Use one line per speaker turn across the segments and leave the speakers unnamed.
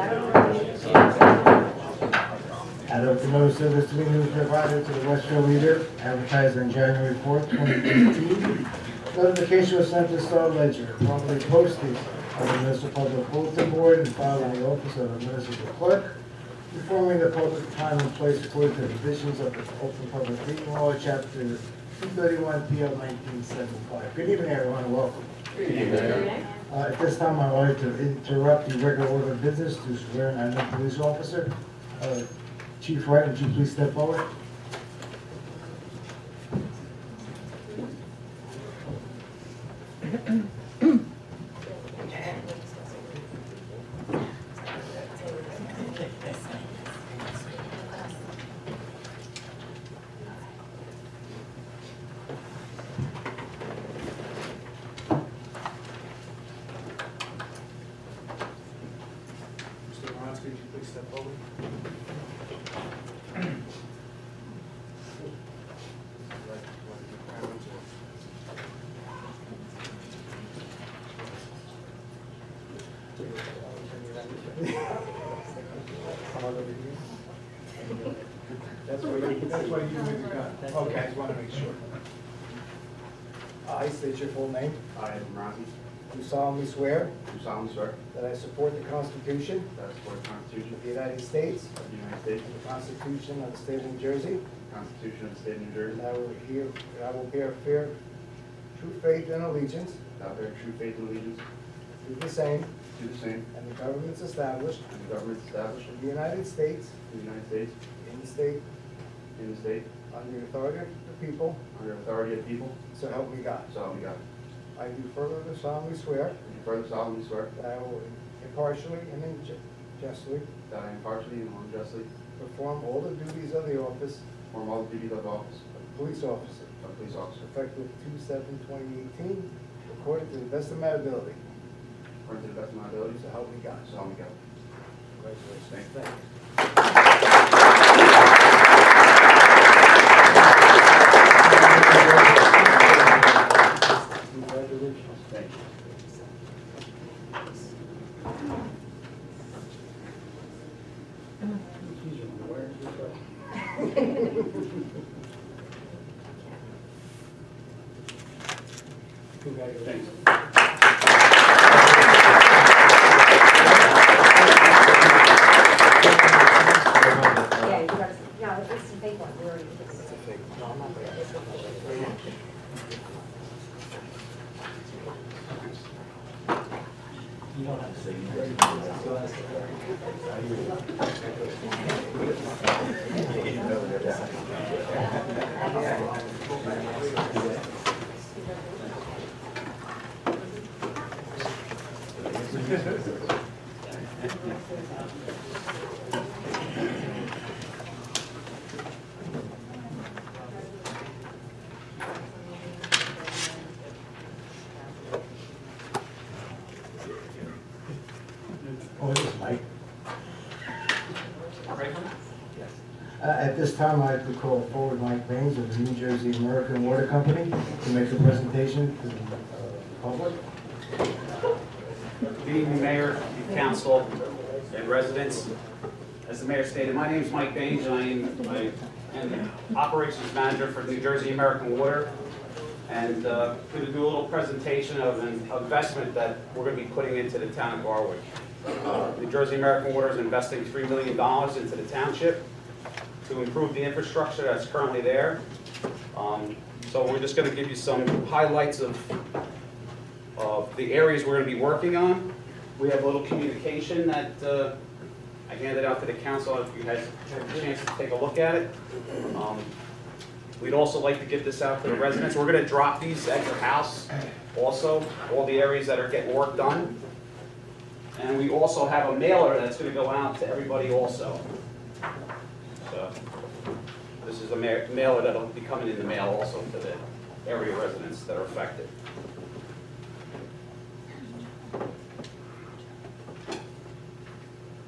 Out of the notice of this meeting was provided to the Westfield Leader, advertised on January 4th, 2018. Notification was sent to Star Ledger, properly posted on the Municipal Public Bulletin Board and filed in the office of the Municipal Clerk, informing the public time and place according to the provisions of the Open Public Meeting Law, Chapter 231, PL 1975. Good evening, everyone, and welcome.
Good evening.
At this time, I'd like to interrupt the regular order of business to swear in our new police officer. Chief Wright, would you please step forward?
Mr. Moronsky, would you please step forward? That's why you moved the gun. Okay, I just want to make sure. I state your full name.
I, Ed Moronsky,
Do solemnly swear
do solemnly swear
that I support the Constitution
that I support the Constitution
of the United States
of the United States,
and the Constitution of the State of New Jersey,
the Constitution of the State of New Jersey,
and I will bear fair, true faith and allegiance
that I bear true faith and allegiance
to the same
to the same
and the governments established
and the governments established
in the United States,
in the United States,
in the state, under the authority of the people,
under authority of the people,
so help me God.
so help me God.
I do further solemnly swear
And further solemnly swear
that I will impartially and justly
that I impartially and unjustly
perform all the duties of the office
perform all the duties of office
of police officer,
of police officer
effective 2/7/2018, according to the best of my ability.
according to the best of my abilities,
So help me God.
so help me God.
Congratulations.
Thank you.
Congratulations.
Thank you.
Congratulations.
Yeah, you gotta, no, it's a fake one, we already did this. No, I'm not there.
Oh, this is Mike. At this time, I'd like to call forward Mike Baines of the New Jersey American Water Company to make a presentation to the public.
Good evening, Mayor, Council, and residents. As the Mayor stated, my name is Mike Baines, and I am the Operations Manager for New Jersey American Water. And going to do a little presentation of an investment that we're going to be putting into the town of Garwood. New Jersey American Water is investing $3 million into the township to improve the infrastructure that's currently there. So we're just going to give you some highlights of the areas we're going to be working on. We have a little communication that I handed out to the council if you had a chance to take a look at it. We'd also like to get this out to the residents. We're going to drop these at your house also, all the areas that are getting work done. And we also have a mailer that's going to go out to everybody also. So this is a mailer that'll be coming in the mail also to the area residents that are affected.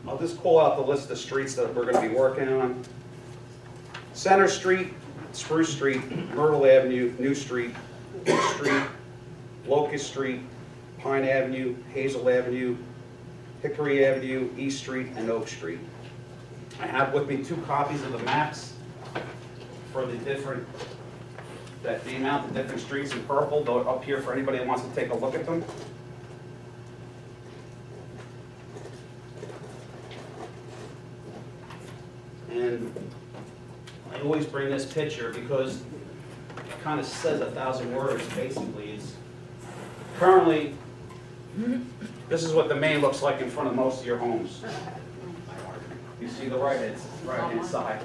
I'll just call out the list of streets that we're going to be working on. Center Street, Spruce Street, Myrtle Avenue, New Street, Oak Street, Locust Street, Pine Avenue, Hazel Avenue, Hickory Avenue, East Street, and Oak Street. I have with me 2 copies of the maps for the different, that name out the different streets in purple. They're up here for anybody that wants to take a look at them. And I always bring this picture because it kind of says 1,000 words, basically. Is currently, this is what the main looks like in front of most of your homes. You see the right-hand side.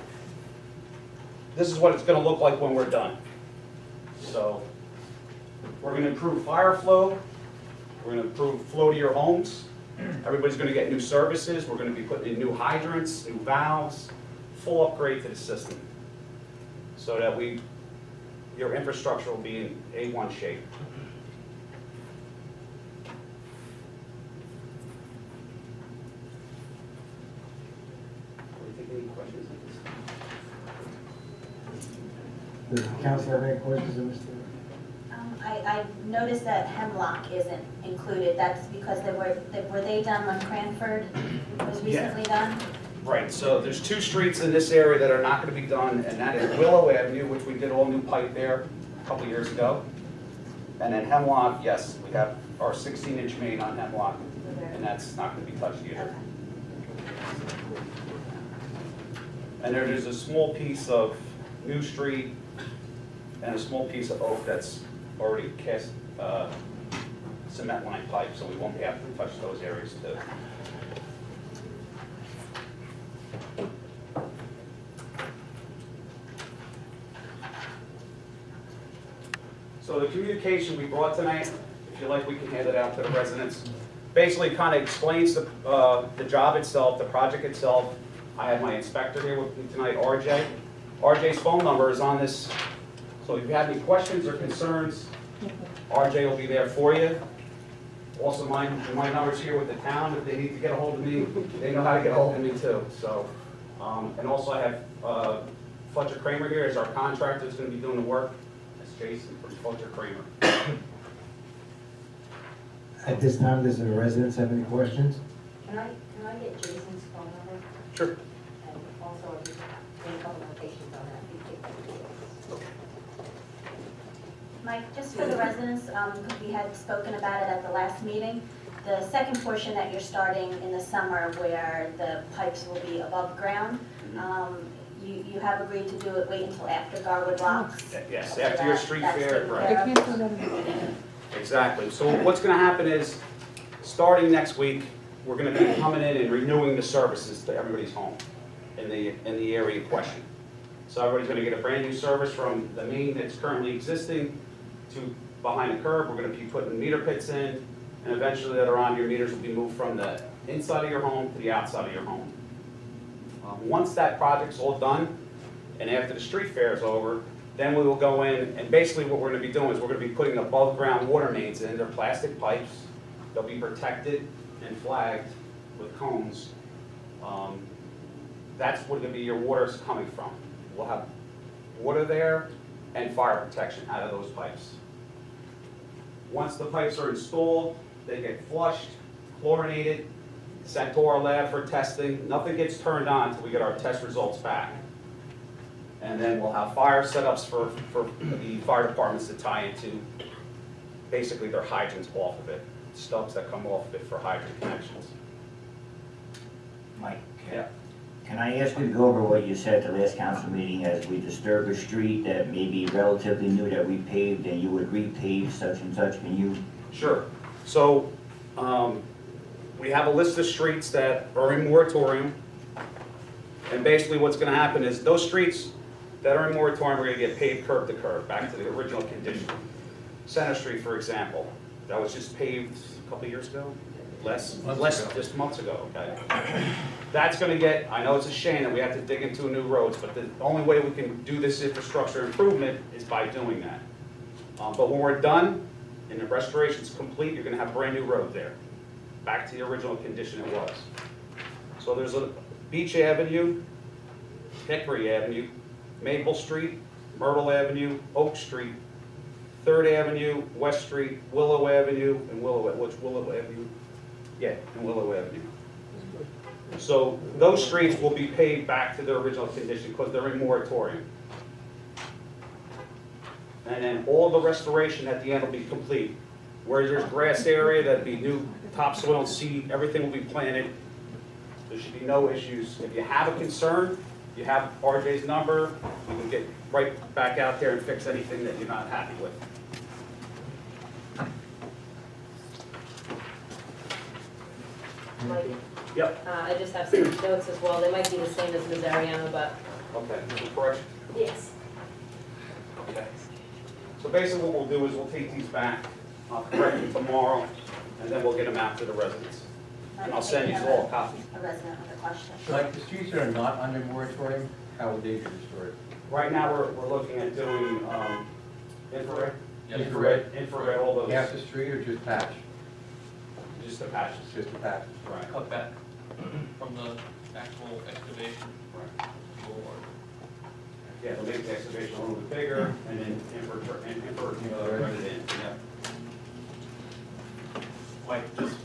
This is what it's going to look like when we're done. So we're going to improve fire flow. We're going to improve flow to your homes. Everybody's going to get new services. We're going to be putting in new hydrants, new valves, full upgrade to the system, so that your infrastructure will be in A1 shape. Any questions?
Does the council have any questions of Mr.?
I noticed that Hemlock isn't included. That's because were they done when Cranford was recently done?
Right, so there's 2 streets in this area that are not going to be done, and that is Willow Avenue, which we did all new pipe there a couple years ago. And then Hemlock, yes, we have our 16-inch main on Hemlock, and that's not going to be touched either. And there's a small piece of New Street and a small piece of Oak that's already cast cement line pipe, so we won't have to touch those areas too. So the communication we brought tonight, if you like, we can hand it out to the residents. Basically kind of explains the job itself, the project itself. I have my inspector here with me tonight, RJ. RJ's phone number is on this, so if you have any questions or concerns, RJ will be there for you. Also, my number's here with the town. If they need to get a hold of me, they know how to get a hold of me too. So, and also I have Fletcher Kramer here as our contractor who's going to be doing the work. That's Jason from Fletcher Kramer.
At this time, does the residents have any questions?
Can I get Jason's phone number?
Sure.
And also, if you have a couple notations on that, if you take that.
Mike, just for the residents, because we had spoken about it at the last meeting, the second portion that you're starting in the summer where the pipes will be above ground, you have agreed to do it, wait until after Garwood Rocks?
Yes,
So
after your
that-
street
that's
fair,
taken
right.
care of?
Exactly. So what's going to happen is, starting next week, we're going to be coming in and renewing the services to everybody's home in the area in question. So everybody's going to get a brand new service from the main that's currently existing to behind the curb. We're going to be putting meter pits in, and eventually later on, your meters will be moved from the inside of your home to the outside of your home. Once that project's all done, and after the street fair is over, then we will go in, and basically what we're going to be doing is we're going to be putting above ground water mains in. They're plastic pipes. They'll be protected and flagged with cones. That's where going to be your water's coming from. We'll have water there and fire protection out of those pipes. Once the pipes are installed, they get flushed, chlorinated, sent to our lab for testing. Nothing gets turned on until we get our test results back. And then we'll have fire setups for the fire departments to tie into, basically their hydrants off of it, stubs that come off of it for hydrant connections.
Mike,
Yeah.
can I ask you to go over what you said at the last council meeting as we disturb a street that may be relatively new that we paved and you would repave such and such? Can you?
Sure. So we have a list of streets that are in moratorium. And basically what's going to happen is those streets that are in moratorium are going to get paved curb to curb, back to the original condition. Center Street, for example, that was just paved a couple of years ago? Just months ago, okay? That's going to get, I know it's a shame that we have to dig into new roads, but the only way we can do this infrastructure improvement is by doing that. But when we're done and the restoration's complete, you're going to have a brand new road there, back to the original condition it was. So there's a Beach Avenue, Hickory Avenue, Maple Street, Myrtle Avenue, Oak Street, 3rd Avenue, West Street, Willow Avenue, and Willow Avenue. Yeah, and Willow Avenue. So those streets will be paved back to their original condition because they're in moratorium. And then all the restoration at the end will be complete. Where there's grass area, that'd be new topsoil and seed, everything will be planted. There should be no issues. If you have a concern, you have RJ's number, you can get right back out there and fix anything that you're not happy with.
Mike,
Yep.
I just have some notes as well. They might be the same as Ms. Ariano, but
Okay, correct?
yes.
Okay. So basically what we'll do is we'll take these back, I'll correct them tomorrow, and then we'll get them out to the residents. And I'll send you all a copy.
A resident with a question.
Like the streets that are not under moratorium, how would they be restored?
Right now, we're looking at doing infrared. Infrared, all those,
Half the street or just patch?
just the patches.
Just a patch?
Right.
Cut back from the actual excavation.
Right. Yeah, they'll make the excavation a little bit bigger, and then run it in, yeah.
Mike, just,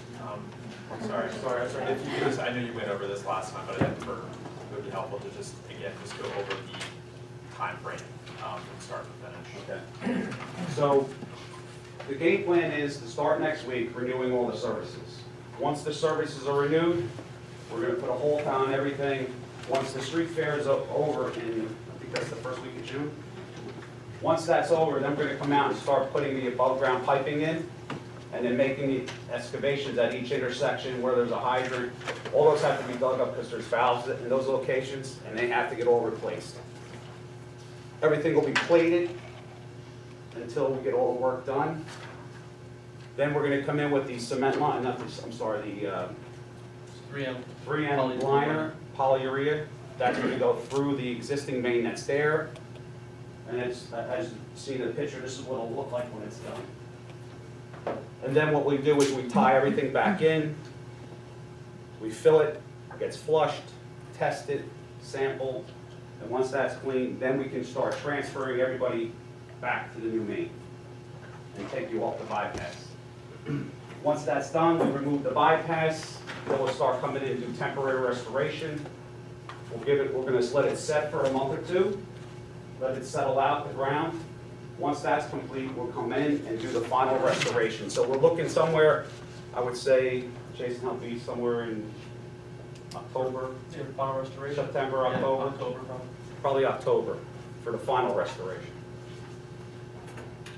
sorry, if you could just, I know you went over this last time, but I think it would be helpful to just, again, just go over the timeframe from start to finish.
Okay. So, the game plan is to start next week renewing all the services. Once the services are renewed, we're gonna put a halt on everything. Once the street fair is over in, I think that's the first week of June. Once that's over, then we're gonna come out and start putting the above-ground piping in, and then making the excavations at each intersection where there's a hydrant. All those have to be dug up because there's valves in those locations, and they have to get all replaced. Everything will be plated until we get all the work done. Then we're gonna come in with the cement line, not the, I'm sorry, the
3M.
3M liner, polyurea. That's gonna go through the existing main that's there. And it's, as you see in the picture, this is what it'll look like when it's done. And then what we do is we tie everything back in, we fill it, it gets flushed, tested, sampled, and once that's clean, then we can start transferring everybody back to the new main and take you off the bypass. Once that's done, we remove the bypass, then we'll start coming in and do temporary restoration. We're gonna let it set for a month or two, let it settle out the ground. Once that's complete, we'll come in and do the final restoration. So we're looking somewhere, I would say, Jason, help me, somewhere in October,
Yeah, final restoration.
September,
Yeah,
October,
October, probably.
probably October for the final restoration.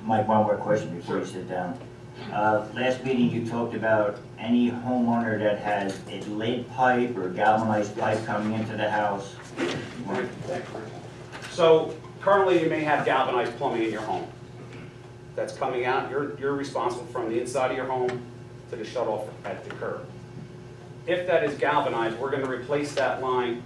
Mike, one more question before you sit down. Last meeting, you talked about any homeowner that has a lead pipe or galvanized pipe coming into the house.
So currently, you may have galvanized plumbing in your home. That's coming out, you're responsible from the inside of your home to the shut-off at the curb. If that is galvanized, we're gonna replace that line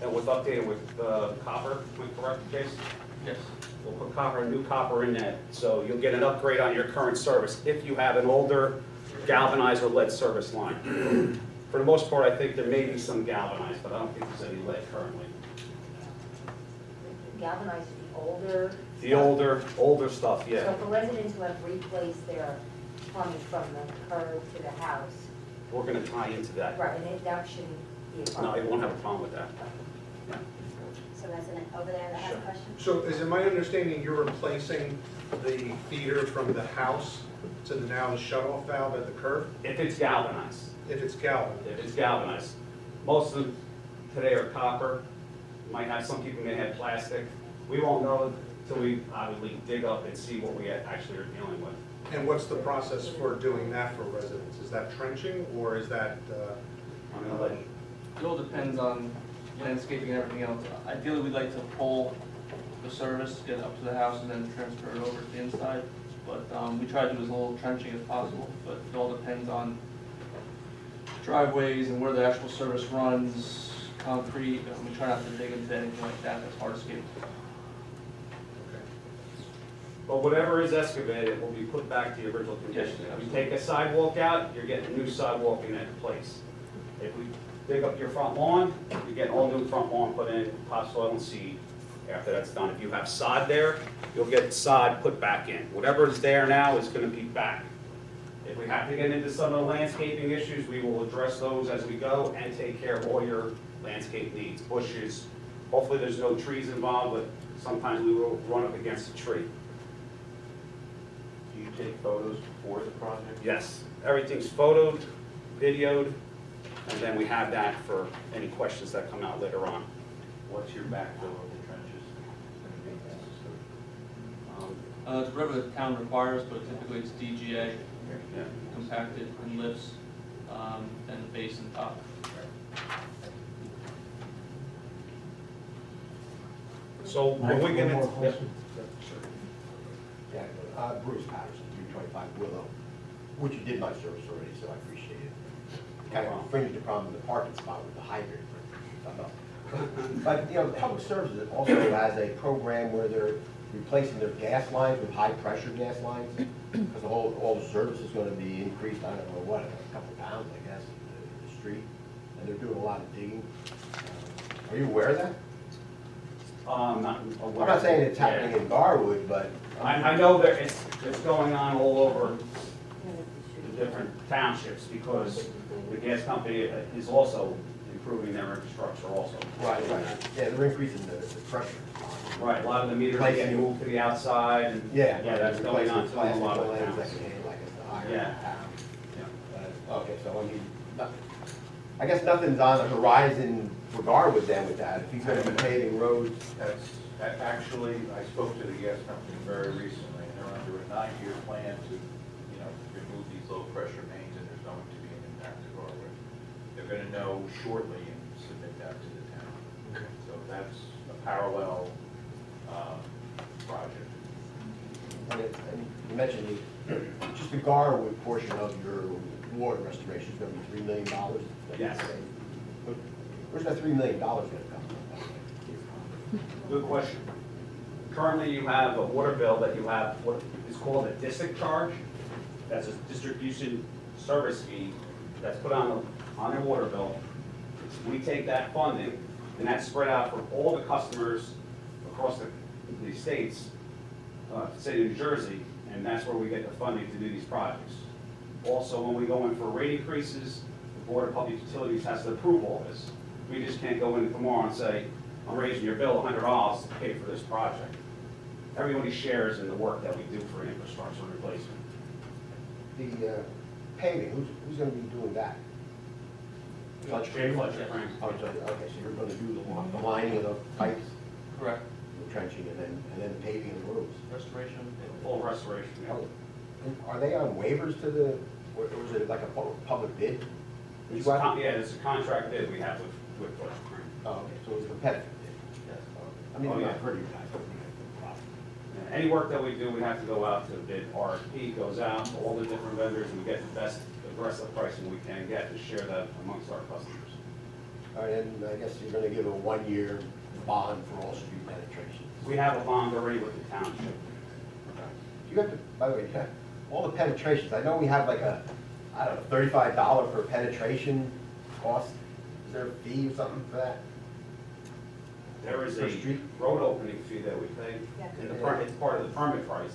and with updated with copper, am I correct, Jason?
Yes.
We'll put copper, new copper in that, so you'll get an upgrade on your current service if you have an older galvanized or lead service line. For the most part, I think there may be some galvanized, but I don't think there's any lead currently.
Galvanized the older.
The older stuff,
So
yeah.
for residents who have replaced their plumbing from the curb to the house,
We're gonna tie into that.
right, and that shouldn't be a
No,
problem.
you won't have a problem with that.
So resident over there that has a
Sure.
question?
So is it my understanding you're replacing the feeder from the house to the now the shut-off valve at the curb?
If it's galvanized,
If it's galvanized?
if it's galvanized. Most of them today are copper, might have, some people may have plastic. We won't know until we obviously dig up and see what we actually are dealing with.
And what's the process for doing that for residents? Is that trenching or is that,
I'm gonna let you.
It all depends on landscaping and everything else. Ideally, we'd like to pull the service, get it up to the house, and then transfer it over to the inside. But we try to do as little trenching as possible, but it all depends on driveways and where the actual service runs, concrete. We try not to dig into anything like that that's hardscape.
But whatever is excavated will be put back to the original condition.
Yes,
If you take a sidewalk out, you're getting a new sidewalk in that place. If we dig up your front lawn, you get all new front lawn put in, topsoil and seed after that's done. If you have sod there, you'll get sod put back in. Whatever is there now is gonna be back. If we have to get into some of the landscaping issues, we will address those as we go and take care of all your landscape needs, bushes. Hopefully, there's no trees involved, but sometimes we will run up against a tree.
Do you take photos before the project?
Yes, everything's photoed, videoed, and then we have that for any questions that come out later on.
What's your backfill of the trenches?
It's whatever the town requires, but typically it's DGA,
Yeah.
compacted and lifts, and the base and top.
So when we get
One more
into.
question.
Yeah, Bruce Patterson, 325 Willow, which you did my service already, so I appreciate it. Kind of fringed the problem in the parking spot with the hydrant. But, you know, Public Services also has a program where they're replacing their gas lines with high-pressure gas lines, because all the service is going to be increased, I don't know what, a couple pounds, I guess, in the street, and they're doing a lot of digging. Are you aware of that?
Not
I'm not saying it's happening in Garwood, but.
I know that it's going on all over the different townships because the gas company is also improving their infrastructure also.
Right. Yeah, they're increasing the pressure.
Right, a lot of the meters are getting moved to the outside and.
Yeah,
That's going on too in a lot of
plastic
towns.
lines that can handle like a higher
Yeah.
pound. Okay, so I mean, I guess nothing's on the horizon for Garwood then with that. If he's gonna be paving roads,
Actually, I spoke to the gas company very recently, and they're under a 9-year plan to, remove these low-pressure mains, and there's going to be an impact to Garwood. They're gonna know shortly and submit that to the town. So that's a parallel project.
and you mentioned just the Garwood portion of your water restoration is gonna be $3 million.
Yes.
But where's that $3 million gonna come from?
Good question. Currently, you have a water bill that you have, what is called a district charge. That's a distribution service fee that's put on their water bill. We take that funding, and that's spread out for all the customers across the states, state of New Jersey, and that's where we get the funding to do these projects. Also, when we go in for rate increases, the Board of Public Utilities has to approve all this. We just can't go in tomorrow and say, I'm raising your bill $100 to pay for this project. Everybody shares in the work that we do for infrastructure replacement.
The paving, who's gonna be doing that?
Jay Fletcher, Frank.
Oh, okay, so you're gonna do the lining of the pipes,
Correct.
the trenching, and then paving of the roads?
Restoration.
Full restoration, yeah.
Oh, and are they on waivers to the, or is it like a public bid?
It's a contract bid we have with Fletcher Frank.
Oh, okay, so it's competitive bid?
Yes.
I mean,
Oh,
I'm
yeah.
not hurting you guys, but we have no problem.
And any work that we do, we have to go out to bid. RFP goes out to all the different vendors, and we get the best aggressive pricing we can get to share that amongst our customers.
All right, and I guess you're gonna give a 1-year bond for all street penetrations.
We have a bond already with the township.
You have to, by the way, yeah, all the penetrations, I know we have like a, I don't know, $35 per penetration cost. Is there a fee or something for that?
There is
Per
a
street?
road opening fee that we pay, and it's part of the permit price.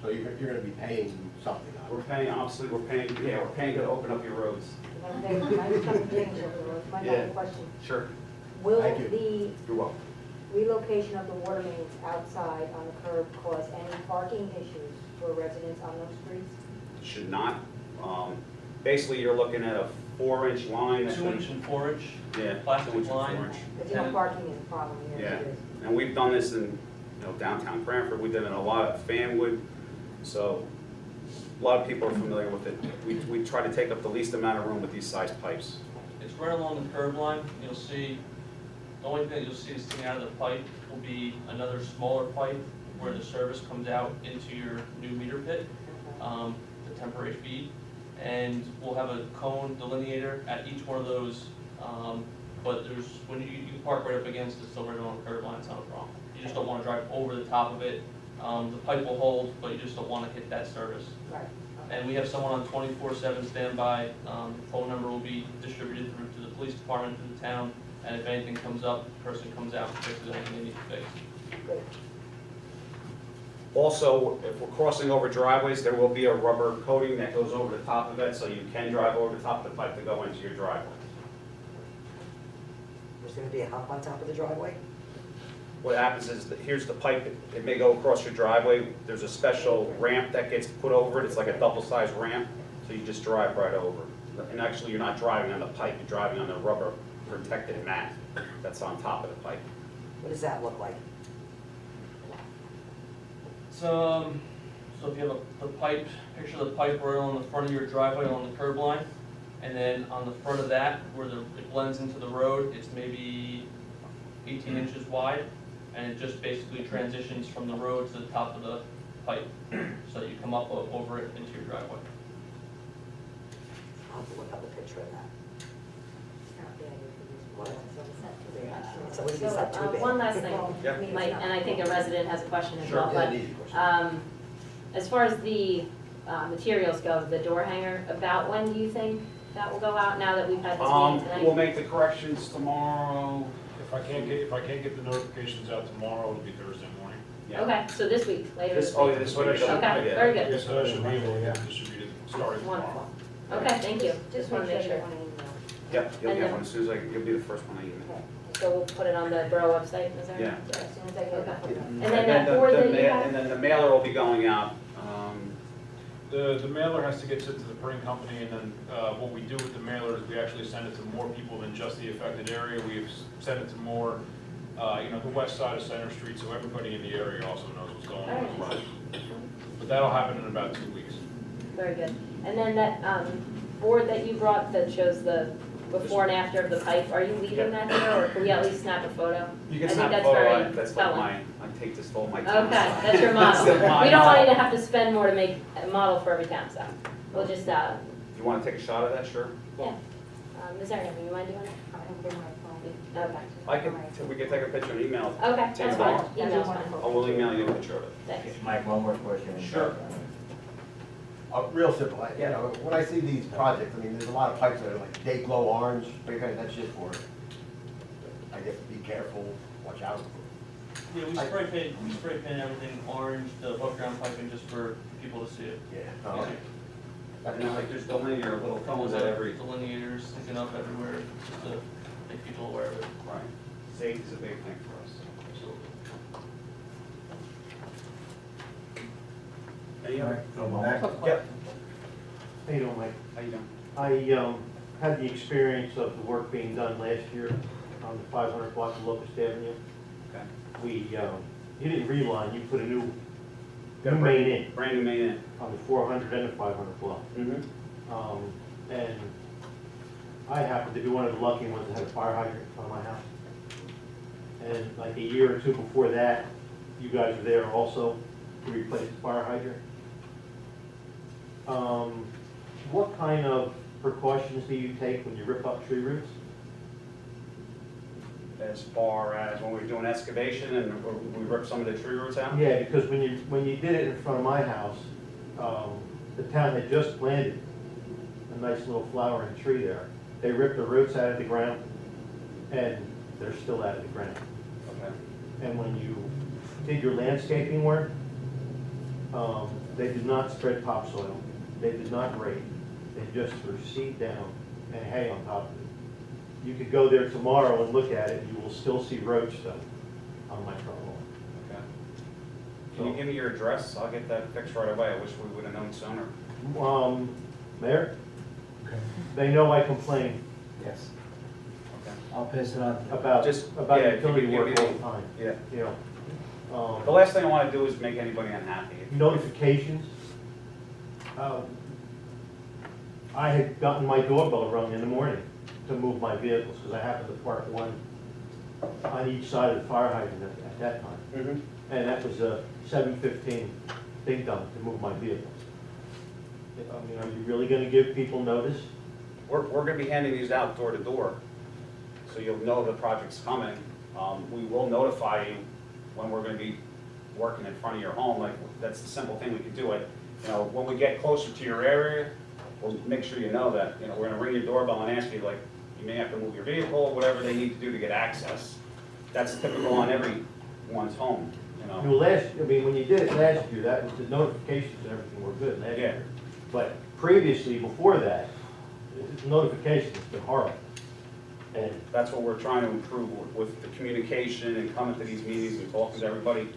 So you're gonna be paying something on
We're paying, obviously, we're paying to open up your roads.
I just have a question.
Sure.
Will
Thank you.
the
You're welcome.
relocation of the water mains outside on the curb cause any parking issues for residents on those streets?
Should not. Basically, you're looking at a 4-inch line. that's
2-inch and 4-inch.
Yeah,
plastic
2-inch and
line.
4-inch.
Because parking is a problem here.
Yeah,
it is.
and we've done this in, downtown Cranford, we did it in a lot of Fanwood, so a lot of people are familiar with it. We try to take up the least amount of room with these size pipes.
It's right along the curb line. You'll see, the only thing that you'll see sticking out of the pipe will be another smaller pipe where the service comes out into your new meter pit, the temporary feed. And we'll have a cone delineator at each one of those, but when you can park right up against it, still right along the curb line, it's not a problem. You just don't wanna drive over the top of it. The pipe will hold, but you just don't wanna hit that service.
Right.
And we have someone on 24/7 standby. Phone number will be distributed through to the police department, to the town, and if anything comes up, the person comes out and fixes anything they need to fix.
Good.
Also, if we're crossing over driveways, there will be a rubber coating that goes over the top of it, so you can drive over the top of the pipe to go into your driveway.
There's gonna be a hump on top of the driveway?
What happens is, that here's the pipe, it may go across your driveway, there's a special ramp that gets put over it, it's like a double-sized ramp, so you just drive right over. And actually, you're not driving on the pipe, you're driving on the rubber protected mat that's on top of the pipe.
What does that look like?
So if you have the pipe, picture the pipe right on the front of your driveway on the curb line, and then on the front of that, where it blends into the road, it's maybe 18 inches wide, and it just basically transitions from the road to the top of the pipe, so that you come up over it into your driveway.
I'll have to look up a picture of that.
So,
So it's not too bad.
one last thing,
Yeah.
Mike, and I think a resident has a question as
Sure.
well,
Yeah,
but,
an easy question.
as far as the, materials go, the door hanger, about when do you think that will go out, now that we've had this meeting tonight?
We'll make the corrections tomorrow.
If I can't get the notifications out tomorrow, it'll be Thursday morning.
Yeah.
Okay, so this week, later
This,
this
oh,
week?
yeah, this way.
Okay, very good.
Yes, I should be able to get distributed starting tomorrow.
Wonderful. Okay, thank you.
Just
wanna
make
make
sure
sure.
you want to email.
Yep, you'll
And
get
then-
one as soon as you'll be the first one I email.
So we'll put it on the borough website, is that?
Yeah.
As soon as I get
Okay.
that.
And
And then that board that you have?
And then the mailer will be going out,
The mailer has to get sent to the printing company, and then what we do with the mailer is we actually send it to more people than just the affected area. We've sent it to more, the west side of Center Street, so everybody in the area also knows what's going on as well. But that'll happen in about 2 weeks.
Very good. And then that, board that you brought that shows the before and after of the pipe, are you leaving that there, or can we at least snap a photo?
you can
I
snap
think
a
that's very
photo, that's like
telling.
I take this to all my
Okay,
towns.
that's your model. We don't want you to have to spend more to make a model for every town, so we'll just,
You wanna take a shot of that, sure?
yeah. Is there anything you mind doing?
I don't bring my phone.
Okay.
We can take a picture and email it.
Okay,
To you
that's fine.
tomorrow.
Email's fine.
I will email you a picture of it.
Thanks.
Mike, one more question.
Sure.
Real simple, when I see these projects, I mean, there's a lot of pipes that are like day glow orange, that's just for, I guess, be careful, watch out.
Yeah, we spray paint everything orange, the above ground piping, just for people to see it.
Yeah.
And then like there's delineator, little cones at every,
Delineators sticking up everywhere, just to make people aware of it.
right. Safety's a big thing for us. Any other?
Back.
Yep.
How you doing, Mike?
How you doing?
I had the experience of the work being done last year on the 500 block of Locust Avenue.
Okay.
You didn't reline, you put a new main in
Brand new main in.
on the 400 and the 500 block.
Mm-hmm.
And I happened to be one of the lucky ones that had a fire hydrant in front of my house. And like a year or two before that, you guys were there also to replace the fire hydrant. What kind of precautions do you take when you rip up tree roots?
As far as when we were doing excavation and we ripped some of the tree roots out?
Yeah, because when you did it in front of my house, the town had just planted a nice little flowering tree there. They ripped the roots out of the ground, and they're still out of the ground.
Okay.
And when you did your landscaping work, they did not spread topsoil, they did not rake, they just threw seed down and hay on top of it. You could go there tomorrow and look at it, and you will still see roach stuff on my front lawn.
Okay. Can you give me your address? I'll get that fixed right away. I wish we would have known sooner.
Mayor,
Okay.
they know I complain
Yes.
Okay.
I'll pass it on.
about
Yeah, if you
utility
could give
work
me
all the time,
Yeah.
you know.
The last thing I want to do is make anybody unhappy.
Notifications. I had gotten my doorbell rung in the morning to move my vehicles, because I happened to park one on each side of the fire hydrant at that time.
Mm-hmm.
And that was a 7:15 ding dong to move my vehicles. I mean, are you really gonna give people notice?
We're going to be handing these out door to door, so you'll know the project's coming. We will notify you when we're going to be working in front of your home. Like, that's the simple thing we can do. When we get closer to your area, we'll make sure you know that. We're going to ring your doorbell and ask you, like, you may have to move your vehicle, whatever they need to do to get access. That's typical on everyone's home. know.
You know, when you did it last year, that was, the notifications and everything were good last year. But previously, before that, the notifications has been horrible. And
That's what we're trying to improve with the communication and coming to these meetings and talking to everybody.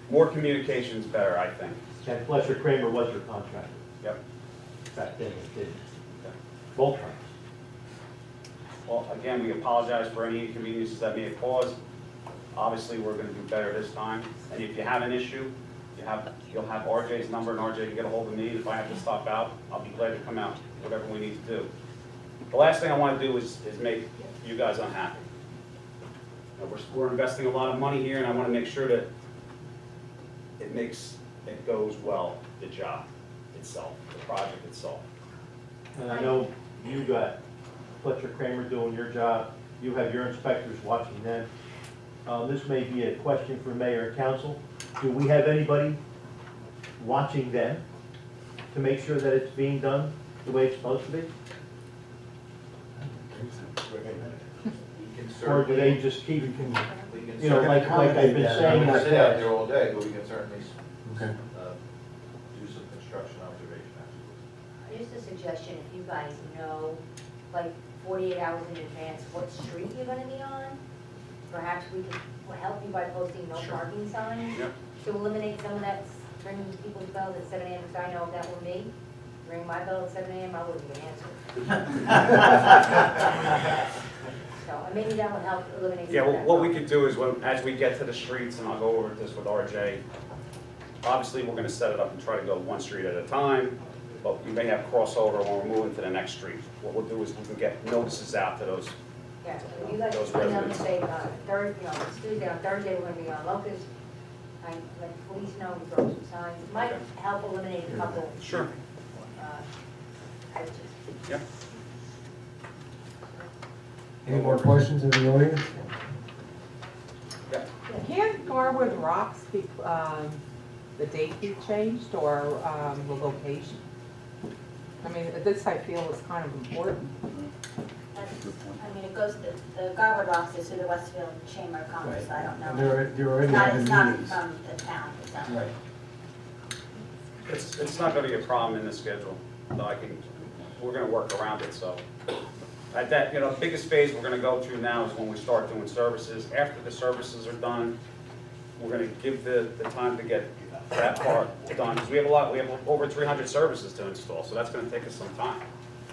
More communication is better, I think.
and Fletcher Kramer was your contractor
Yep.
back then, it did. Both times.
Well, again, we apologize for any inconveniences that may have caused. Obviously, we're gonna do better this time. And if you have an issue, you'll have RJ's number, and RJ can get a hold of me. If I have to stop out, I'll be glad to come out, whatever we need to do. The last thing I wanna do is make you guys unhappy. You know, we're investing a lot of money here, and I wanna make sure that it goes well, the job itself, the project itself.
And I know you got Fletcher Kramer doing your job, you have your inspectors watching them. This may be a question for mayor and council. Do we have anybody watching them to make sure that it's being done the way it's supposed to be? Or do they just keep, you know, like I've been saying,
I'm
like
gonna sit out
that?
there all day, but we can certainly
Okay.
do some construction observation afterwards.
Just a suggestion, if you guys know, like 48 hours in advance, what street you're gonna be on, perhaps we could help you by posting no parking signs
Yep.
to eliminate some of that, ringing people's bells at 7 a.m., because I know if that were me, ring my bell at 7 a.m., I wouldn't even answer. So, maybe that would help eliminate some
Yeah,
of
well,
that.
what we could do is, as we get to the streets, and I'll go over this with RJ, obviously, we're gonna set it up and try to go one street at a time, but we may have crossover when we're moving to the next street. What we'll do is we can get notices out to those.
Yeah, if you guys
Those
put down and
residents.
say, it's Tuesday, on Thursday, we're gonna be on Locust, I let the police know, we throw some signs, it might help eliminate a couple.
Sure.
Outages.
Yep.
Any more questions in the audience?
Can't Garwood Rocks be, the date be changed or the location? I mean, this I feel is kind of important.
It goes, the Garwood Rocks is through the Westfield Chamber of Commerce, so I don't
And
know.
they're already having
It's not
meetings.
from the town, so.
Right.
It's not gonna be a problem in the schedule, though we're gonna work around it, so. At that, the biggest phase we're gonna go through now is when we start doing services. After the services are done, we're gonna give the time to get that part done, because we have over 300 services to install, so that's gonna take us some time.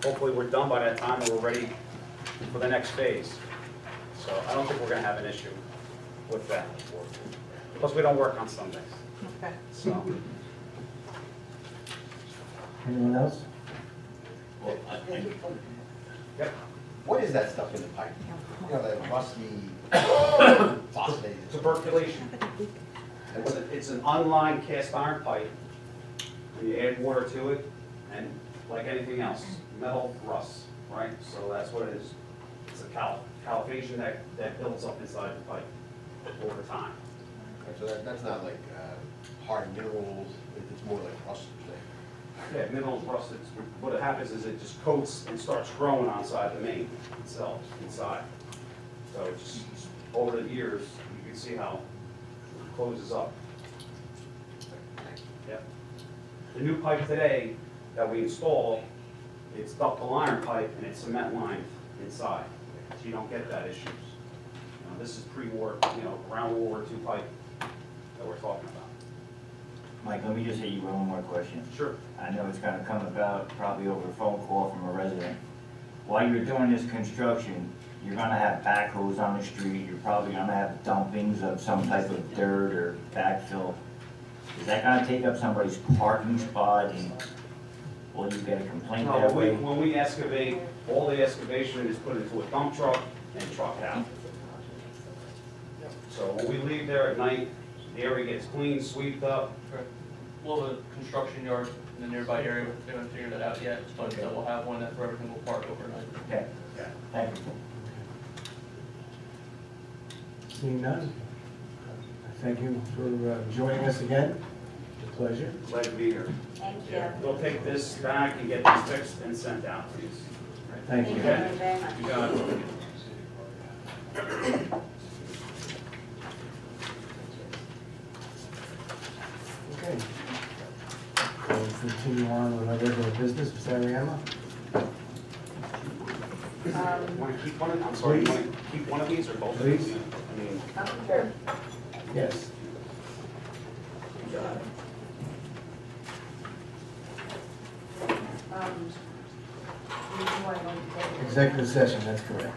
Hopefully, we're done by that time and we're ready for the next phase. So I don't think we're gonna have an issue with that. Plus, we don't work on Sundays,
Okay.
so.
Anyone else?
Well,
Yep.
what is that stuff in the pipe? You know, that musky phosphate.
Tuberculation. It's an unlined cast iron pipe, and you add water to it, and like anything else, metal rusts, right? So that's what it is. It's a califation that builds up inside the pipe over time.
So that's not like hard minerals, it's more like rust thing.
Yeah, minerals rust, what happens is it just coats and starts growing outside the main itself, inside. So it just, over the years, you can see how it closes up. Yep. The new pipe today that we install, it's ductile iron pipe and it's cement lined inside, so you don't get that issues. This is pre-war, around World War II pipe that we're talking about.
Mike, let me just hit you with one more question.
Sure.
I know it's gonna come about probably over a phone call from a resident. While you're doing this construction, you're gonna have backhoes on the street, you're probably gonna have dumpings of some type of dirt or backfill. Is that gonna take up somebody's parking spot and will you get a complaint
No,
that way?
when we excavate, all the excavation is put into a dump truck and trucked out. So when we leave there at night, the area gets cleaned, swept up.
Correct. We'll have a construction yard in the nearby area, we haven't figured that out yet, but we'll have one that where everything will park overnight.
Okay, thank you.
Seeing none? Thank you for joining us again. It's a pleasure.
Glad to be here.
Thank you.
Yeah, we'll take this back and get this fixed and sent out, please.
Thank you.
Thank you very much.
You got it.
Sarayama?
Want to keep one of, I'm sorry, you
Please.
want to keep one of these or both of
Please.
these? I mean,
Sure.
Yes. Executive session, that's correct.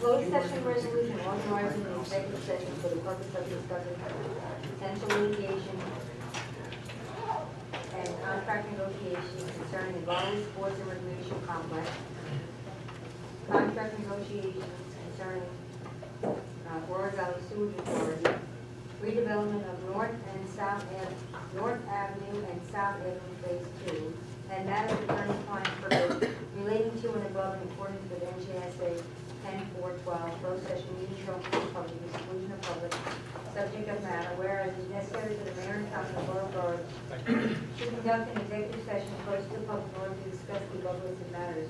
Closed session resolution authorizing an executive session for the purpose of discussing potential litigation and contract negotiations concerning the Raleigh Sports and Recreation Complex, contract negotiations concerning Roaring Valley Sewage Authority, redevelopment of North Avenue and South Avenue Phase 2, and matters attorney-client privilege relating to and above in accordance with NJSA 10-412, closed session meeting held for the public, exclusion of public, subject of matter, whereas it is necessary for the mayor and council of Borough Borough to conduct an executive session close to the public in order to discuss the above listed matters.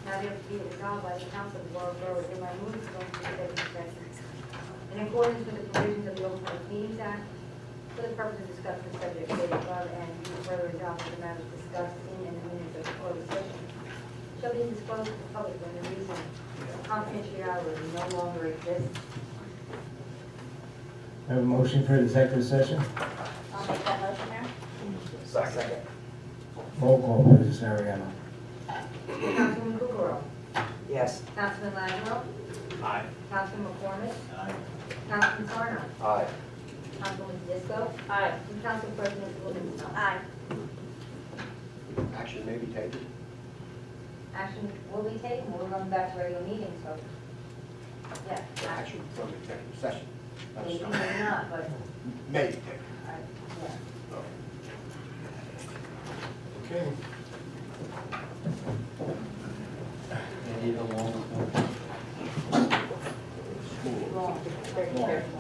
Now therefore be it resolved by the council of the Borough Borough, hereby move to go into executive session in accordance with the provisions of the Open Public Meetings Act, for the purpose of discussing the subject stated above, and be further resolved that the matters discussed in and the minutes of the closed session shall be disclosed to the public when the reason of confidentiality no longer exists.
Have a motion for executive session?
I'll make that motion, Mayor.
Second.
Roll call, please, Sarayama.
Councilman Kukrow.
Yes.
Councilman Lazaro.
aye.
Councilman McCormick.
Aye.
Councilman Sarno.
Aye.
Councilman Disco.
Aye.
And Council President Livingston.
Aye.
Action may be taken.
Action will be taken, we're going back to regular meeting, so, yeah.
Action from executive session. Not
Maybe,
start.
maybe not, but,
May be taken.
yeah.
Okay.
Wrong. Very careful.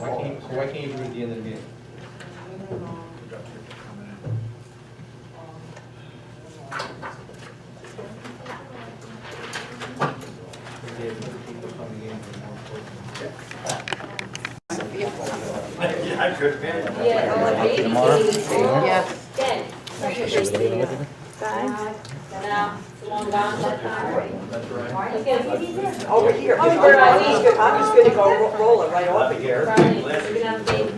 Why can't you do it at the end of the meeting?
Really wrong.
Yeah, I could, man.
Yeah, oh, maybe.
Yes.
Jen?
Five.
No, it's long gone, that time.
That's right.
Okay.
Over here,
Oh,
I'm just gonna go roll it right off of here.
Brian, you can have the baby.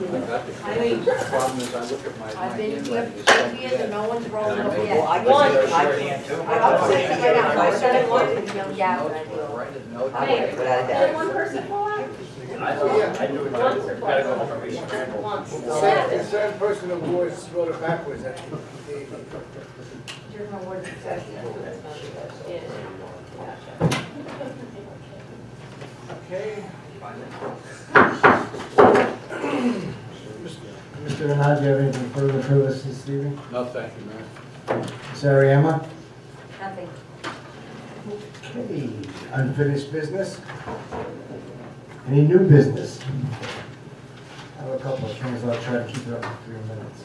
I mean,
Problem is, I look at my.
I've been here 2 years and no one's rolled over
Well,
yet.
I
One.
can't too.
I'm saying right now, I said one, yeah, but I do.
Write a note.
I wouldn't put out a
Did
doubt.
one person fall out?
I do it.
Once or
Gotta go
twice?
home and reschedule.
Once.
The same person who was wrote it backwards, I think.
There's no word success.
Yeah, gotcha.
Okay.
Mr. Renard, do you have anything further for us this evening?
No, thank you, Mayor.
Sarayama?
Nothing.
Okay, unfinished business? Any new business? I have a couple of things, I'll try to keep it up in 3 minutes.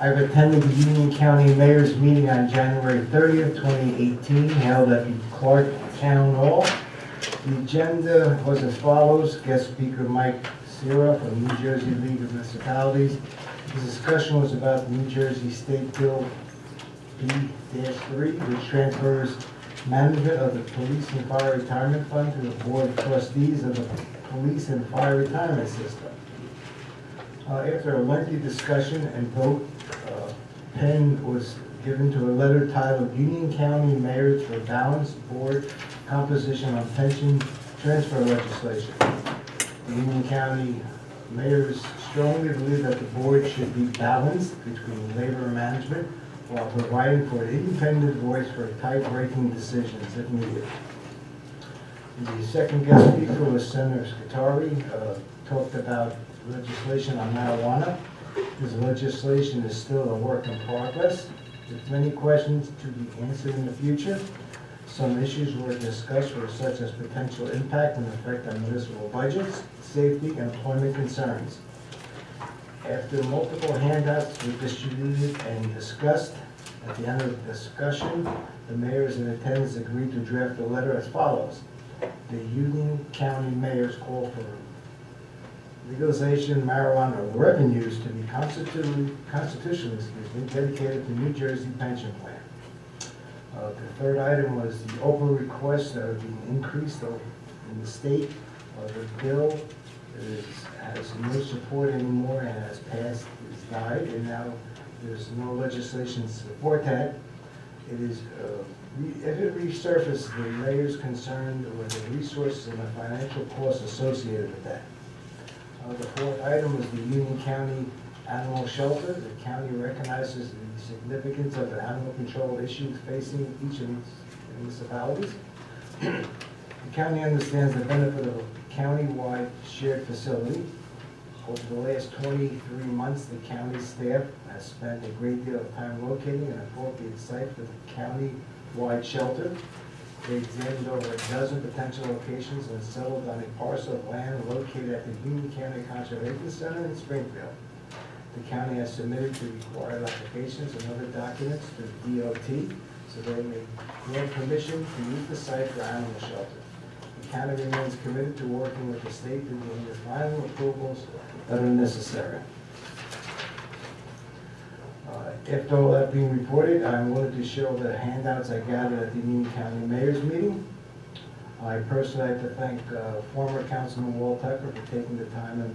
I've attended the Union County Mayor's meeting on January 30th, 2018, held at the Clark Town Hall. The agenda was as follows. Guest speaker Mike Sierra from New Jersey League of Municipalities. The discussion was about the New Jersey State Bill B-3, which transfers management of the Police and Fire Retirement Fund to the Board of Trustees of the Police and Fire Retirement System. After a lengthy discussion and vote, pen was given to a letter titled Union County Mayors for Balanced Board Composition on Pension Transfer Legislation. The Union County Mayors strongly believe that the board should be balanced between labor and management while providing for an independent voice for tight-breaking decisions if needed. The second guest speaker was Senator Scutari, talked about legislation on marijuana. This legislation is still a work in progress. There's many questions to be answered in the future. Some issues were discussed were such as potential impact and effect on municipal budgets, safety, and employment concerns. After multiple handouts were distributed and discussed, at the end of the discussion, the mayors in attendance agreed to draft a letter as follows. The Union County mayors call for legalization of marijuana revenues to be constitutionally dedicated to New Jersey pension plan. The third item was the Oprah request that would be increased in the state. The bill has no support anymore and has passed, it's died, and now there's no legislation to support that. It is, if it resurfaces, the mayor's concerned with the resources and the financial costs associated with that. The fourth item was the Union County Animal Shelter. The county recognizes the significance of the animal control issues facing each of its municipalities. The county understands the benefit of a county-wide shared facility. Over the last 23 months, the county staff has spent a great deal of time locating an appropriate site for the county-wide shelter. They examined over a dozen potential locations and settled on a parcel of land located at the Union County Conservation Center in Springfield. The county has submitted the required applications and other documents to DOT, so they may grant permission to use the site for animal shelter. The county remains committed to working with the state to gain the final approvals that are necessary. After all that being reported, I wanted to show the handouts I gathered at the Union County Mayor's meeting. I personally like to thank former Councilman Walt Tucker for taking the time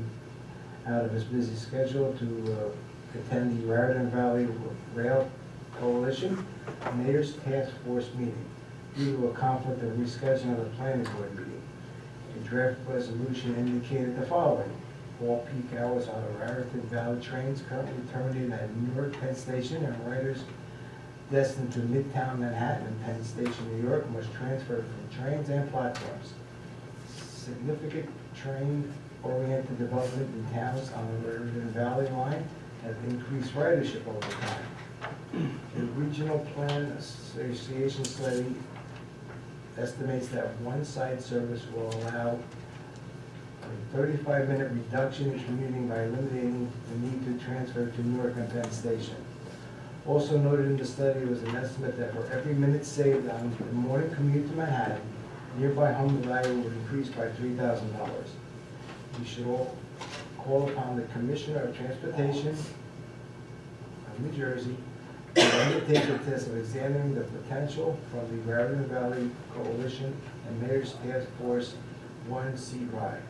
out of his busy schedule to attend the Raritan Valley Rail Coalition Mayor's Task Force meeting due to a conflict of rescheduling of the planning board meeting. A draft resolution indicated the following: all peak hours on the Raritan Valley trains currently terminating at Newark Penn Station and riders destined to Midtown Manhattan and Penn Station, New York must transfer from trains and platforms. Significant train-oriented development in towns on the Raritan Valley line have increased ridership over time. The Regional Plan Association study estimates that one side service will allow a 35-minute reduction in commuting by eliminating the need to transfer to Newark and Penn Station. Also noted in the study was an estimate that for every minute saved on the morning commute to Manhattan, nearby home value would increase by $3,000. We should all call upon the Commissioner of Transportation of New Jersey to undertake the test of examining the potential from the Raritan Valley Coalition and Mayor's Task Force 1C ride.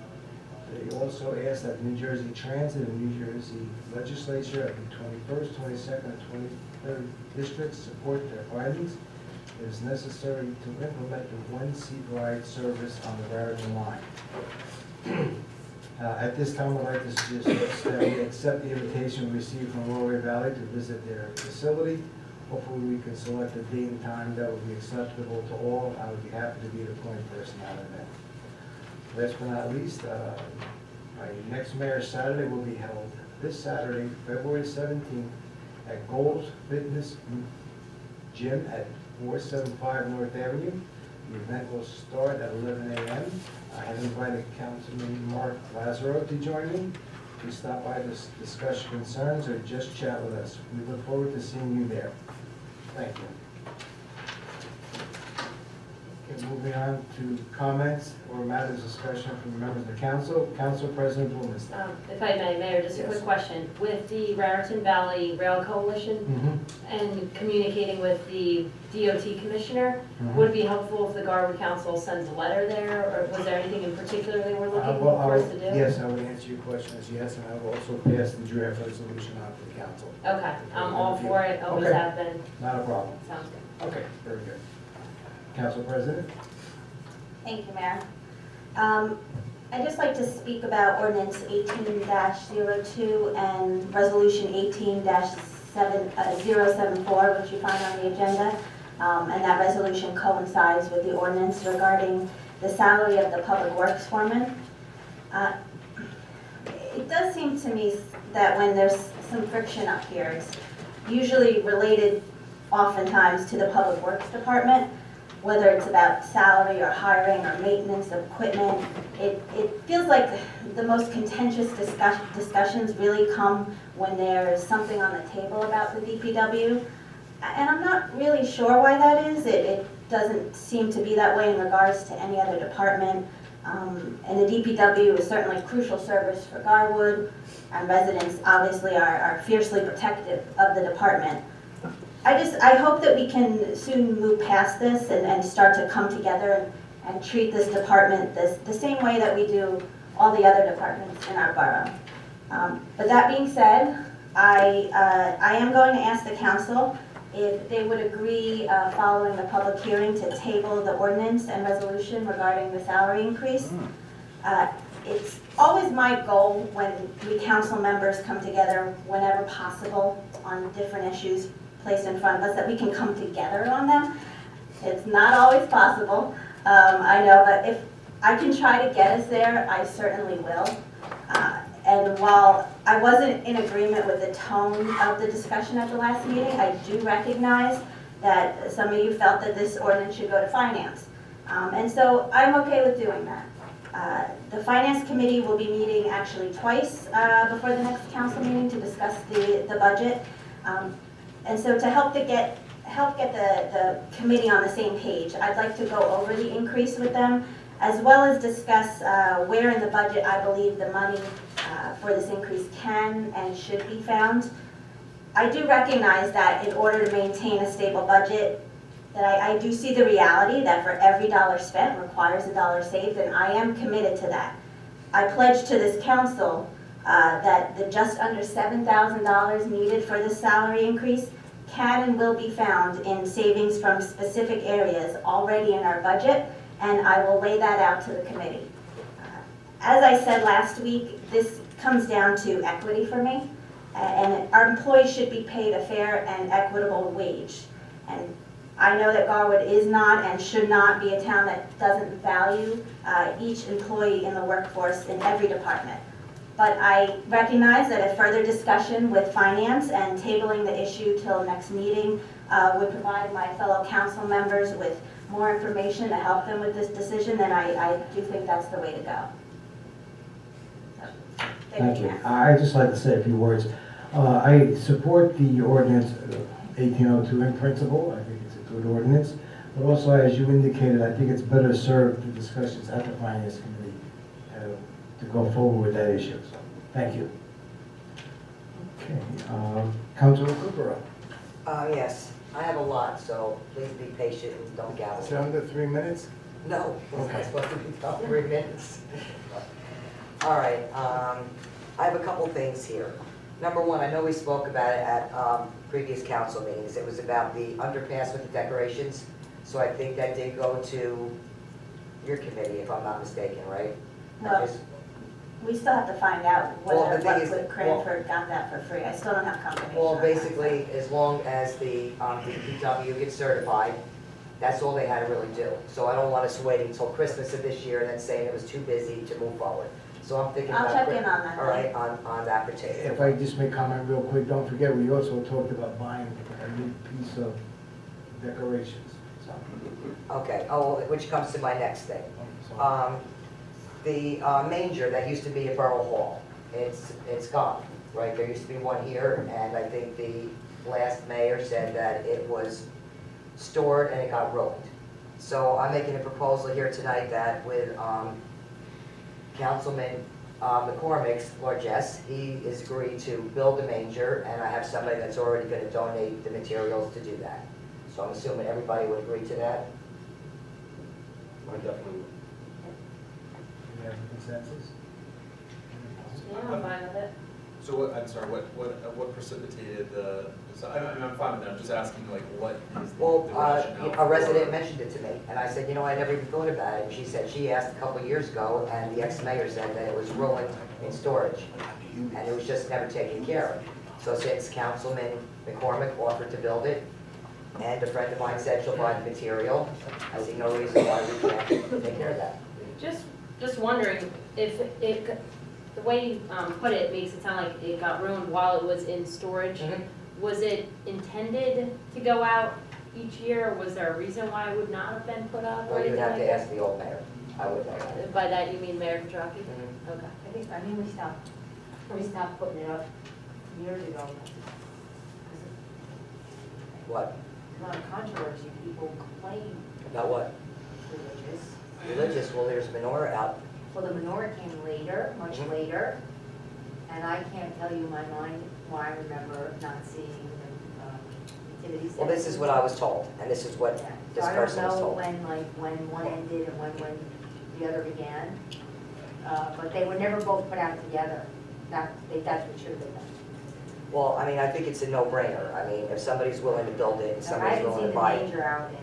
They also asked that New Jersey Transit and New Jersey Legislature of the 21st, 22nd, and 23rd districts support their findings. It is necessary to implement the 1C ride service on the Raritan line. At this time, I'd like to suggest that we accept the invitation we received from Roy Valley to visit their facility. Hopefully we can select a date and time that would be acceptable to all. I would be happy to be the point person out of that. Last but not least, my next Mayor's Saturday will be held this Saturday, February 17th, at Gold's Fitness Gym at 475 North Avenue. The event will start at 11 a.m. I have invited Councilman Mark Lazaro to join me. Please stop by to discuss concerns or just chat with us. We look forward to seeing you there. Thank you. Okay, moving on to comments or matters discussion from members of the council. Council President Blumenthal.
If I may, Mayor, just a quick question. With the Raritan Valley Rail Coalition and communicating with the DOT Commissioner, would it be helpful if the Garwood Council sends a letter there, or was there anything in particular they were looking for us to do?
Yes, I would answer your question as yes, and I will also pass the draft resolution on to the council.
Okay, I'm all for it, always
Okay.
have been.
Not a problem.
Sounds good.
Okay, very good. Council President?
Thank you, Mayor. I'd just like to speak about ordinance 18-02 and resolution 18-074, which you find on the agenda. And that resolution coincides with the ordinance regarding the salary of the public works foreman. It does seem to me that when there's some friction up here, it's usually related oftentimes to the public works department, whether it's about salary or hiring or maintenance of equipment. It feels like the most contentious discussions really come when there's something on the table about the DPW. And I'm not really sure why that is. It doesn't seem to be that way in regards to any other department. And the DPW is certainly a crucial service for Garwood, and residents obviously are fiercely protective of the department. I hope that we can soon move past this and start to come together and treat this department the same way that we do all the other departments in our borough. But that being said, I am going to ask the council if they would agree, following the public hearing, to table the ordinance and resolution regarding the salary increase. It's always my goal when we council members come together, whenever possible, on different issues placed in front of us, that we can come together on them. It's not always possible, I know, but if I can try to get us there, I certainly will. And while I wasn't in agreement with the tone of the discussion at the last meeting, I do recognize that some of you felt that this ordinance should go to finance. And so I'm okay with doing that. The finance committee will be meeting actually twice before the next council meeting to discuss the budget. And so to help get the committee on the same page, I'd like to go over the increase with them, as well as discuss where in the budget I believe the money for this increase can and should be found. I do recognize that in order to maintain a stable budget, that I do see the reality that for every dollar spent requires a dollar saved, and I am committed to that. I pledge to this council that the just under $7,000 needed for this salary increase can and will be found in savings from specific areas already in our budget, and I will lay that out to the committee. As I said last week, this comes down to equity for me, and our employees should be paid a fair and equitable wage. And I know that Garwood is not and should not be a town that doesn't value each employee in the workforce in every department. But I recognize that a further discussion with finance and tabling the issue till next meeting would provide my fellow council members with more information to help them with this decision, then I do think that's the way to go. So,
Thank you. I'd just like to say a few words. I support the ordinance 1802 in principle. I think it's a good ordinance. But also, as you indicated, I think it's better served through discussions at the Finance Committee to go forward with that issue. So, thank you. Okay. Councilor Recupero.
Yes, I have a lot, so please be patient and don't gavel.
Is it under 3 minutes?
No, it's
Okay.
not supposed to be about 3 minutes. All right, I have a couple things here. Number one, I know we spoke about it at previous council meetings. It was about the underpass with the decorations. So I think that did go to your committee, if I'm not mistaken, right?
Well, we still have to find out
Well,
whether
the thing is-
Westwood Cranford got that for free. I still don't have confirmation.
Well,
on that.
basically, as long as the DPW gets certified, that's all they had to really do. So I don't want us waiting until Christmas of this year and then saying it was too busy to move forward. So I'm thinking
I'll
about.
check in on that.
All right, on that particular.
If I just may comment real quick, don't forget, we also talked about buying a new piece of decorations. So,
Okay, which comes to my next thing. The manger that used to be at Borough Hall, it's gone, right? There used to be one here, and I think the last mayor said that it was stored and it got ruined. So I'm making a proposal here tonight that with Councilman McCormick's largesse, he is agreed to build a manger, and I have somebody that's already going to donate the materials to do that. So I'm assuming everybody would agree to that?
I definitely would.
do you have a consensus?
Yeah, I'm fine with it.
So what, I'm sorry, what precipitated the, I'm fine with that, I'm just asking like what is the
Well,
rationale
a
for-
resident mentioned it to me, and I said, you know, I never even thought about it. And she said, she asked a couple of years ago, and the ex-mayor said that it was ruined in storage, and it was just never taken care of. So since Councilman McCormick offered to build it, and a friend of mine said she'll buy the material, I see no reason why we can't take care of that.
Just wondering if it, the way you put it makes it sound like it got ruined while it was in storage.
Mhm.
Was it intended to go out each year, or was there a reason why it would not have been put up or
Well, you'd
anything
have
like
to
that?
ask the old mayor. I would know that.
By that you mean Mayor Petrocchi?
Mhm.
Okay.
I mean, we stopped putting it up years ago.
What?
A lot of controversy, people complain,
About what?
religious.
Religious, well, there's menorah out.
Well, the menorah came later, much
Mhm.
later, and I can't tell you in my mind why I remember not seeing the nativity.
Well, this is what I was told, and this is what
Yeah.
this
So
person was
I don't know
told.
when one ended and when the other began, but they were never both put out together. That's what should have been done.
Well, I mean, I think it's a no-brainer. I mean, if somebody's willing to build it, and
I
somebody's
haven't
willing
seen
to
the
buy it.
danger out in.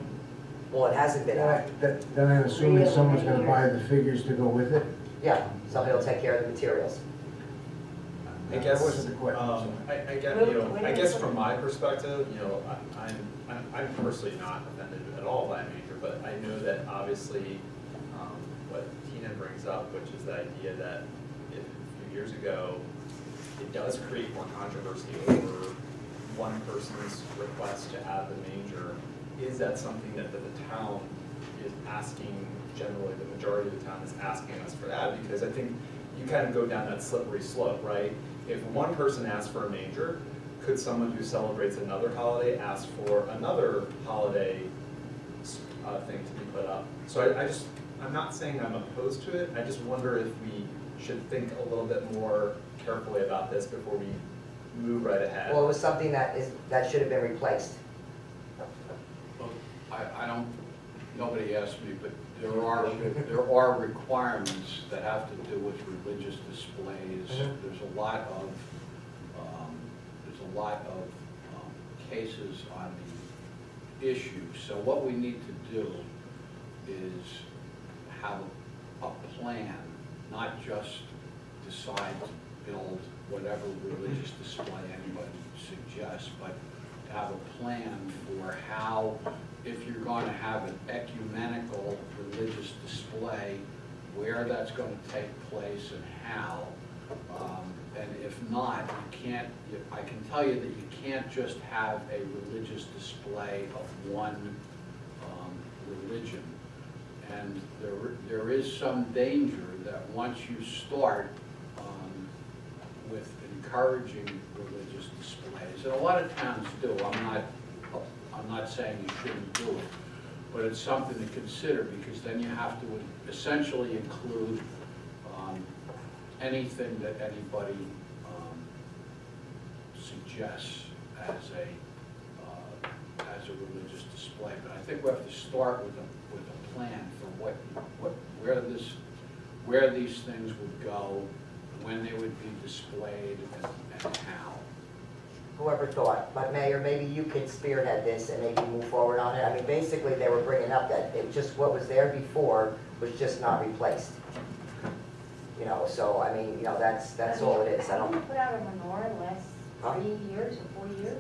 Well, it hasn't been out.
Then I'm assuming someone's gonna buy the figures to go with it?
Yeah, somebody will take care of the materials.
I guess,
That wasn't the question.
I get, you know, I guess from my perspective, you know, I'm personally not offended at all by a major, but I know that obviously, what Tina brings up, which is the idea that if a few years ago, it does create more controversy over one person's request to add the manger. Is that something that the town is asking, generally, the majority of the town is asking us for that? Because I think you kind of go down that slippery slope, right? If one person asks for a manger, could someone who celebrates another holiday ask for another holiday thing to be put up? So I'm not saying I'm opposed to it, I just wonder if we should think a little bit more carefully about this before we move right ahead.
Well, it was something that should have been replaced.
I don't, nobody asked me, but there are requirements that have to do with religious displays. There's a lot of, cases on the issue. So what we need to do is have a plan, not just decide to build whatever religious display anybody suggests, but to have a plan for how, if you're going to have an ecumenical religious display, where that's going to take place and how. And if not, I can tell you that you can't just have a religious display of one religion. And there is some danger that once you start with encouraging religious displays, and a lot of towns do, I'm not saying you shouldn't do it, but it's something to consider, because then you have to essentially include anything that anybody suggests as a religious display. But I think we have to start with a plan for where these things would go, when they would be displayed, and how.
Whoever thought, but Mayor, maybe you could spearhead this and maybe move forward on it. I mean, basically, they were bringing up that it just, what was there before was just not replaced. You know, so, I mean, you know, that's all it is. I
Haven't we
don't,
put out a menorah the last 3 years or 4 years?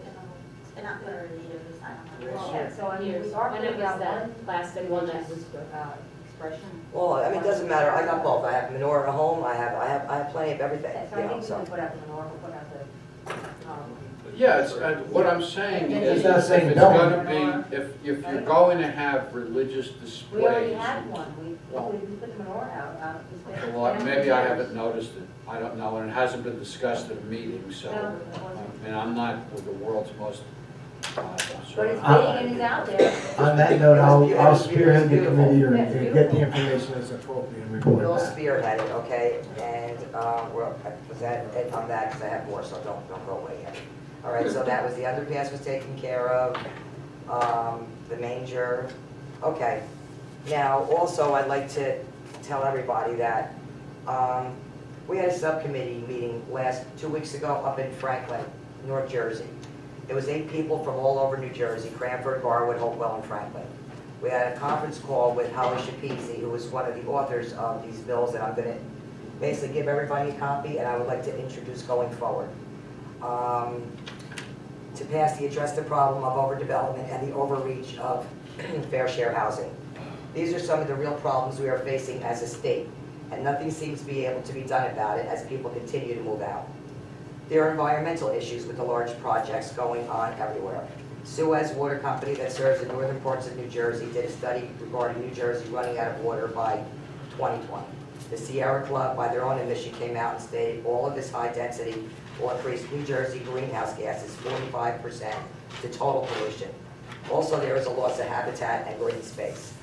It's been out for years, I don't know.
Yeah, so I mean, we
Years.
are
When
putting
it was
out
that
one
plastic one that was
expression.
well, I mean, it doesn't matter. I got both. I have menorah at home. I have plenty of everything,
So
you
I
know,
think we
so.
can put out the menorah, we'll put out the,
Yes, and what I'm saying is,
He's not
if
saying
it's
no.
gonna be, if you're going to have religious displays.
we already had one, we
Well-
put the menorah out.
Well, maybe I haven't noticed it, I don't know, and it hasn't been discussed at a meeting, so,
No, it wasn't.
and I'm not with the world's most,
But it's
sort
big
of-
and it's out there.
On that note, I'll spearhead the
Beautiful.
committee or
Yeah, it's
get the
beautiful.
information that's appropriate and report
We'll
back.
spearhead it, okay? And, was that it on that, because I have more, so don't go away yet. All right, so that was, the underpass was taken care of, the manger, okay. Now, also, I'd like to tell everybody that, we had a subcommittee meeting 2 weeks ago up in Franklin, North Jersey. It was 8 people from all over New Jersey, Cranford, Garwood, Hopewell, and Franklin. We had a conference call with Holly Shapezi, who was one of the authors of these bills, and I'm gonna basically give everybody a copy, and I would like to introduce going forward. To pass the address the problem of overdevelopment and the overreach of fair share housing. These are some of the real problems we are facing as a state, and nothing seems to be able to be done about it as people continue to move out. There are environmental issues with the large projects going on everywhere. Suez Water Company that serves the northern parts of New Jersey did a study regarding New Jersey running out of water by 2020. The Sierra Club, by their own admission, came out and stated all of this high density will increase New Jersey greenhouse gases 45% to total pollution. Also, there is a loss of habitat and green space.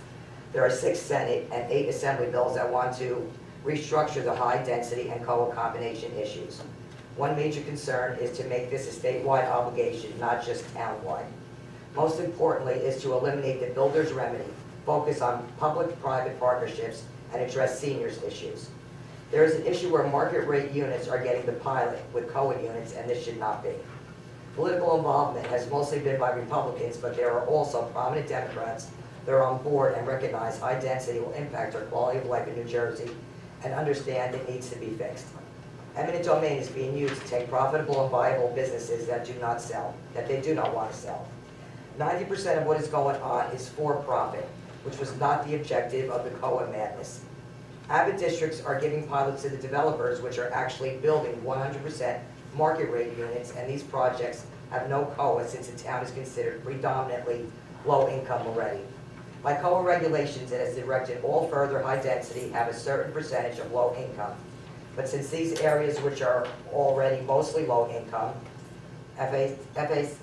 There are 6 Senate and 8 Assembly bills that want to restructure the high density and COA combination issues. One major concern is to make this a statewide obligation, not just townwide. Most importantly is to eliminate the builder's remedy, focus on public-private partnerships, and address seniors' issues. There is an issue where market rate units are getting the pilot with COA units, and this should not be. Political involvement has mostly been by Republicans, but there are also prominent Democrats that are on board and recognize high density will impact our quality of life in New Jersey and understand it needs to be fixed. Eminent domain is being used to take profitable and viable businesses that do not sell, that they do not want to sell. 90% of what is going on is for profit, which was not the objective of the COA madness. Avid districts are giving pilots to the developers, which are actually building 100% market rate units, and these projects have no COA since the town is considered predominantly low income already. By COA regulations, it has directed all further high density have a certain percentage of low income. But since these areas which are already mostly low income, FSHA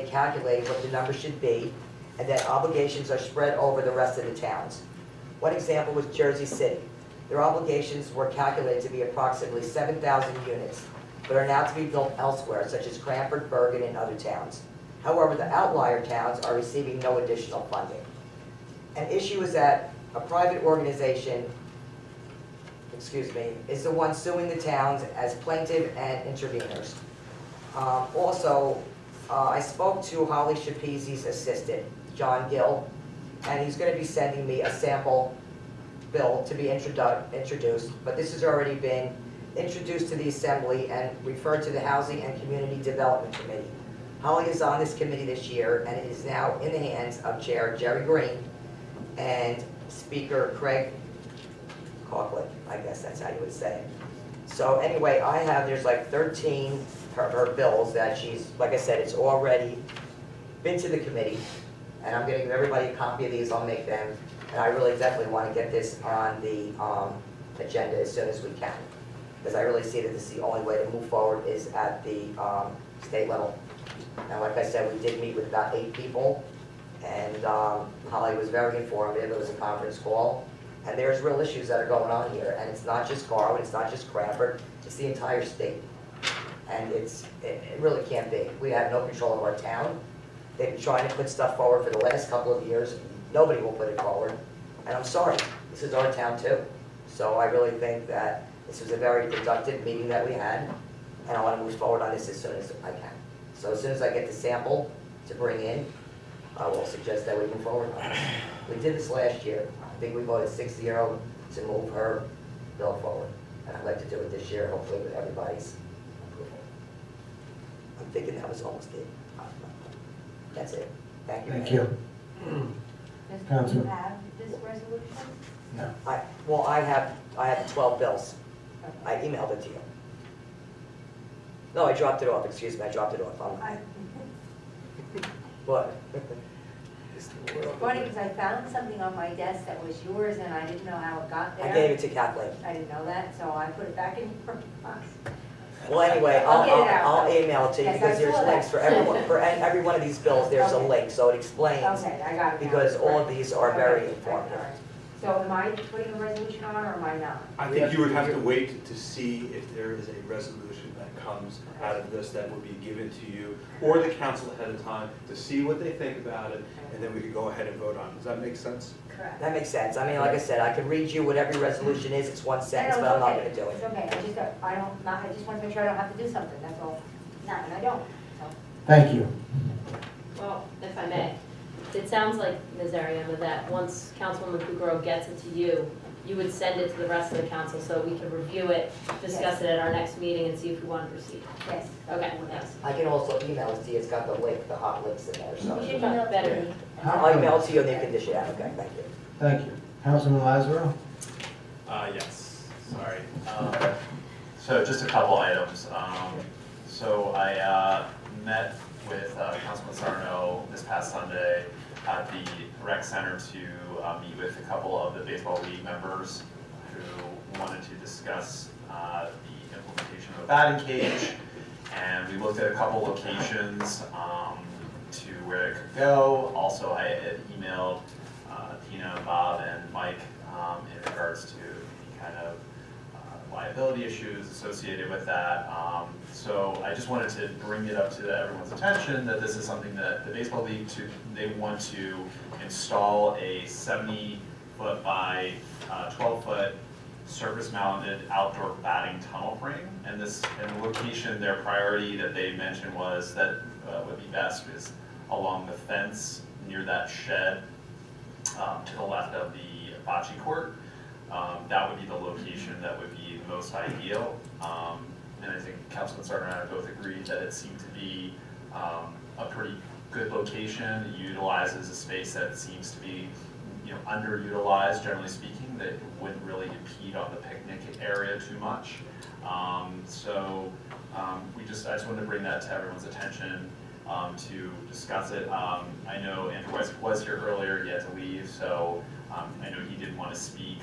calculated what the number should be, and that obligations are spread over the rest of the towns. One example was Jersey City. Their obligations were calculated to be approximately 7,000 units, but are now to be built elsewhere, such as Cranford, Bergen, and other towns. However, the outlier towns are receiving no additional funding. An issue is that a private organization, is the one suing the towns as plaintiff and interveners. I spoke to Holly Shapizi's assistant, John Gill, and he's going to be sending me a sample bill to be introduced, but this has already been introduced to the Assembly and referred to the Housing and Community Development Committee. Holly is on this committee this year, and it is now in the hands of Chair Jerry Green and Speaker Craig Coughlin, I guess that's how you would say it. So anyway, there's like 13 her bills that she's, like I said, it's already been to the committee, and I'm gonna give everybody a copy of these, I'll make them, and I really definitely want to get this on the agenda as soon as we can, because I really see that this is the only way to move forward is at the state level. And like I said, we did meet with about 8 people, and Holly was very informative. It was a conference call, and there's real issues that are going on here, and it's not just Garwood, it's not just Cranford, it's the entire state. And it really can't be. We have no control of our town. They've been trying to put stuff forward for the last couple of years. Nobody will put it forward, and I'm sorry, this is our town too. So I really think that this was a very productive meeting that we had, and I want to move forward on this as soon as I can. So as soon as I get the sample to bring in, I will suggest that we move forward on this. We did this last year. I think we voted 6-0 to move her bill forward. And I'd like to do it this year, hopefully with everybody's approval. I'm thinking that was almost it. That's it. Thank you.
Thank you.
Do
Councilman.
you have this resolution?
No.
I have 12 bills. I emailed it to you. No, I dropped it off, excuse me, I dropped it off. What?
It's funny because I found something on my desk that was yours and I didn't know how it got there.
I gave it to Kathleen.
I didn't know that, so I put it back in your box.
Well, anyway,
I'll get it out.
I'll email it to you
Yes,
because
I
there's
saw
links
that.
for everyone, for every one of these bills, there's a
Okay.
link, so it explains.
Okay, I got it now.
Because all of these are very
Okay,
informative.
all right. So am I putting a resolution on or am I not?
I think you would have to wait to see if there is a resolution that comes out of this that would be given to you or the council ahead of time to see what they think about it, and then we could go ahead and vote on it. Does that make sense?
Correct.
That makes sense. I mean, like I said, I could read you what every resolution is, it's one sentence, but I'm not gonna do
It's
it.
okay, I just want to make sure I don't have to do something, that's all. And I don't, so.
Thank you.
Well, if I may, it sounds like, Ms. Ariema, that once Councilwoman Kukrow gets it to you, you would send it to the rest of the council so we can review it, discuss it at our next meeting and see if we want to proceed.
Yes.
Okay, thanks.
I can also email it to you, it's got the link, the hot links in there,
You
so.
should email it to me.
I'll email it to you and you can dish it out, okay, thank you.
Thank you. Councilman Lazaro?
Yes, sorry.
So just a couple items. So I met with Councilman Sarno this past Sunday at the rec center to meet with a couple of the baseball league members who wanted to discuss the implementation of a batting cage. And we looked at a couple locations to where it could go. Also, I had emailed Tina, Bob, and Mike in regards to any kind of liability issues associated with that. So I just wanted to bring it up to everyone's attention that this is something that the Baseball League, they want to install a 70-foot by 12-foot surface-mounted outdoor batting tunnel frame. And the location, their priority that they mentioned was that would be best is along the fence near that shed to the left of the bocce court. That would be the location that would be most ideal. And I think Councilman Sarner and I both agreed that it seemed to be a pretty good location. It utilizes a space that seems to be, underutilized, generally speaking, that wouldn't really impede on the picnic area too much. I just wanted to bring that to everyone's attention to discuss it. I know Andrew Weiss was here earlier, he had to leave, so I know he did want to speak,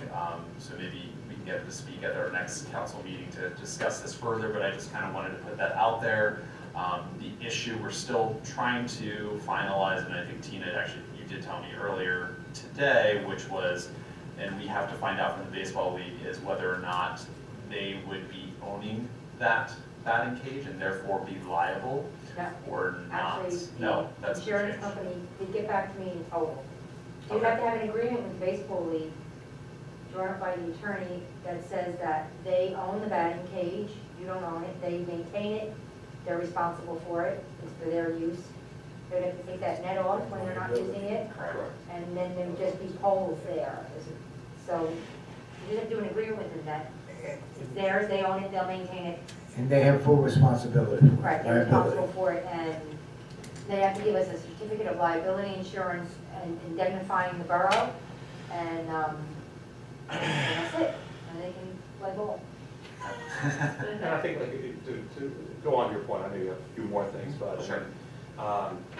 so maybe we can get him to speak at our next council meeting to discuss this further, but I just kind of wanted to put that out there. The issue we're still trying to finalize, and I think Tina, actually, you did tell me earlier today, which was, and we have to find out from the Baseball League, is whether or not they would be owning that batting cage and therefore be liable or not.
Actually,
No, that's
the
the
insurance
change.
company did get back to me in total. You
Okay.
have to have an agreement with the baseball league, drawn up by the attorney, that says that they own the batting cage, you don't own it, they maintain it, they're responsible for it, it's for their use. They'd have to take that net off when they're not using it, and then there would just be poles there. So you just have to do an agreement with them that it's theirs, they own it, they'll maintain it.
And they have full responsibility.
Right, they're
Liability.
responsible for it, and they have to give us a certificate of liability insurance and indemnifying the borough, and that's it, and they can play ball.
And I think, like, to go on your point, I know you have a few more things, but
Sure.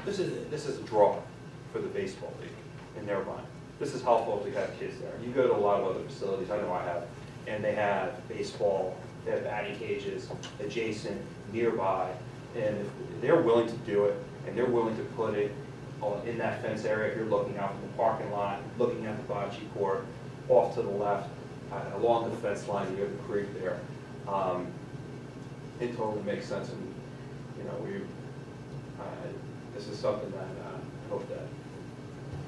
This is a draw for the baseball league in their mind. This is helpful if we have kids there. You go to a lot of other facilities, I know I have, and they have baseball, they have batting cages adjacent, nearby, and if they're willing to do it, and they're willing to put it in that fence area, if you're looking out from the parking lot, looking at the bocce court, off to the left, along the fence line, you have the creek there. It totally makes sense, and, this is something that I hope that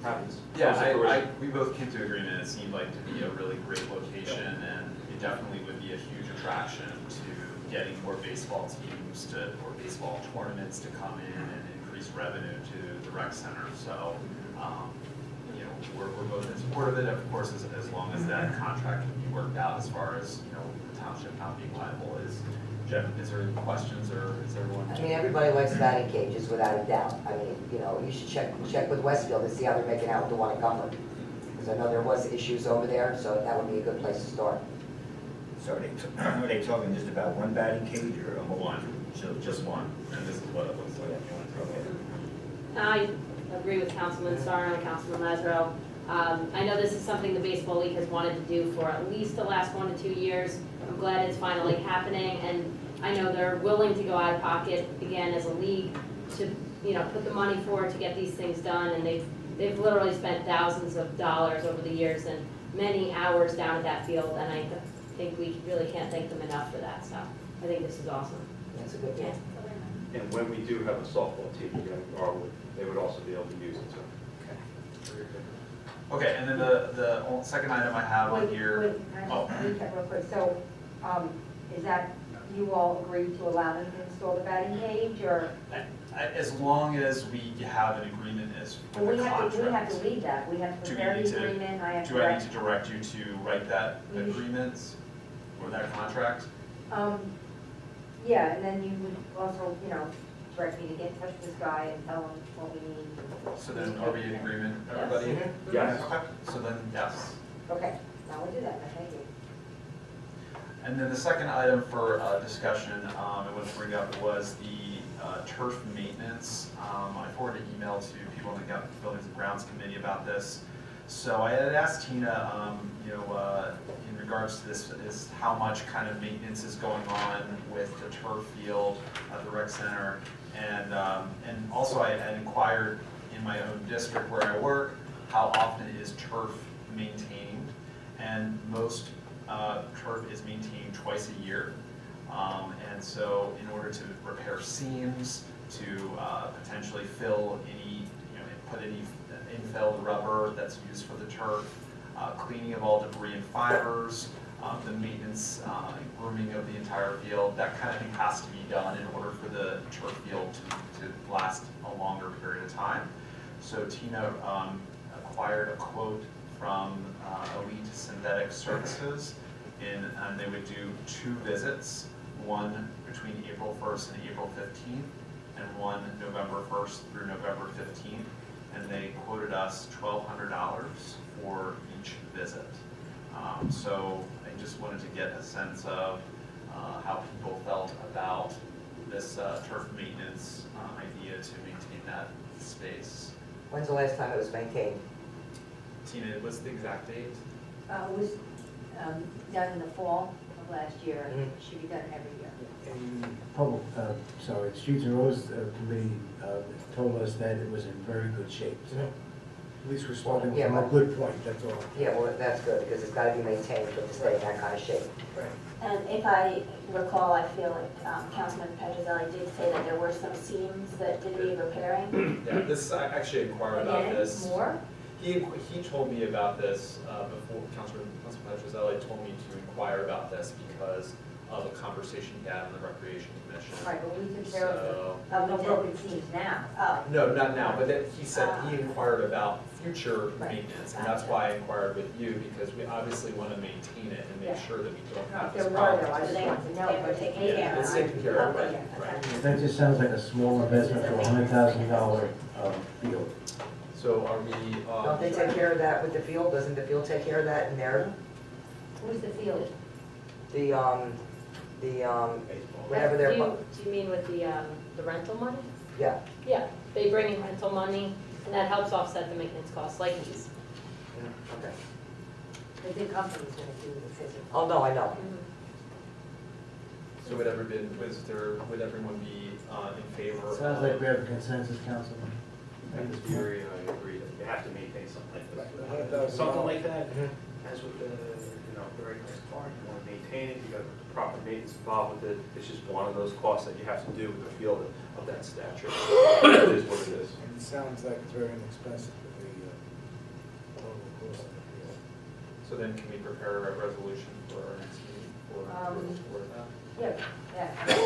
happens.
Yeah, we both came to agreement, it seemed like to be a really great location, and it definitely would be a huge attraction to getting more baseball teams or baseball tournaments to come in and increase revenue to the rec center. So, we're both in support of it, of course, as long as that contract can be worked out as far as, the township not being liable. Jeff, is there questions, or is everyone?
I mean, everybody likes batting cages without a doubt. I mean, you should check with Westfield and see how they're making out with the one in Cumberland. Because I know there was issues over there, so that would be a good place to start.
So are they talking just about one batting cage or a whole
One, just one, and this is what it looks like.
I agree with Councilman Sarno and Councilman Lazaro. I know this is something the Baseball League has wanted to do for at least the last 1 to 2 years. I'm glad it's finally happening, and I know they're willing to go out of pocket again as a league to, put the money forward to get these things done, and they've literally spent thousands of dollars over the years and many hours down at that field, and I think we really can't thank them enough for that, so I think this is awesome.
That's a good deal.
And when we do have a softball team again, they would also be able to use it, so.
Okay, and then the second item I have on here.
Wait, can I just recap real quick? So, is that you all agreed to allow them to install the batting cage, or?
As long as we have an agreement
Well,
with
we
the
have to
contract.
lead that, we have to
Do we
prepare
need
the
to-
agreement, I have to.
Do I need to direct you to write that
You should-
agreement or that contract?
Yeah, and then you would also, direct me to get in touch with this guy and tell him what we need.
So then are we in agreement,
Yes.
everybody?
Mhm.
Yes.
Okay, so then, yes.
Okay, now we'll do that, then, thank you.
And then the second item for discussion I wanted to bring up was the turf maintenance. I forwarded an email to people in the Buildings and Grounds Committee about this. So I had asked Tina, in regards to this, is how much kind of maintenance is going on with the turf field at the rec center. And also I had inquired in my own district where I work, how often is turf maintained, and most turf is maintained twice a year. And so in order to repair seams, to potentially fill any, put any infilled rubber that's used for the turf, cleaning of all debris and fibers, the maintenance, grooming of the entire field, that kind of thing has to be done in order for the turf field to last a longer period of time. So Tina acquired a quote from Elite Synthetic Services, and they would do 2 visits, one between April 1st and April 15th, and one November 1st through November 15th, and they quoted us $1,200 for each visit. So I just wanted to get a sense of how people felt about this turf maintenance idea to maintain that space.
When's the last time it was maintained?
Tina, what's the exact date?
It was done in the fall of last year, and it should be done every year.
Streets and Roads Committee told us that it was in very good shape, so at least we're starting from a good point, that's all.
Yeah, well, that's good, because it's gotta be maintained for it to stay in that kind of shape.
And if I recall, I feel like Councilman Pedroselli did say that there were some seams that did need repairing.
Yeah, this, I actually inquired about
Again,
this.
more?
He told me about this before, Councilman Pedroselli told me to inquire about this because of a conversation he had on the Recreation Commission.
Right, but we took care of
So-
the broken seams now.
Oh,
No, not now, but then he said he inquired about future maintenance, and that's why I inquired with you, because we obviously want to maintain it and make
Yeah.
sure that we don't
No,
have
if
this
there were,
problem.
though, I just wanted to know.
They were taken care
Yeah,
of.
it's taken care of,
Okay,
right.
okay.
That just sounds like a small investment for a $100,000 field.
So are we,
Don't they take care of that with the field? Doesn't the field take care of that in their,
Who's the field?
the, whatever their,
Do you mean with the rental money?
yeah.
Yeah, they bring in rental money, and that helps offset the maintenance costs, like these.
Okay.
The big company's gonna do the physical.
Oh, no, I know.
so would everyone be in favor of?
Sounds like we have a consensus, Councilman.
I agree that you have to maintain something like
Right.
that. Something like that, as with the, very nice car, you want to maintain it, you got proper maintenance involved with it. It's just one of those costs that you have to do with a field of that stature. It is what it is.
And it sounds like it's very inexpensive for the total cost of the field.
So then can we prepare a resolution for our next meeting for that?
Yeah.
Thank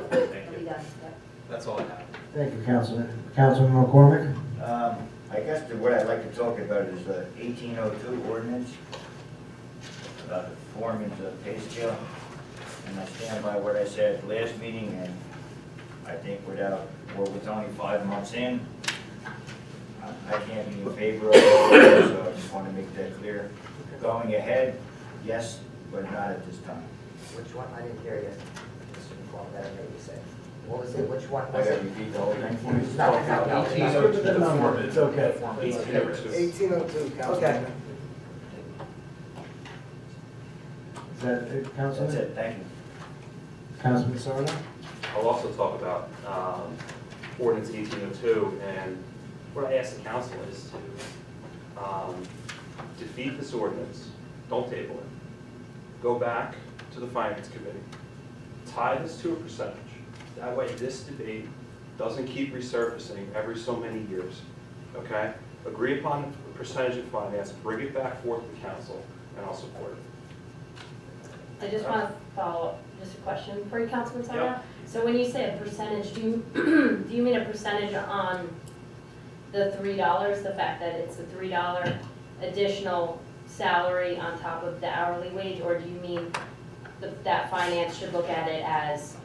It'll be
you.
done, yeah.
That's all I have.
Thank you, Councilman. Councilman McCormick?
I guess what I'd like to talk about is the 1802 ordinance about the foreman's pay scale. And I stand by what I said last meeting, and I think with only 5 months in, I can't be in favor of it, so I just want to make that clear. Going ahead, yes, but not at this time.
Which one? I didn't hear you. Mr. McCormick, I didn't hear you say. What was it? Which one
I
was
gotta
it?
repeat the whole thing for you.
No, no, no.
1802, the foreman.
It's okay.
The foreman.
1802, Councilman.
Okay.
Is that it, Councilman?
That's it, thank you.
Councilman Sarno?
I'll also talk about ordinance 1802, and what I ask the council is to defeat this ordinance, don't table it, go back to the finance committee, tie this to a percentage. That way this debate doesn't keep resurfacing every so many years, okay? Agree upon a percentage of finance, bring it back forth to council, and I'll support it.
I just want to follow up, just a question for you, Councilman Sarno.
Yep.
So when you say a percentage, do you mean a percentage on the $3, the fact that it's a $3 additional salary on top of the hourly wage? Or do you mean that finance should look at it as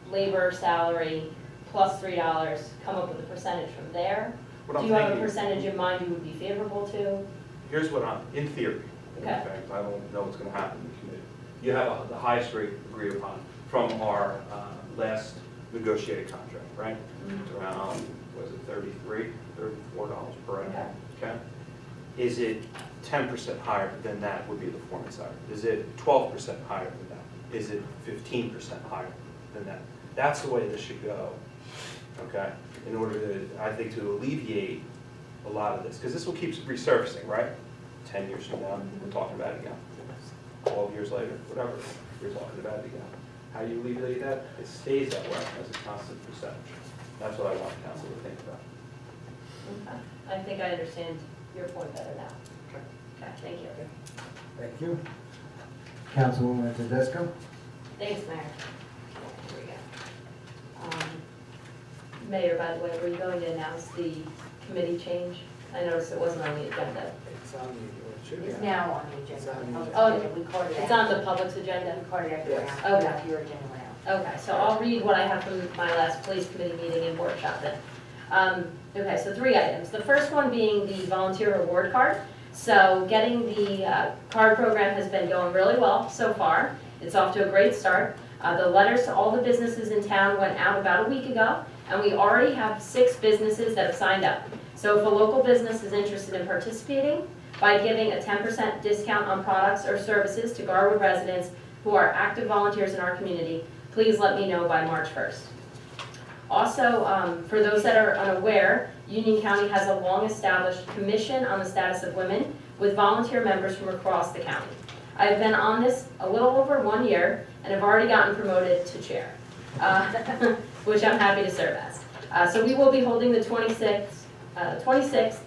labor salary plus $3, come up with a percentage from there?
What I'm
Do you have a
thinking-
percentage in mind you would be favorable to?
Here's what in theory, in
Okay.
fact, I don't know what's gonna happen in the committee. You have the highest rate agreed upon from our last negotiated contract, right? It's around, was it $33, $34 per hour, okay? Is it 10% higher than that would be the foreman salary? Is it 12% higher than that? Is it 15% higher than that? That's the way this should go, okay? In order to, I think, to alleviate a lot of this, because this will keep resurfacing, right? 10 years from now, we're talking about it again. 12 years later, whatever, we're talking about it again. How do you alleviate that? It stays that way as a constant percentage. That's what I want council to think about.
Okay. I think I understand your point better now. Okay, thank you.
Thank you. Councilwoman Tedesco?
Thanks, Mayor. Here we go. Mayor, by the way, were you going to announce the committee change? I noticed it wasn't on the agenda.
It's on the, it should be.
It's now on the
It's on
agenda.
the
Oh,
We called it
It's
out.
on the public's agenda?
We called it after
Yes.
round.
Okay.
After your agenda went out.
Okay, so I'll read what I have from my last police committee meeting and workshop then. Okay, so 3 items. The first one being the volunteer reward card. So getting the card program has been going really well so far. It's off to a great start. The letters to all the businesses in town went out about a week ago, and we already have 6 businesses that have signed up. So if a local business is interested in participating by giving a 10% discount on products or services to Garwood residents who are active volunteers in our community, please let me know by March 1st. Also, for those that are unaware, Union County has a long-established Commission on the Status of Women with volunteer members from across the county. I've been on this a little over 1 year and have already gotten promoted to chair, which I'm happy to serve as. So we will be holding the 26th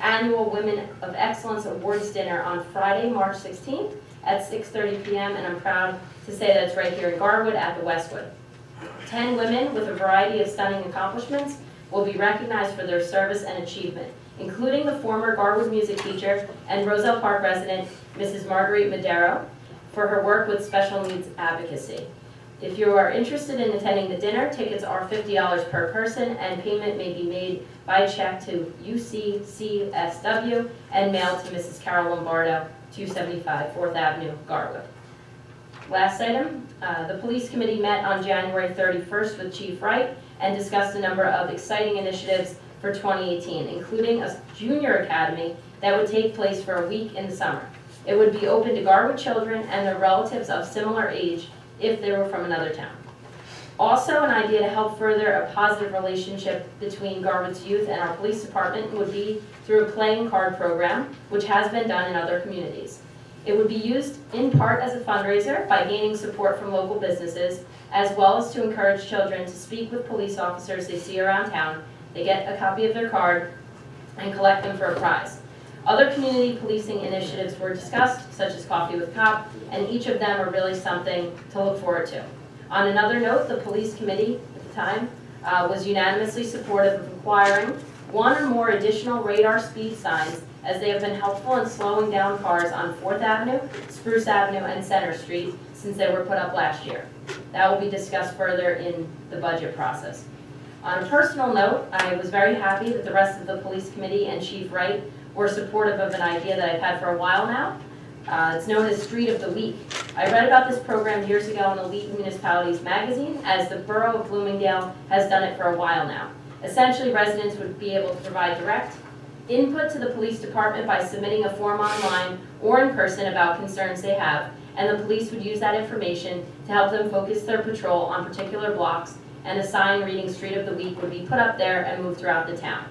Annual Women of Excellence Awards Dinner on Friday, March 16th at 6:30 p.m. and I'm proud to say that it's right here in Garwood at the Westwood. 10 women with a variety of stunning accomplishments will be recognized for their service and achievement, including the former Garwood music teacher and Roselle Park resident, Mrs. Marguerite Madero, for her work with special needs advocacy. If you are interested in attending the dinner, tickets are $50 per person and payment may be made by check to UCCSW and mailed to Mrs. Carol Lombardo, 275 4th Avenue, Garwood. Last item, the police committee met on January 31st with Chief Wright and discussed a number of exciting initiatives for 2018, including a junior academy that would take place for a week in the summer. It would be open to Garwood children and their relatives of similar age if they were from another town. Also, an idea to help further a positive relationship between Garwood's youth and our police department would be through a playing card program, which has been done in other communities. It would be used in part as a fundraiser by gaining support from local businesses, as well as to encourage children to speak with police officers they see around town. They get a copy of their card and collect them for a prize. Other community policing initiatives were discussed, such as Coffee with Cop, and each of them are really something to look forward to. On another note, the police committee at the time was unanimously supportive of acquiring 1 or more additional radar speed signs, as they have been helpful in slowing down cars on 4th Avenue, Spruce Avenue, and Center Street since they were put up last year. That will be discussed further in the budget process. On a personal note, I was very happy that the rest of the police committee and Chief Wright were supportive of an idea that I've had for a while now. It's known as Street of the Week. I read about this program years ago in Elite Municipalities magazine, as the borough of Bloomingdale has done it for a while now. Essentially, residents would be able to provide direct input to the police department by submitting a form online or in person about concerns they have, and the police would use that information to help them focus their patrol on particular blocks, and a sign reading Street of the Week would be put up there and moved throughout the town.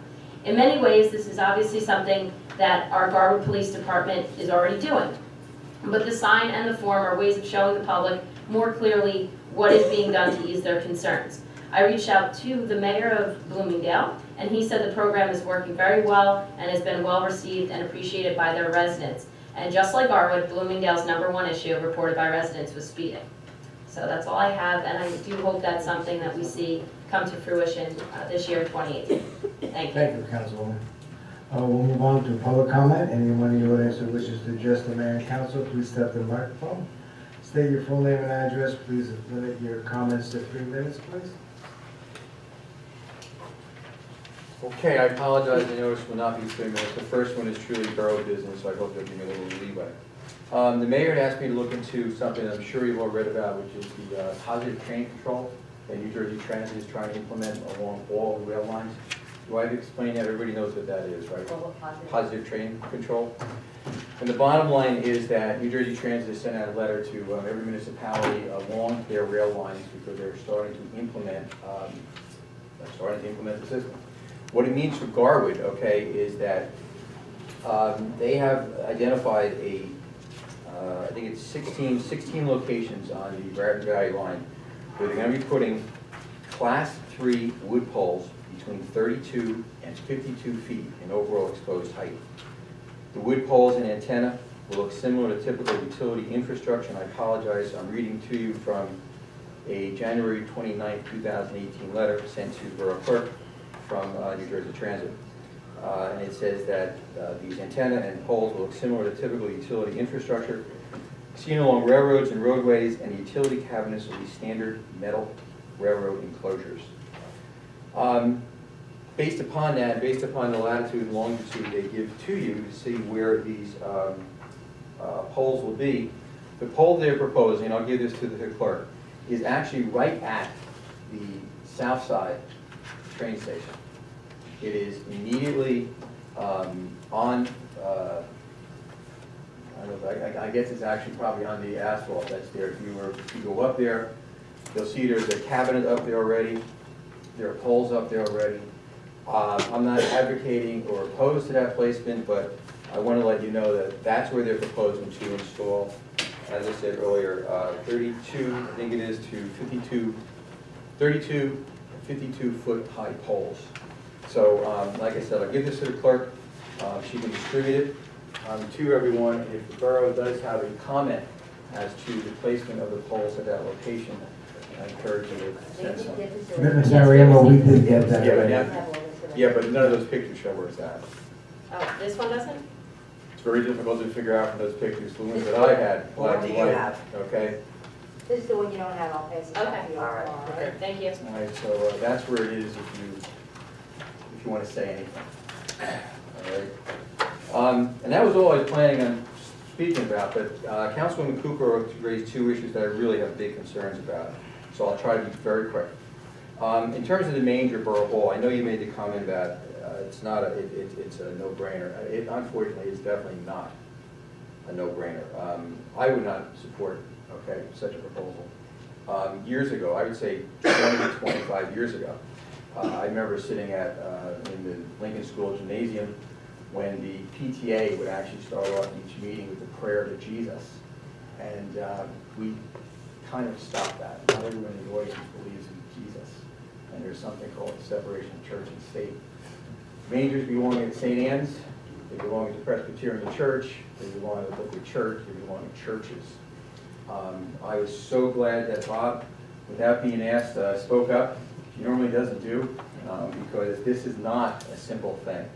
In many ways, this is obviously something that our Garwood Police Department is already doing. But the sign and the form are ways of showing the public more clearly what is being done to ease their concerns. I reached out to the mayor of Bloomingdale, and he said the program is working very well and has been well received and appreciated by their residents. And just like Garwood, Bloomingdale's #1 issue reported by residents was speeding. So that's all I have, and I do hope that's something that we see come to fruition this year, 2018. Thank you.
Thank you, Councilwoman. We'll move on to public comment. Anyone in the audience who wishes to address the mayor and council, please step to the microphone. State your full name and address. Please limit your comments to 3 minutes, please.
Okay, I apologize, I noticed will not be 3 minutes. The first one is truly borough business, so I hope they'll give me a little leeway. The mayor had asked me to look into something I'm sure you've all read about, which is the positive train control that New Jersey Transit is trying to implement along all the rail lines. Do I have to explain that? Everybody knows what that is, right? Positive train control. And the bottom line is that New Jersey Transit has sent out a letter to every municipality along their rail lines because they're starting to implement the system. What it means for Garwood, okay, is that they have identified I think it's 16 locations on the Raritan Valley line where they're going to be putting Class 3 wood poles between 32 and 52 feet in overall exposed height. The wood poles and antenna will look similar to typical utility infrastructure, and I apologize, I'm reading to you from a January 29, 2018 letter sent to the Borough Clerk from New Jersey Transit. And it says that these antenna and poles will look similar to typical utility infrastructure seen along railroads and roadways, and the utility cabinets will be standard metal railroad enclosures. Based upon that, based upon the latitude and longitude they give to you to see where these poles will be, the pole they're proposing, I'll give this to the clerk, is actually right at the south side train station. It is immediately on, I guess it's actually probably on the asphalt that's there. If you go up there, you'll see there's a cabinet up there already. There are poles up there already. I'm not advocating or opposed to that placement, but I want to let you know that that's where they're proposing to install, as I said earlier, 32, I think it is, to 52 foot high poles. So, like I said, I'll give this to the clerk. She can distribute it to everyone. If the borough does have a comment as to the placement of the poles at that location, I encourage you to send some.
Ms. Ariemo, we did get that.
Yeah, but none of those pictures show where it's at.
Oh, this one doesn't?
It's very difficult to figure out from those pictures. The ones that I had, black and white, okay?
This is the one you don't have, I'll pass it on to you.
All right. Okay, thank you.
All right, so that's where it is if you want to say anything. All right. And that was all I was planning on speaking about, but Councilwoman Cooper raised two issues that I really have big concerns about. So I'll try to be very quick. In terms of the manger Borough Hall, I know you made the comment about it's not it's a no-brainer. It unfortunately is definitely not a no-brainer. I would not support such a proposal. Years ago, I would say 20 to 25 years ago, I remember sitting in the Lincoln School Gymnasium when the PTA would actually start off each meeting with the prayer to Jesus, and we kind of stopped that. Not everyone in the audience believes in Jesus, and there's something called the separation of church and state. Mangers belong at St. Anne's, they belong to Presbyterian Church, they belong to the local church, they belong to churches. I was so glad that Bob, without being asked, spoke up. He normally doesn't do, because this is not a simple thing.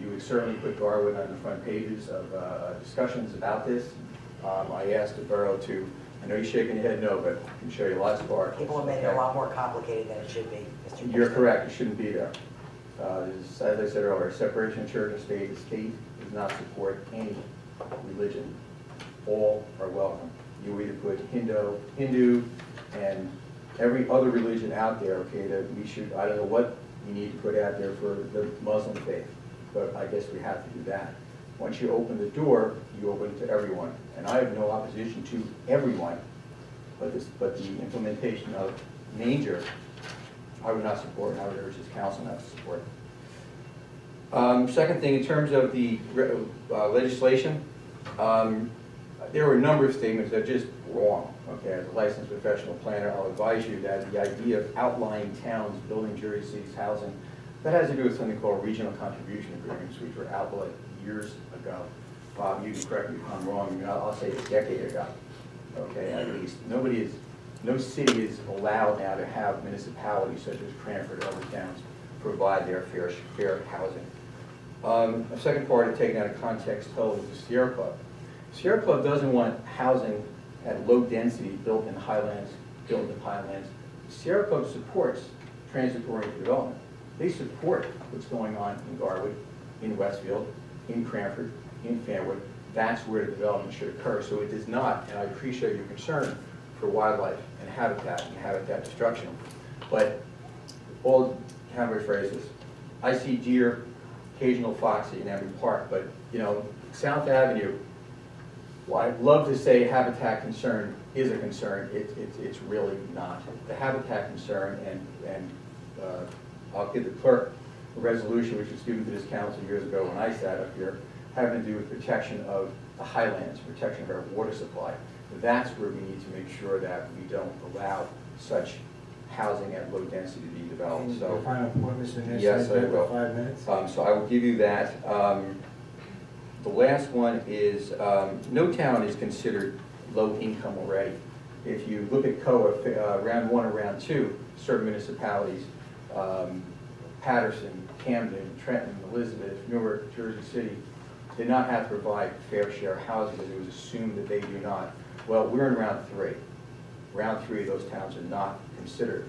You would certainly put Garwood on the front pages of discussions about this. I asked the borough to, I know you're shaking your head no, but I can show you lots of articles.
People have made it a lot more complicated than it should be, Mr.
You're
President.
correct, it shouldn't be there. As I said earlier, separation of church and state. The state does not support any religion. All are welcome. You either put Hindu, and every other religion out there, okay, that we should, I don't know what we need to put out there for the Muslim faith, but I guess we have to do that. Once you open the door, you open it to everyone. And I have no opposition to everyone, but the implementation of manger, I would not support, and I would urge this council not to support. Second thing, in terms of the legislation, there were a number of statements that are just wrong. Okay, as a licensed professional planner, I'll advise you that the idea of outlying towns building Jersey City's housing, that has to do with something called regional contribution agreements, which were outlawed years ago. Bob, you can correct me if I'm wrong. I mean, I'll say a decade ago. Okay, at least no city is allowed now to have municipalities such as Cranford or other towns provide their fair housing. A second part of taking out of context totally is the Sierra Club. Sierra Club doesn't want housing at low density built in highlands. Sierra Club supports transit-oriented development. They support what's going on in Garwood, in Westfield, in Cranford, in Fanwood. That's where the development should occur. So it does not, and I appreciate your concern for wildlife and habitat destruction. But all, how do I phrase this? I see deer, occasional foxy in every park, but South Avenue, well, I'd love to say habitat concern is a concern. It's really not. The habitat concern, and I'll give the clerk a resolution which was given to this council years ago when I sat up here, having to do with protection of the highlands, protection of our water supply. That's where we need to make sure that we don't allow such housing at low density to be developed,
And
so.
your final point, Mr. Nash,
Yes, I
you have
will.
5 minutes.
So I will give you that. The last one is, no town is considered low income already. If you look at COA, round 1 and round 2, certain municipalities, Patterson, Camden, Trenton, Elizabeth, Newark, Jersey City, did not have to provide fair share housing because it was assumed that they do not. Well, we're in round 3. Round 3 of those towns are not considered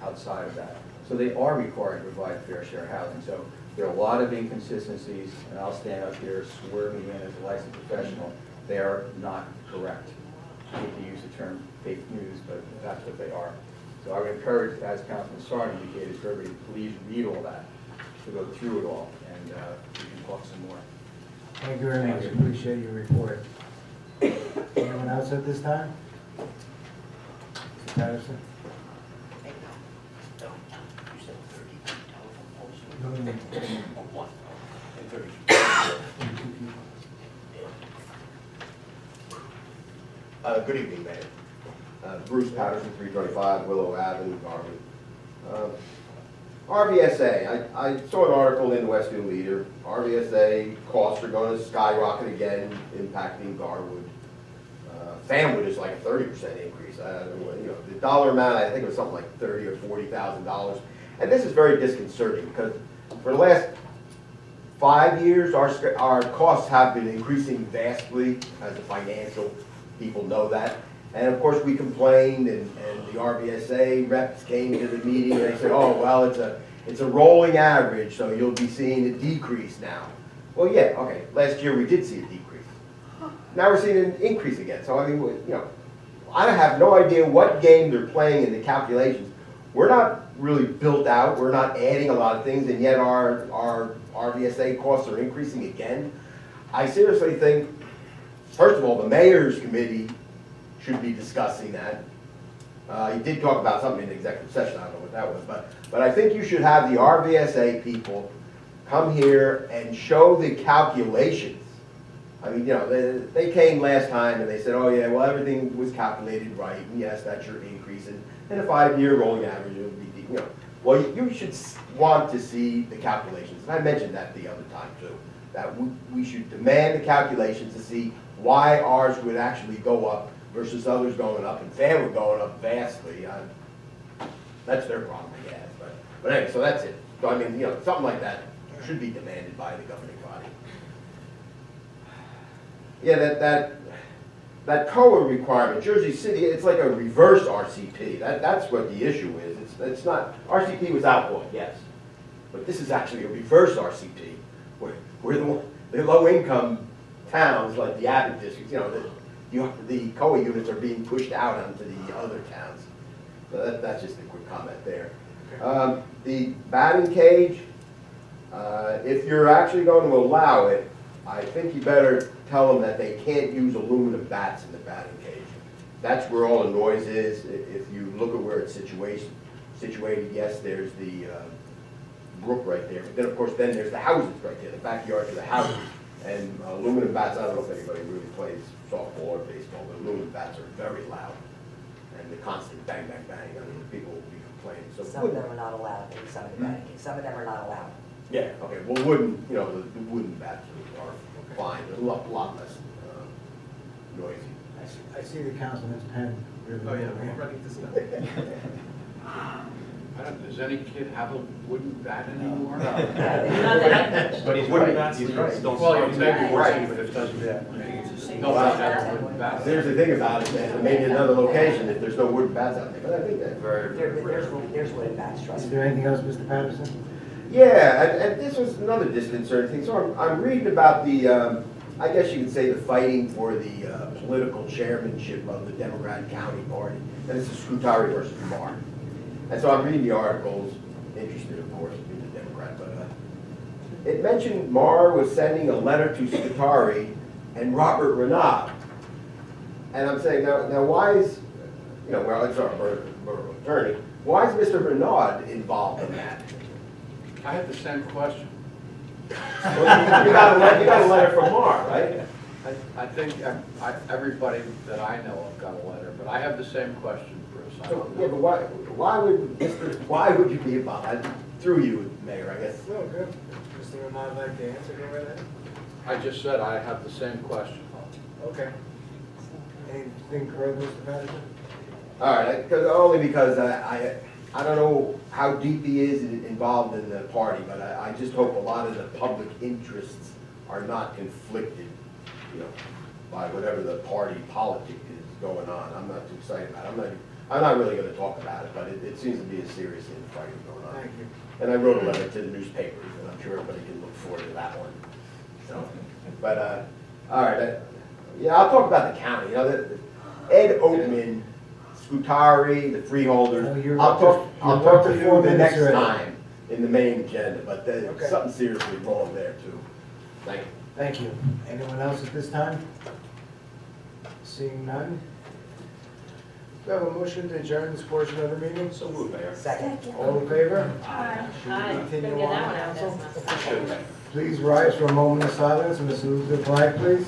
outside of that. So they are required to provide fair share housing. So there are a lot of inconsistencies, and I'll stand up here, swear me in as a licensed professional, they are not correct. I hate to use the term fake news, but that's what they are. So I would encourage, as Councilman Sarn indicated, for everybody to please read all that, to go through it all, and we can talk some more.
Thank you very much, appreciate your report. Anyone else at this time? Mr. Patterson?
Good evening, Mayor. Bruce Patterson, 325 Willow Avenue, Garland. RVSA, I saw an article in the Westfield Leader. RVSA costs are going to skyrocket again, impacting Garwood. Fanwood is like a 30% increase. The dollar amount, I think it was something like $30,000 or $40,000. And this is very disconcerting because for the last 5 years, our costs have been increasing vastly, as the financial people know that. And of course, we complained, and the RVSA reps came to the meeting, and they said, oh, well, it's a rolling average, so you'll be seeing a decrease now. Well, yeah, okay, last year we did see a decrease. Now we're seeing an increase again. So, I mean, I have no idea what game they're playing in the calculations. We're not really built out, we're not adding a lot of things, and yet our RVSA costs are increasing again. I seriously think, first of all, the mayor's committee should be discussing that. He did talk about something in the executive session, I don't know what that was, but I think you should have the RVSA people come here and show the calculations. I mean, they came last time and they said, oh yeah, well, everything was calculated right, and yes, that's your increase, and in a 5-year rolling average, it would be, well, you should want to see the calculations, and I mentioned that the other time too, that we should demand the calculations to see why ours would actually go up versus others going up, and Fanwood going up vastly. That's their problem, I guess. But anyway, so that's it. So I mean, something like that should be demanded by the governing body. Yeah, that COA requirement, Jersey City, it's like a reverse RCP. That's what the issue is. It's not, RCP was outlawed, yes, but this is actually a reverse RCP, where the low-income towns like the Abbott districts, the COA units are being pushed out onto the other towns. So that's just a quick comment there. The batting cage, if you're actually going to allow it, I think you better tell them that they can't use aluminum bats in the batting cage. That's where all the noise is. If you look at where it's situated, yes, there's the brook right there. But then, of course, there's the houses right there, the backyard of the houses. And aluminum bats, I don't know if anybody really plays softball or baseball, but aluminum bats are very loud. And the constant bang, bang, bang, I mean, people will be complaining. So
Some of them are not allowed in some of the batting cages. Some of them are not allowed.
yeah, okay, well, wooden, the wooden bats are fine, they're a lot less noisy.
I see the councilman's pen really.
Oh, yeah,
over here.
we're writing this down. Does any kid have a wooden bat anymore?
But he's right, he's right.
Well, you may be right, but it doesn't, nobody has a wooden bat.
There's the thing about it, man, maybe another location if there's no wooden bats out there, but I think that's very, very rare.
There's wooden bats, trust
Is
me.
there anything else, Mr. Patterson?
Yeah, and this was another disconcerting thing. So I'm reading about the, I guess you could say the fighting for the political chairmanship of the Democratic County Party. And this is Scutari versus Marr. And so I'm reading the articles, interested, of course, in the Democrat, but it mentioned Marr was sending a letter to Scutari and Robert Renaud. And I'm saying, now why is, well, it's our borough attorney, why is Mr. Renaud involved in that?
I had the same question.
Well, you got a letter from Mark, right?
I think everybody that I know of got a letter, but I have the same question, Bruce. I
So,
don't
yeah,
know.
but why would you be involved? Through you, Mayor, I guess.
No, good. Mr. Ramon, would like to answer, go right ahead.
I just said I have the same question.
Okay. Anything further, Mr. Patterson?
All right, only because I don't know how deep he is involved in the party, but I just hope a lot of the public interests are not conflicted, you know, by whatever the party politic is going on. I'm not too excited about it. I'm not really gonna talk about it, but it seems to be a serious infighting going on.
Thank you.
And I wrote a letter to the newspapers, and I'm sure everybody can look forward to that one. So, but, all right, yeah, I'll talk about the county, you know, Ed Oatman, Scutari, the freeholders,
Oh,
I'll talk to
you're
you
up to
the
4
next
minutes already.
time in the main agenda, but there's
Okay.
something seriously wrong there too. Thank you.
Thank you. Anyone else at this time? Seeing none? Do I have a motion to adjourn this portion of the meeting?
So moved, Mayor.
Second.
All in favor?
Aye.
Should we
Aye.
continue
Couldn't get that
on,
one out,
council?
that's not-
Please rise for a moment of silence and salute the flag, please.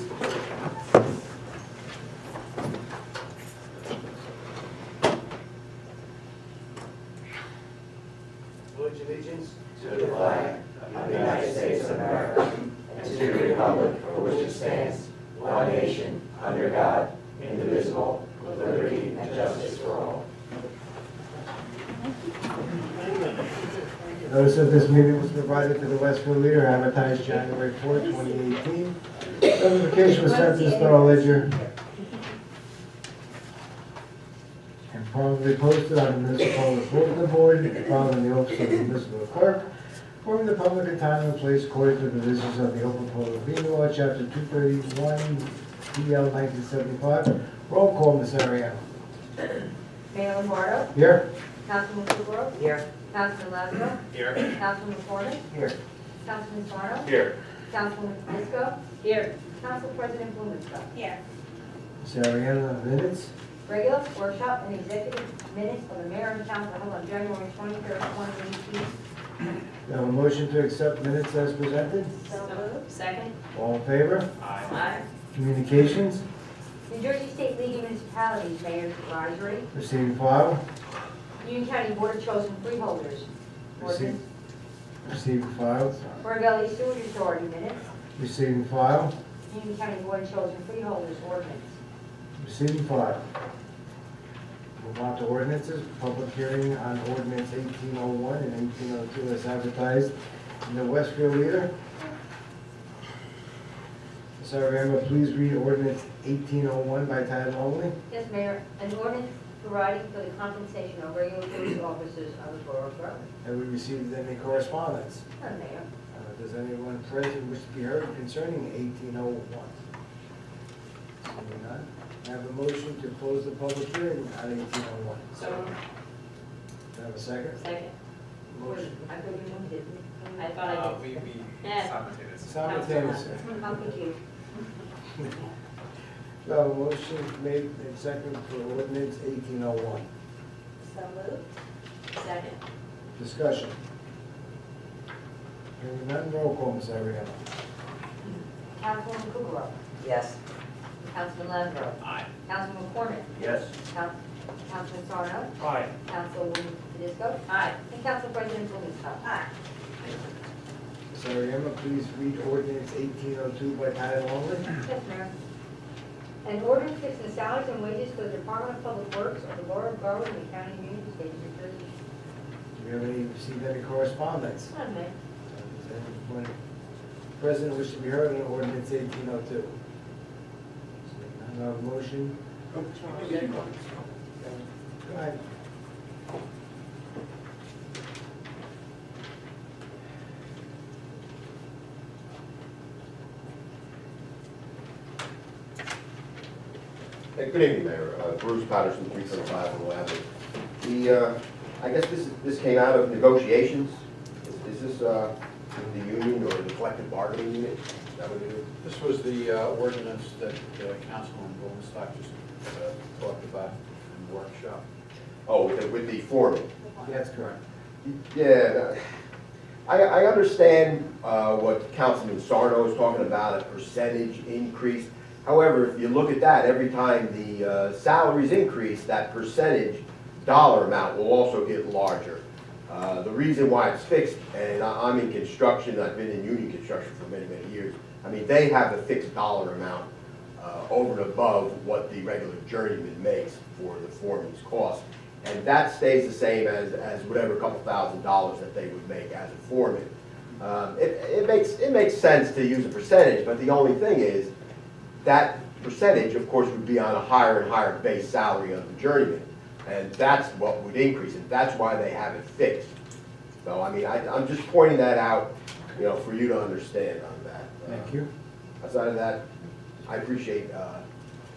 Pledge allegiance
To the flag of the United States of America and to the republic for which it stands, one nation, under God, indivisible, with liberty and justice for all.
Notice of this meeting was provided to the Westfield Leader, advertised January 4th, 2018. Notification was sent to the Star Ledger and promptly posted on the municipal bulletin board, filed in the office of the municipal clerk, informing the public in time and place according to the provisions of the Open Public Meeting Law, Chapter 231, PL 1975. Roll call, Ms. Ariano.
Mayor Lombardo,
Here?
Councilman Kukrow,
Here.
Councilman Lazaro,
Here.
Councilman McCormick,
Here.
Councilman Sarno,
Here.
Councilman Disco,
Here.
Council President Blumenthal. Here.
Ms. Ariano, minutes?
Regular workshop and executive minutes of the mayor and council held on January 23rd, 2018.
Do I have a motion to accept minutes as presented?
So moved.
Second?
All in favor?
Aye.
Communications?
New Jersey State League of Municipalities Mayor's Advisory,
Receiving file?
Union County Board of Chosen Freeholders. Ordinance.
Receiving file?
Fort Valley Sewage Authority minutes,
Receiving file?
Union County Board of Chosen Freeholders ordinance.
Receiving file. Move on to ordinances, public hearing on ordinance 1801 and 1802 as advertised in the Westfield Leader. Ms. Ariano, please read ordinance 1801 by title only.
Yes, Mayor, an ordinance providing for the compensation of regulatory officers of the Borough of Berlin.
Have we received any correspondence?
None, Mayor.
Does anyone present wish to be heard concerning 1801? Seeing none, I have a motion to close the public hearing on 1801.
So moved.
Do I have a second?
Second?
Motion.
I thought you moved it.
I thought I did.
We
Yeah.
simultaneous.
Simultaneously.
I'm confused.
Do I have a motion made and second for ordinance 1801?
So moved.
Second?
Discussion. Hearing none, roll call, Ms. Ariano.
Councilman Kukrow.
Yes.
Councilman Lazaro.
Aye.
Councilman McCormick.
Yes.
Councilman Sarno.
Aye.
Councilwoman Fidisco.
Aye.
And Council President Blumenthal. Aye.
Ms. Ariano, please read ordinance 1802 by title only.
Yes, Mayor. An ordinance fixing the salaries and wages for the Department of Public Works of the Borough of Berlin and the County of Union, State of New Jersey.
Do we have received any correspondence?
None, Mayor.
Does anyone present wish to be heard on ordinance 1802? I have a motion. Go ahead.
Hey, good evening, Mayor. Bruce Patterson, 335 on Avenue. I guess this came out of negotiations. Is this with the union or the collective bargaining unit? Is that what it is?
This was the ordinance that Councilman Blumenstock just talked about in the workshop.
Oh, with the foreman.
That's correct.
Yeah, I understand what Councilman Sarno is talking about, a percentage increase. However, if you look at that, every time the salaries increase, that percentage dollar amount will also get larger. The reason why it's fixed, and I'm in construction, I've been in union construction for many, many years. I mean, they have a fixed dollar amount over and above what the regular journeyman makes for the foreman's cost. And that stays the same as whatever couple $1,000s that they would make as a foreman. It makes sense to use a percentage, but the only thing is that percentage, of course, would be on a higher and higher base salary of the journeyman. And that's what would increase it. That's why they have it fixed. So, I mean, I'm just pointing that out, you know, for you to understand on that.
Thank you.
Outside of that, I appreciate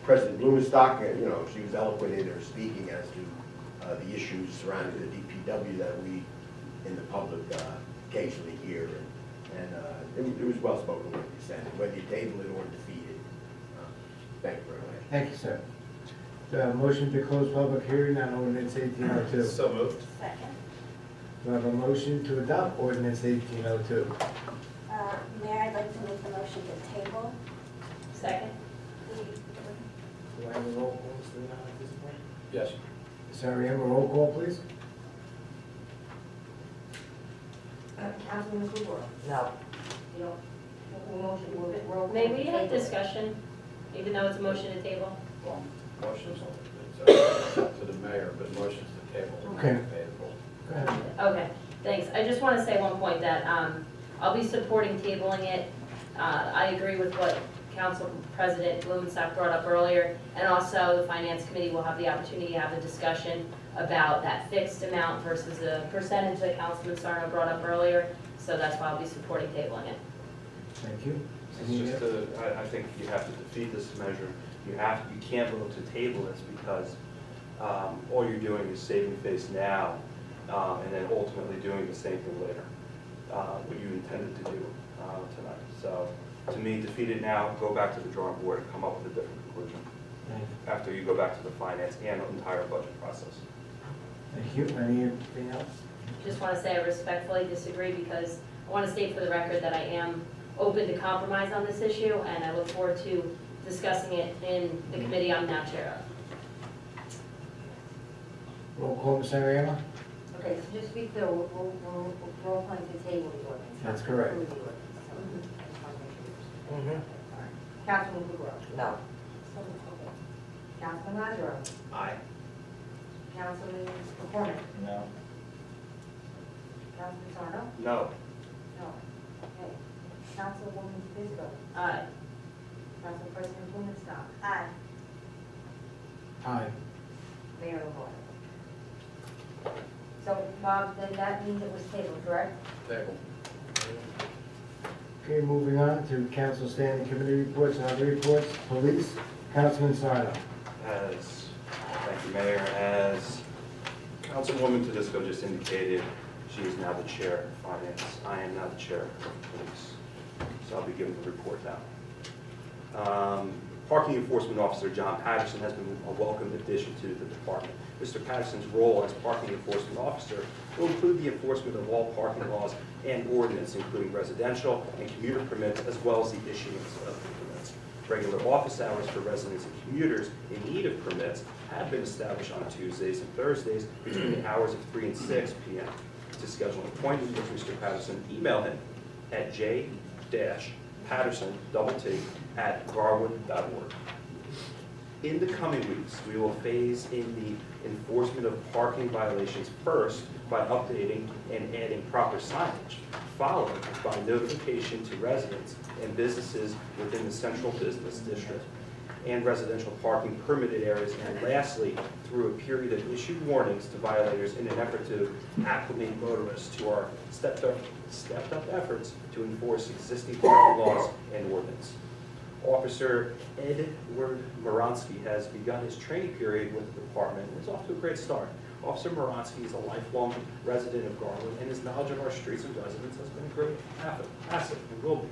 President Blumenstock. You know, she was eloquent in her speaking as to the issues surrounding the DPW that we in the public occasionally hear. And it was well spoken what you said, whether you table it or defeat it. Thank you very much.
Thank you, sir. Motion to close public hearing on ordinance 1802.
So moved.
Second.
Do I have a motion to adopt ordinance 1802?
Mayor, I'd like to make the motion to table.
Second?
Do I have a roll call, Mr. Leon, at this point?
Yes.
Ms. Ariema, roll call, please.
Councilman Krueger?
No.
You know, motion, roll.
May we have discussion, even though it's a motion to table?
Motion's it's up to the mayor, but motion's to table.
Okay. Go ahead.
Okay, thanks. I just want to say one point that I'll be supporting tabling it. I agree with what Council President Blumenstock brought up earlier, and also the Finance Committee will have the opportunity to have a discussion about that fixed amount versus the percentage that Councilman Sarno brought up earlier, so that's why I'll be supporting tabling it.
Thank you.
It's just I think you have to defeat this measure. You can't vote to table this because all you're doing is saving face now and then ultimately doing the same thing later, what you intended to do tonight. So to me, defeat it now, go back to the drawing board and come up with a different conclusion after you go back to the finance and the entire budget process.
Thank you. Anything else?
Just want to say I respectfully disagree because I want to state for the record that I am open to compromise on this issue, and I look forward to discussing it in the committee I'm now chair of.
Roll call, Ms. Ariema?
Okay, so just to be clear, we're planning to table the ordinance. not
That's
to
correct.
approve the ordinance. Councilman Krueger?
No.
Councilman Lazaro?
Aye.
Councilman McCormick?
No.
Councilman Sarno?
No.
No. Okay. Councilwoman Fisco?
Aye.
Council President Blumenstock?
Aye.
Aye.
Mayor LaVoy? So, Bob, then that means it was tabled, correct?
Table.
Okay, moving on to council standing committee reports and other reports. Police, Councilman Sarno.
Thank you, Mayor. As Councilwoman Tedisco just indicated, she is now the chair of finance. I am now the chair of police. So I'll be giving the report now. Parking Enforcement Officer John Patterson has been a welcome addition to the department. Mr. Patterson's role as Parking Enforcement Officer will include the enforcement of all parking laws and ordinance, including residential and commuter permits, as well as the issuance of permits. Regular office hours for residents and commuters in need of permits have been established on Tuesdays and Thursdays between the hours of 3 and 6 p.m. To schedule an appointment with Mr. Patterson, email him at j-patterson@garwood.org. In the coming weeks, we will phase in the enforcement of parking violations first by updating and adding proper signage, followed by notification to residents and businesses within the central business district and residential parking permitted areas, and lastly, through a period of issued warnings to violators in an effort to acclimate motorists to our stepped up efforts to enforce existing parking laws and ordinance. Officer Edward Moronsky has begun his training period with the department and is off to a great start. Officer Moronsky is a lifelong resident of Garwood, and his knowledge of our streets and residents has been a great asset and will be.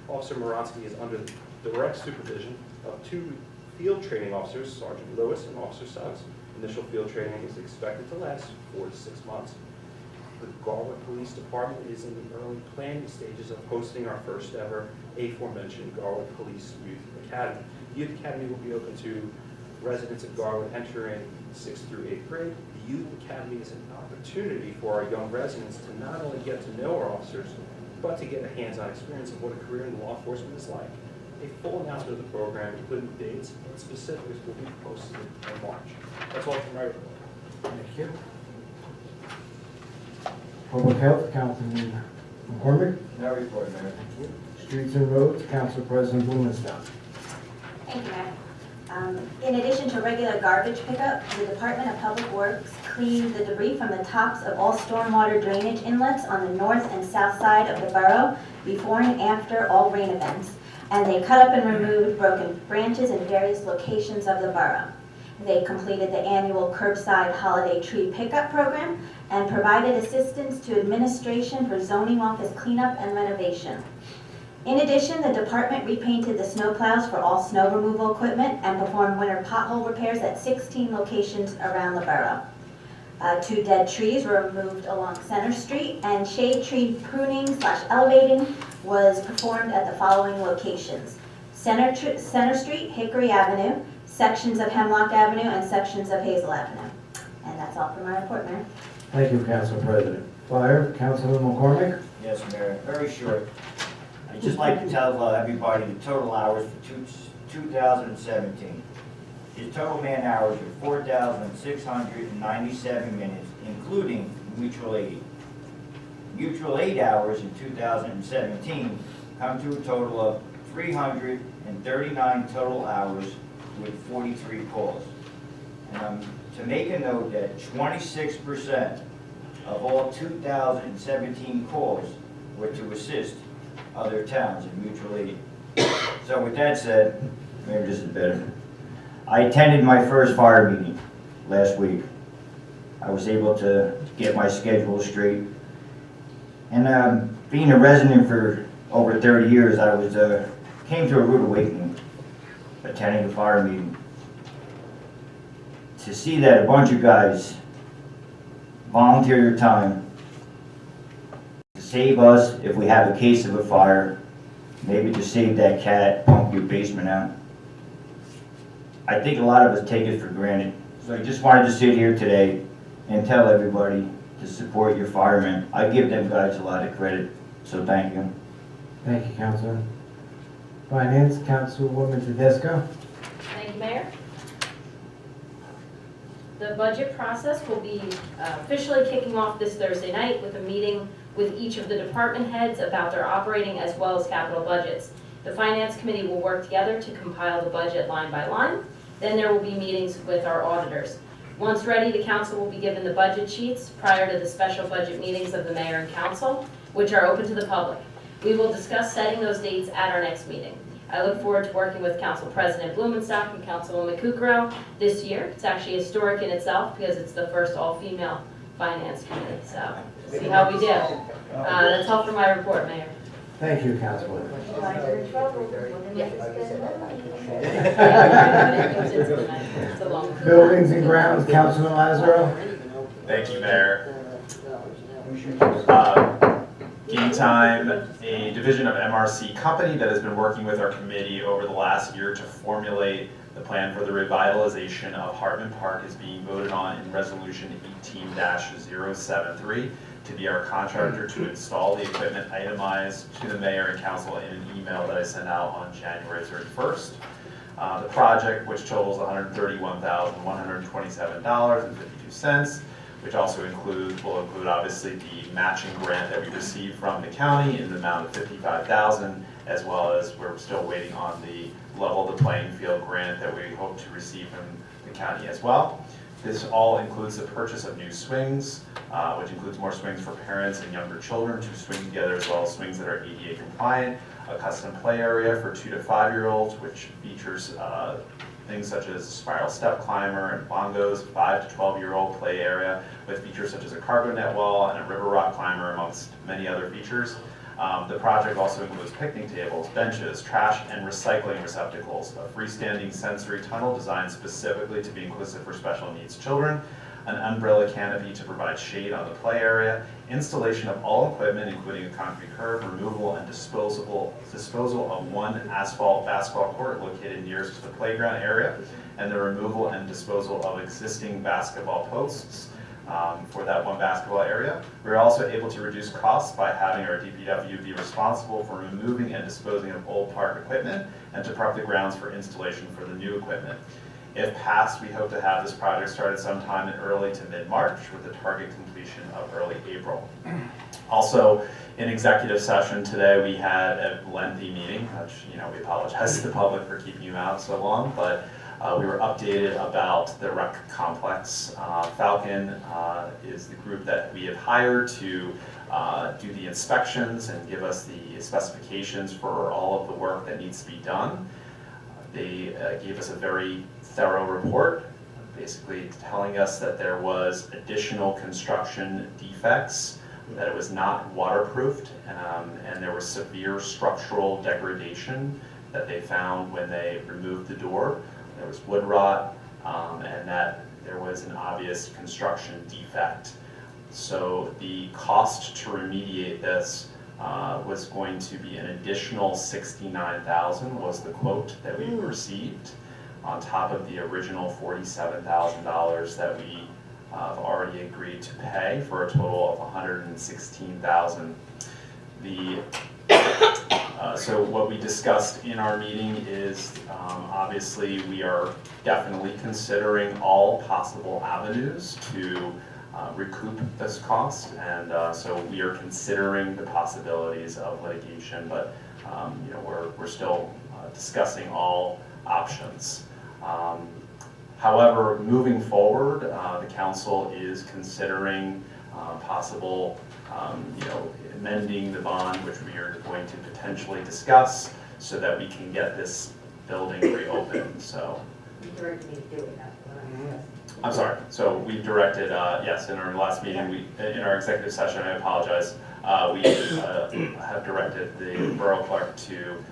Officer Moronsky is under the direct supervision of 2 field training officers, Sergeant Lewis and Officer Suggs. Initial field training is expected to last 4 to 6 months. the Garwood Police Department is in the early planning stages of hosting our first ever aforementioned Garwood Police Youth Academy. The Youth Academy will be open to residents of Garwood entering 6th through 8th grade. The Youth Academy is an opportunity for our young residents to not only get to know our officers, but to get a hands-on experience of what a career in law enforcement is like. A full announcement of the program, including dates and specifics, will be posted in March. That's all from my report.
Thank you. Public Health, Councilman McCormick.
No report, Mayor.
Streets and Roads, Council President Blumenstock.
Thank you, Mayor. In addition to regular garbage pickup, the Department of Public Works cleaned the debris from the tops of all stormwater drainage inlets on the north and south side of the borough before and after all rain events, and they cut up and removed broken branches in various locations of the borough. They completed the annual curbside holiday tree pickup program and provided assistance to administration for zoning office cleanup and renovation. In addition, the department repainted the snowplows for all snow removal equipment and performed winter pothole repairs at 16 locations around the borough. 2 dead trees were removed along Center Street, and shade tree pruning/elevating was performed at the following locations: Center Street, Hickory Avenue, sections of Hemlock Avenue, and sections of Hazel Avenue. And that's all for my report, Mayor.
Thank you, Council President. Fire, Councilman McCormick.
Yes, Mayor, very short. I'd just like to tell everybody the total hours for 2017. The total man hours are 4,697 minutes, including mutual aid. Mutual aid hours in 2017 come to a total of 339 total hours with 43 calls. And to make a note that 26% of all 2017 calls were to assist other towns in mutual aid. So with that said, maybe this is better. I attended my first fire meeting last week. I was able to get my schedule straight. And being a resident for over 30 years, I was came to a rude awakening attending a fire meeting. To see that a bunch of guys volunteer their time to save us if we have a case of a fire, maybe to save that cat, pump your basement out. I think a lot of us take it for granted. So I just wanted to sit here today and tell everybody to support your firemen. I give them guys a lot of credit, so thank you.
Thank you, Councilman. Finance, Councilwoman Tedesco.
Thank you, Mayor. The budget process will be officially kicking off this Thursday night with a meeting with each of the department heads about their operating as well as capital budgets. The Finance Committee will work together to compile the budget line by line. Then there will be meetings with our auditors. Once ready, the council will be given the budget sheets prior to the special budget meetings of the mayor and council, which are open to the public. We will discuss setting those dates at our next meeting. I look forward to working with Council President Blumenstock and Councilwoman Kukrow this year. It's actually historic in itself because it's the first all-female finance committee, so see how we do. That's all for my report, Mayor.
Thank you, Councilwoman. Buildings and Grounds, Councilman Lazaro.
Thank you, Mayor. Game Time, a division of MRC Company that has been working with our committee over the last year to formulate the plan for the revitalization of Hartman Park, is being voted on in Resolution 18-073 to be our contractor to install the equipment itemized to the mayor and council in an email that I sent out on January 31st. The project, which totals $131,127.52, which also will include obviously the matching grant that we received from the county in the amount of $55,000, as well as we're still waiting on the Level the Playing Field grant that we hope to receive from the county as well. This all includes the purchase of new swings, which includes more swings for parents and younger children to swing together, as well as swings that are ADA compliant, a custom play area for 2 to 5-year-olds, which features things such as a spiral step climber and bongos, 5 to 12-year-old play area with features such as a cargo net wall and a river rock climber, amongst many other features. The project also includes picnic tables, benches, trash and recycling receptacles, a freestanding sensory tunnel designed specifically to be inclusive for special needs children, an umbrella canopy to provide shade on the play area, installation of all equipment, including a concrete curb, removal and disposal of one asphalt basketball court located nearest to the playground area, and the removal and disposal of existing basketball posts for that one basketball area. We were also able to reduce costs by having our DPW be responsible for removing and disposing of old park equipment and to prep the grounds for installation for the new equipment. If passed, we hope to have this project started sometime in early to mid-March with a target completion of early April. Also, in executive session today, we had a lengthy meeting, which, we apologize to the public for keeping you out so long, but we were updated about the rec complex. Falcon is the group that we have hired to do the inspections and give us the specifications for all of the work that needs to be done. They gave us a very thorough report, basically telling us that there was additional construction defects, that it was not waterproofed, and there was severe structural degradation that they found when they removed the door. There was wood rot, and that there was an obvious construction defect. So the cost to remediate this was going to be an additional $69,000 was the quote that we received, on top of the original $47,000 that we have already agreed to pay, for a total of $116,000. So what we discussed in our meeting is, obviously, we are definitely considering all possible avenues to recoup this cost, and so we are considering the possibilities of litigation, but we're still discussing all options. However, moving forward, the council is considering possible amending the bond, which we are going to potentially discuss, so that we can get this building reopened. So
You directed me to do it, that's what I discussed.
I'm sorry. So we directed, yes, in our last meeting, in our executive session, I apologize, we have directed the borough clerk to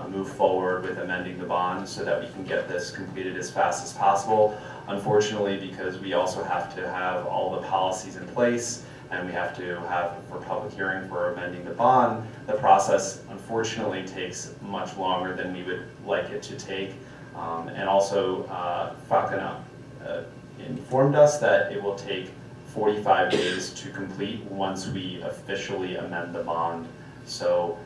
move forward with amending the bond so that we can get this completed as fast as possible. Unfortunately, because we also have to have all the policies in place, and we have to have for public hearing for amending the bond, the process unfortunately takes much longer than we would like it to take. And also, Falcon informed us that it will take 45 days to complete once we officially amend the bond. So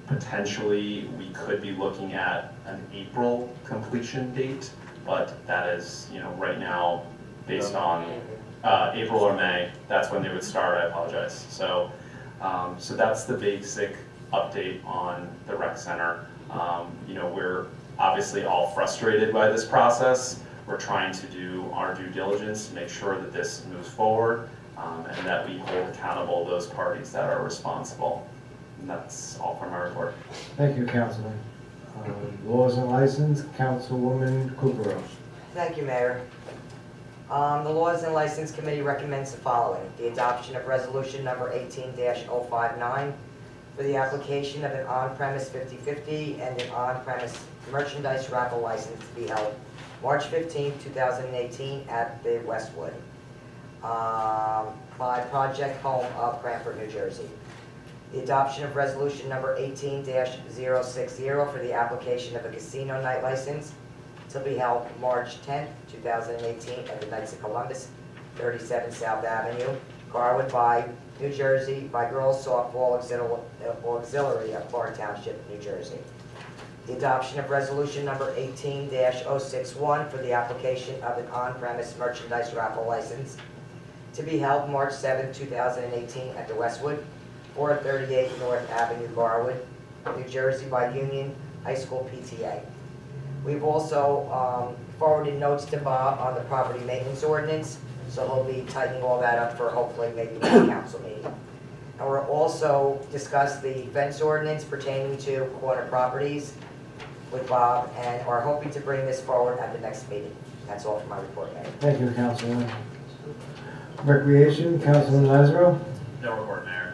potentially we could be looking at an April completion date, but that is, right now based on April or May, that's when they would start. I apologize. So, so that's the basic update on the rec center. We're obviously all frustrated by this process. We're trying to do our due diligence to make sure that this moves forward, and that we hold accountable those parties that are responsible. And that's all from our report.
Thank you, Councilman. Laws and License, Councilwoman Kukrow.
Thank you, Mayor. The Laws and License Committee recommends the following: the adoption of resolution number 18-059 for the application of an on-premise 50/50 and an on-premise merchandise raffle license to be held March 15, 2018 at the Westwood by Project Home of Cranford, New Jersey. The adoption of resolution number 18-060 for the application of a casino night license to be held March 10, 2018 at the Knights of Columbus, 37 South Avenue, Garwood by New Jersey, by Girls Softball Auxiliary of Clark Township, New Jersey. The adoption of resolution number 18-061 for the application of an on-premise merchandise raffle license to be held March 7, 2018 at the Westwood, 438 North Avenue, Garwood, New Jersey by Union High School PTA. We've also forwarded notes to Bob on the property maintenance ordinance, so he'll be tightening all that up for hopefully maybe one council meeting. And we're also discussed the fence ordinance pertaining to corner properties with Bob, and are hoping to bring this forward at the next meeting. That's all for my report, Mayor.
Thank you, Councilman. Recreation, Councilman Lazaro.
No report, Mayor.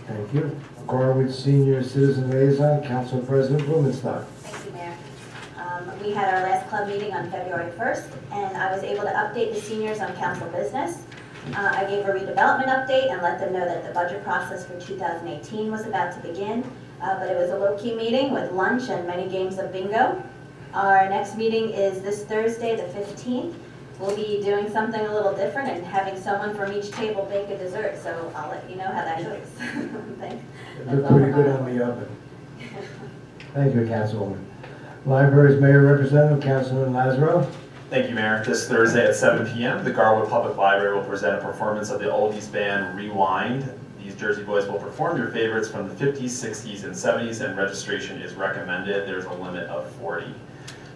Thank you. Garwood Senior Citizen Liaison, Council President Blumenstock.
Thank you, Mayor. We We had our last club meeting on February 1st, and I was able to update the seniors on council business. I gave a redevelopment update and let them know that the budget process for 2018 was about to begin, but it was a low-key meeting with lunch and many games of bingo. Our next meeting is this Thursday, the 15th. We'll be doing something a little different and having someone from each table bake a dessert, so I'll let you know how that goes. Thanks.
You're pretty good on the oven. Thank you, Councilwoman. Library's Mayor Representative, Councilman Lazaro.
Thank you, Mayor. This Thursday at 7 p.m., the Garwood Public Library will present a performance of the oldies band Rewind. These Jersey boys will perform your favorites from the 50s, 60s, and 70s, and registration is recommended. There's a limit of 40.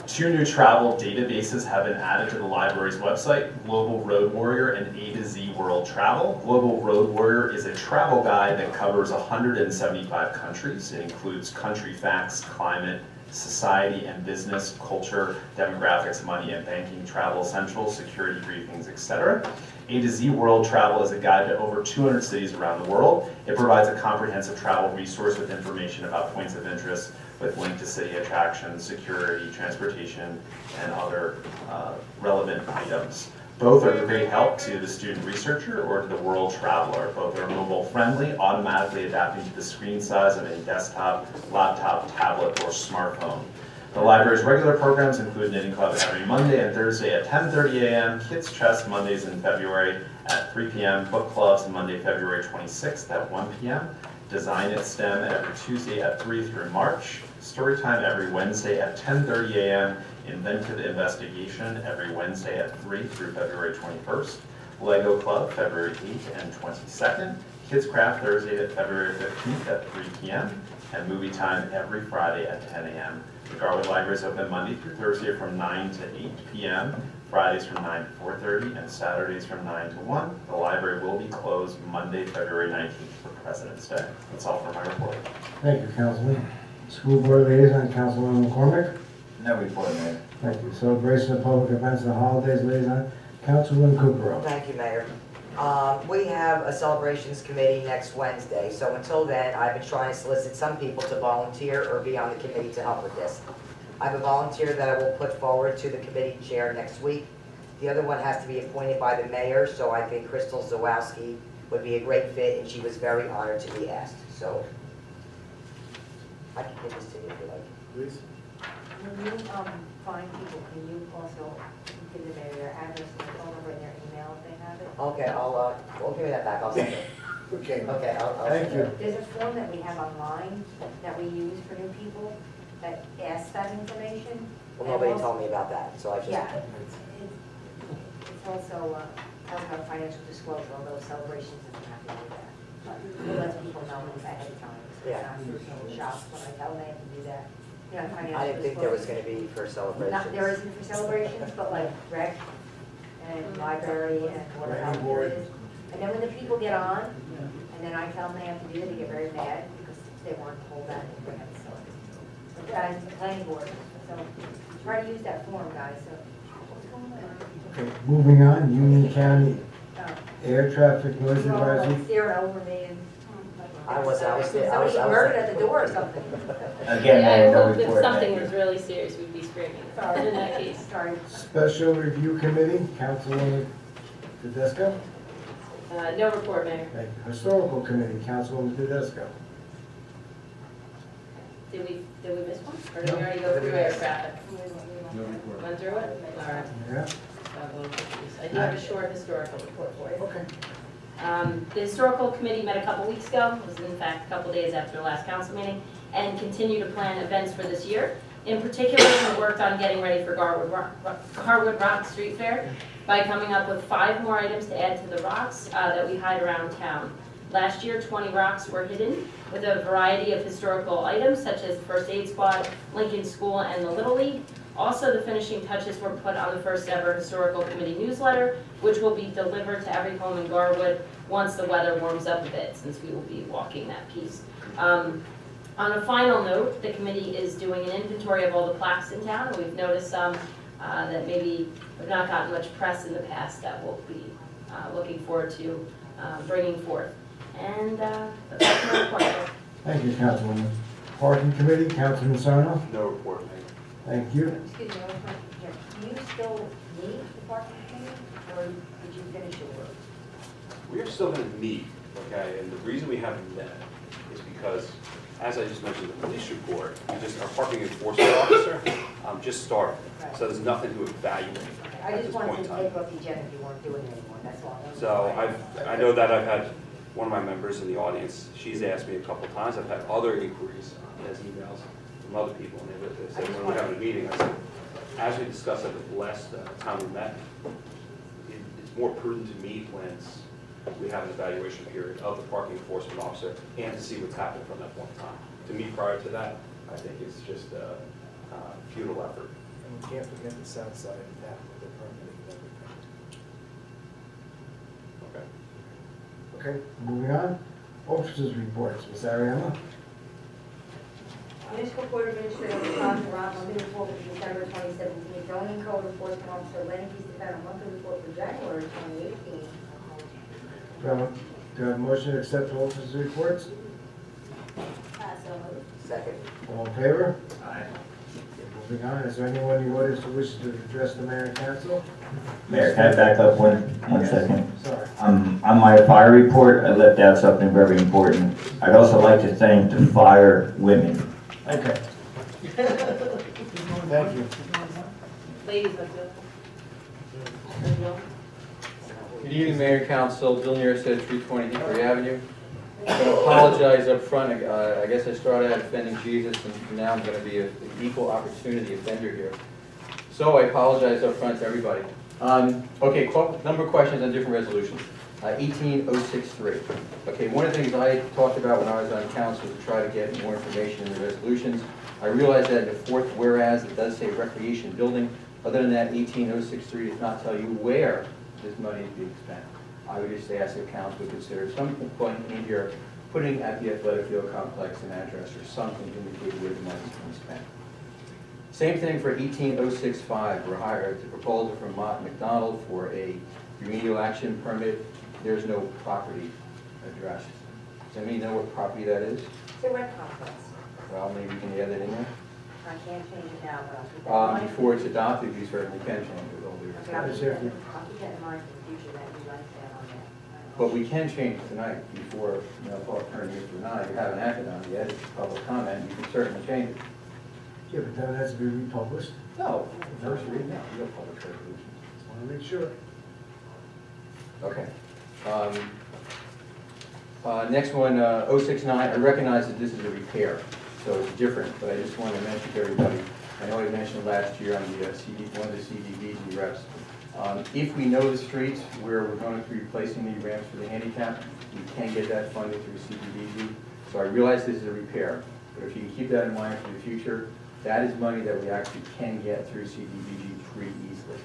2 new travel databases have been added to the library's website, Global Road Warrior and A to Z World Travel. Global Road Warrior is a travel guide that covers 175 countries. It includes country facts, climate, society and business, culture, demographics, money and banking, travel essentials, security briefings, etc. A to Z World Travel is a guide to over 200 cities around the world. It provides a comprehensive travel resource with information about points of interest with link to city attractions, security, transportation, and other relevant items. Both are great help to the student researcher or to the world traveler. Both are mobile friendly, automatically adapting to the screen size of any desktop, laptop, tablet, or smartphone. The library's regular programs include Knitting Club every Monday and Thursday at 10:30 a.m., Kids Chest Mondays in February at 3 p.m., Book Clubs Monday, February 26th at 1 p.m., Design at STEM every Tuesday at 3 through March, Storytime every Wednesday at 10:30 a.m., Inventive Investigation every Wednesday at 3 through February 21st, Lego Club February 8th and 22nd, Kids Craft Thursday at February 15th at 3 p.m., and Movie Time every Friday at 10 a.m. The Garwood Library is open Monday through Thursday from 9 to 8 p.m., Fridays from 9 to 4:30, and Saturdays from 9 to 1. The library will be closed Monday, February 19th for President's Day. That's all for my report.
Thank you, Councilman. School Board Liaison, Councilman McCormick.
No report, Mayor.
Thank you. Celebration of Public Events and Holidays Liaison, Councilman Kukrow.
Thank you, Mayor. We have a celebrations committee next Wednesday, so until then, I've been trying to solicit some people to volunteer or be on the committee to help with this. I have a volunteer that I will put forward to the committee chair next week. The other one has to be appointed by the mayor, so I think Crystal Zawowski would be a great fit, and she was very honored to be asked. So I can give this to you if you like.
Please.
When you find people, can you also give them their address and their phone number and their email if they have it?
Okay, I'll give me that back, I'll send it.
Okay.
Okay, I'll
Thank
send it.
you.
There's a form that we have online that we use for new people that asks that information.
Well, nobody told me about that, so I just.
Yeah, it's also, talks about financial disclosure, although celebrations doesn't have to do that. But it lets people know ahead of time. So it's not for shops when I tell them they have to do that. You know, financial
I didn't think there was
disclosure.
gonna be for celebrations.
There isn't for celebrations, but like rec and library and water health there is. And then when the people get on, and then I tell them they have to do it, they get very mad because they weren't told that. So, the guys, the planning board, so try to use that form, guys, so. What's going on?
Okay, moving on, Union County
Oh.
Air Traffic Noise
You're all
Advisory.
like staring over me and.
I was there.
Somebody murdered at the door or something.
Again,
Yeah, I
Mayor, no
hope if
report.
something
Thank
was
you.
really serious, we'd be screaming.
Sorry.
In that case.
Sorry.
Special Review Committee, Councilwoman Tedesco.
No report, Mayor.
Thank you. Historical Committee, Councilwoman Tedesco.
Did we miss one? Or did we
No.
already go through air traffic?
No report.
Went through it? All right.
Yeah.
I do have a short historical report for you.
Okay.
The historical committee met a couple weeks ago, it was in fact a couple days after the last council meeting, and continue to plan events for this year. In particular, we worked on getting ready for Garwood Rock Street Fair by coming up with 5 more items to add to the rocks that we hide around town. Last year, 20 rocks were hidden with a variety of historical items such as the First Aid Squad, Lincoln School, and the Little League. Also, the finishing touches were put on the first ever historical committee newsletter, which will be delivered to every home in Garwood once the weather warms up a bit, since we will be walking that piece. On a final note, the committee is doing an inventory of all the plaques in town, and we've noticed some that maybe have not gotten much press in the past that we'll be looking forward to bringing forth. And that's my report.
Thank you, Councilwoman. Parking Committee, Councilman Sarno.
No report, Mayor.
Thank you.
Excuse me, I was going to check. Do you still need the parking committee, or did you finish your work?
We are still going to meet, okay, and the reason we haven't met is because, as I just mentioned, the police report, our parking enforcement officer just started, so there's nothing to evaluate
I
at
just
this
wanted
point in
to
time.
take off the agenda if you weren't doing it anymore, that's all.
So I know that I've had one of my members in the audience, she's asked me a couple of times, I've had other inquiries, as emails from other people, and they said, when we're having a meeting, I said, as we discussed at the last time we met, it's more prudent to meet when we have an evaluation period of the parking enforcement officer and to see what's happened from that point in time. To meet prior to that, I think it's just a futile effort.
And we can't forget the south side of town with the permitting and everything.
Okay.
Okay, moving on. Officers' reports, Ms. Ariana.
Municipal Court Administrator Tom Rob, monthly report for December 2017. Zoning Code Enforcement Officer Lenny Stefano, monthly report for January 2018.
Do I have a motion to accept the officers' reports?
So moved.
Second.
All in favor?
Aye.
Moving on, is there anyone in the audience who wishes to address the mayor and council?
Mayor, can I back up one second?
Sorry.
On my fire report, I left out something very important. I'd also like to thank the fire women.
Okay. Thank you.
Ladies, let's go.
Good evening, Mayor and Council. Bill Nierstead, 320 Hickory Avenue. I'm going to apologize up front. I guess I started out offending Jesus, and now I'm going to be an equal opportunity offender here. So I apologize up front to everybody. Okay, number of questions on different resolutions. 18063. Okay, one of the things I talked about when I was on council was to try to get more information in the resolutions. I realized that in the fourth whereas, it does say recreation building. Other than that, 18063 does not tell you where this money is being spent. I would just ask the council to consider some point in here, putting at the athletic field complex an address or something to indicate where the money is being spent. Same thing for 18065. We're hired a proposal from Mott McDonald for a remedial action permit. There's no property address. Does anybody know what property that is?
It's a rec complex.
Well, maybe we can add that in there.
I can't change it now, but I'll keep that in mind.
Before it's adopted, we certainly can change it with all due
Okay, I'll
respect.
keep that in mind for the future, that you like that on there.
But we can change it tonight before, fall turns into tonight. You haven't acted on it yet. It's public comment. You can certainly change it.
Yeah, but then it has to be republished.
No, first read now. You have public resolutions.
Just want to make sure.
Okay. Next one, 069, I recognize that this is a repair, so it's different, but I just wanted to mention to everybody, I know I mentioned last year on the one of the CDBG reps, if we know the streets where we're going to be replacing the ramps for the handicap, we can get that funded through CDBG. So I realize this is a repair, but if you can keep that in mind for the future, that is money that we actually can get through CDBG pretty easily.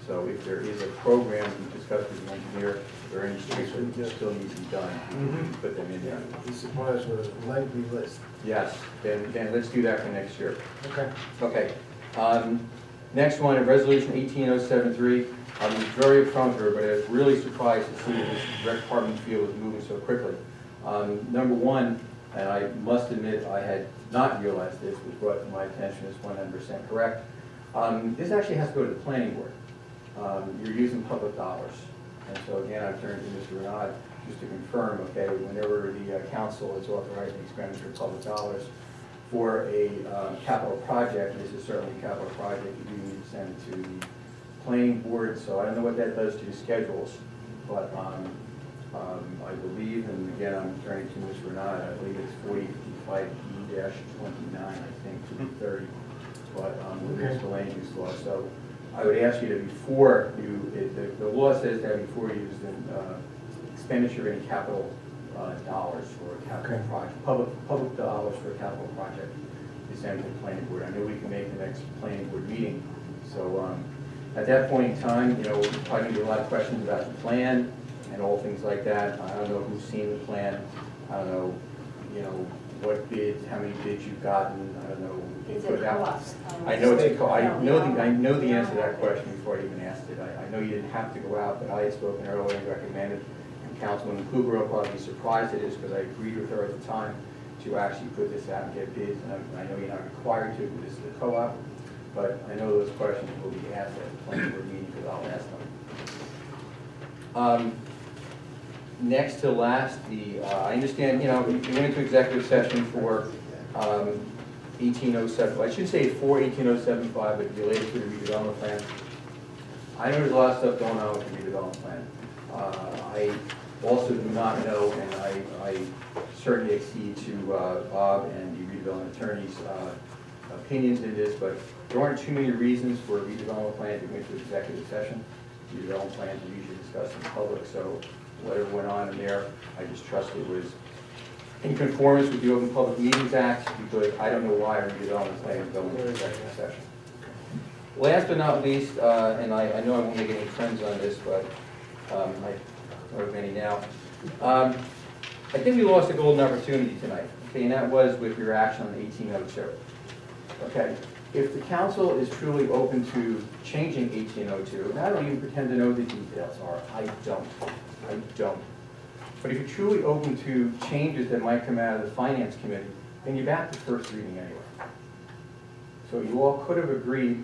So if there is a program we discussed with the engineer, or any streets that still need to be done, we can put them in there.
He supplies with a lengthy list.
Yes, then let's do that for next year.
Okay.
Okay. Next one, resolution 18073. I was very upfront with her, but I was really surprised to see this rec department field was moving so quickly. Number one, and I must admit I had not realized this, was brought to my attention as 100% correct. This actually has to go to the planning board. You're using public dollars. And so again, I've turned to Mr. Renaud just to confirm, okay, whenever the council is authorizing expenditure of public dollars for a capital project, this is certainly a capital project, you do need to send it to the planning board. So I don't know what that does to your schedules, but I believe, and again, I'm turning to Mr. Renaud, I believe it's 4055E-29, I think, to 30, but it's the land use law. So I would ask you to, before you, the law says that before you use expenditure in capital dollars for a capital project, public dollars for a capital project, you send it to the planning board. I know we can make the next planning board meeting. So at that point in time, we're probably going to get a lot of questions about the plan and all things like that. I don't know who's seen the plan. I don't know, what bids, how many bids you've gotten. I don't know.
Is it co-op?
I know it's a co-op. I know the answer to that question before I even asked it. I know you didn't have to go out, but I had spoken earlier and recommended, and Councilwoman Kugler will probably be surprised at this because I agreed with her at the time to actually put this out and get bids. And I know you're not required to, but this is a co-op. but I know those questions will be asked at the planning board meeting, because I'll ask them. Next to last, I understand, you went into executive session for 1807, I should say for 1807.5, but related to the redevelopment plan. I know there's a lot of stuff going on with the redevelopment plan. I also do not know, and I certainly accede to Bob and the redevelopment attorney's opinions in this, but there aren't too many reasons for a redevelopment plan to go into executive session. Redevelopment plans are usually discussed in public, so whatever went on in there, I just trust it was in conformance with the Open Public Meetings Act, because I don't know why a redevelopment plan is going into executive session. Last but not least, and I know I won't make any friends on this, but I don't have any now. I think we lost a golden opportunity tonight, okay, and that was with your action on 1802. Okay, if the council is truly open to changing 1802, and I don't even pretend to know the details are, I don't. But if you're truly open to changes that might come out of the Finance Committee, then you're back to first reading anyway. So you all could have agreed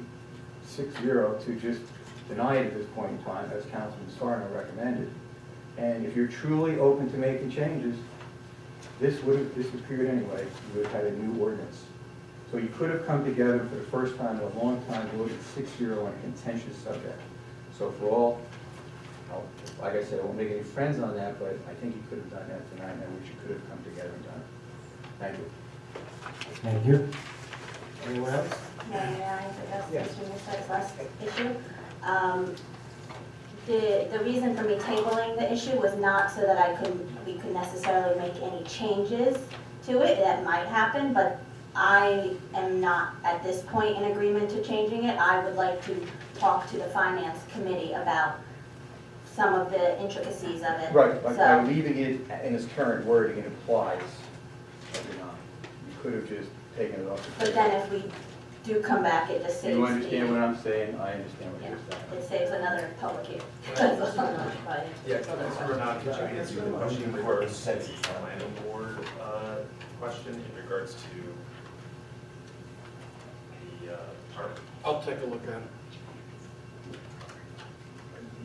6-0 to just deny it at this point in time, as Councilman Sarno recommended. And if you're truly open to making changes, this would disappeared anyway. You would have had a new ordinance. So you could have come together for the first time in a long time to look at 6-0 on a contentious subject. So for all, like I said, I won't make any friends on that, but I think you could have done that tonight, and I wish you could have come together and done it. Thank you.
Thank you. Anyone else?
May I address
Yes.
Mr. Musar's last issue? The reason for me tabling the issue was not so that we could necessarily make any changes to it. That might happen, but I am not at this point in agreement to changing it. I would like to talk to the Finance Committee about some of the intricacies of it.
Right, by
So,
leaving it in its current wording, it implies that you're not. You could have just taken it off.
but then if we do come back, it just saves
You understand
the,
what I'm saying? I understand what you're saying.
it saves another public hearing.
Yeah, Councilor Renat, could you answer the question in regards to the planning board question in regards to the park?
I'll take a look at it.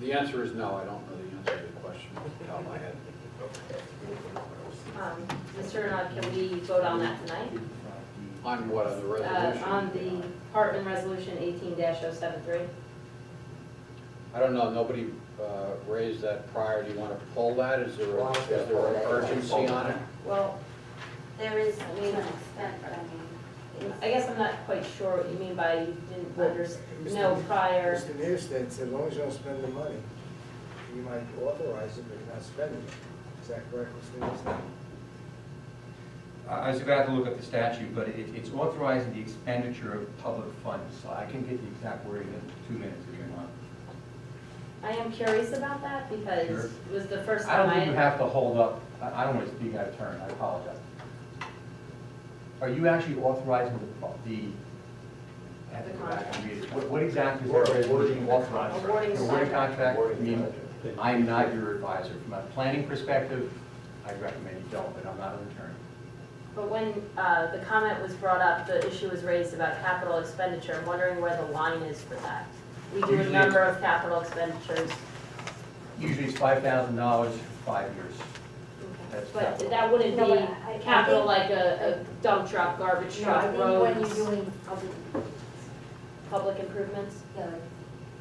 The answer is no, I don't know the answer to the question off the top of my head.
Mr. Renard, can we vote on that tonight?
On what, on the resolution?
On the Hartman Resolution 18-073?
I don't know, nobody raised that prior. Do you want to pull that? Is there
Well, I was gonna pull
an
that.
urgency on it?
Well,
There is, to an extent, but I mean,
I guess I'm not quite sure what you mean by you didn't know prior.
Mr. Neerstead said, as long as you don't spend the money, you might authorize it, but you're not spending it. Is that correct, Mr. Neerstead?
I was about to look at the statute, but it's authorizing the expenditure of public funds. So I can get the exact wording in 2 minutes if you want.
I am curious about that because
Sure.
it was the first
I
time
don't think you have to hold up, I don't want to speak out of turn, I apologize. Are you actually authorizing the I have to go back and read it. What exactly is that resolution authorizing?
Awarding
The awarding
contract.
contract? I mean, I'm not your advisor. From a planning perspective, I recommend you don't, but I'm not an attorney.
But when the comment was brought up, the issue was raised about capital expenditure. I'm wondering where the line is for that. We do a
Usually
number of capital expenditures,
Usually it's $5,000 for 5 years. That's
but
capital.
that wouldn't
No,
be
but I
capital
think-
like a dump truck, garbage
No, I
truck,
think when you're
roads,
doing
public improvements,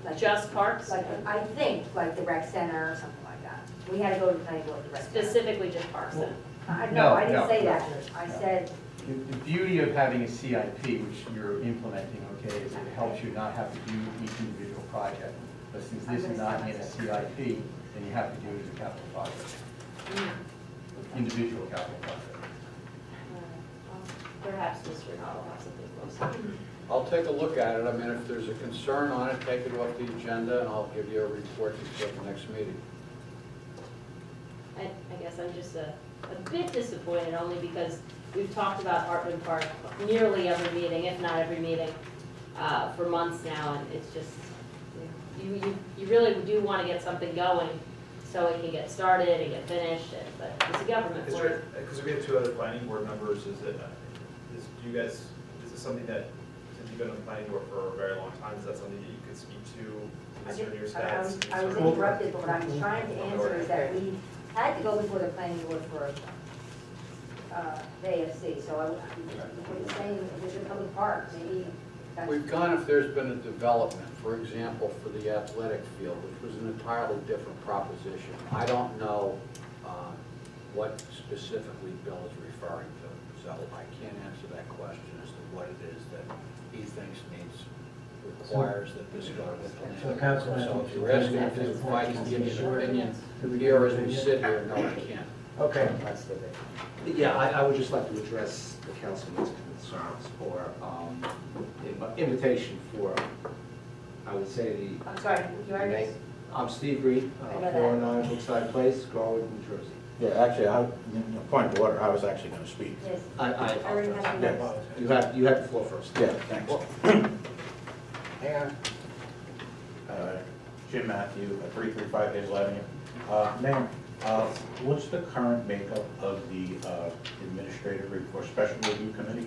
like,
just parks,
like, I think, like the rec center or something like that. We had to go to the planning board for the rec center.
specifically just parks then.
No, I
No,
didn't say
no.
that. I said,
The beauty of having a CIP, which you're implementing, okay, is it helps you not have to do each individual project. But since this is not in a CIP, then you have to do it as a capital project, individual capital project.
Perhaps Mr. Ronaldo will have something close.
I'll take a look at it. I mean, if there's a concern on it, take it off the agenda and I'll give you a report before the next meeting.
I guess I'm just a bit disappointed only because we've talked about Hartman Park nearly every meeting, if not every meeting, for months now, and it's just, you really do want to get something going so it can get started and get finished, but it's a government
Is
board.
there, because we have 2 other planning board members, is this something that since you've been on the planning board for a very long time, is that something that you could speak to
I
concerning your
was
status?
interrupted, but what I'm trying to answer is that we had to go before the planning board for the AFC, so what you're saying, there's a public park, maybe that's.
We've gone if there's been a development, for example, for the athletic field, which was an entirely different proposition. I don't know what specifically Bill is referring to, so I can't answer that question as to what it is that he thinks requires that this go to the planning.
So, Councilman-
So if you're asking if I can give you an opinion here as we sit here, no, I can't.
Okay.
Yeah, I would just like to address the councilman's concerns or invitation for, I would say the.
I'm sorry, your address?
I'm Steve Reed,
I know that.
409 Brookside Place, Garwood, New Jersey.
Yeah, actually, point of order, I was actually going to speak.
Yes.
I
already have the
apologize. You have the floor first.
Yeah, thanks.
Hang on.
Jim Matthew, 335 Hazel Avenue. Ma'am, what's the current makeup of the administrative or special review committee?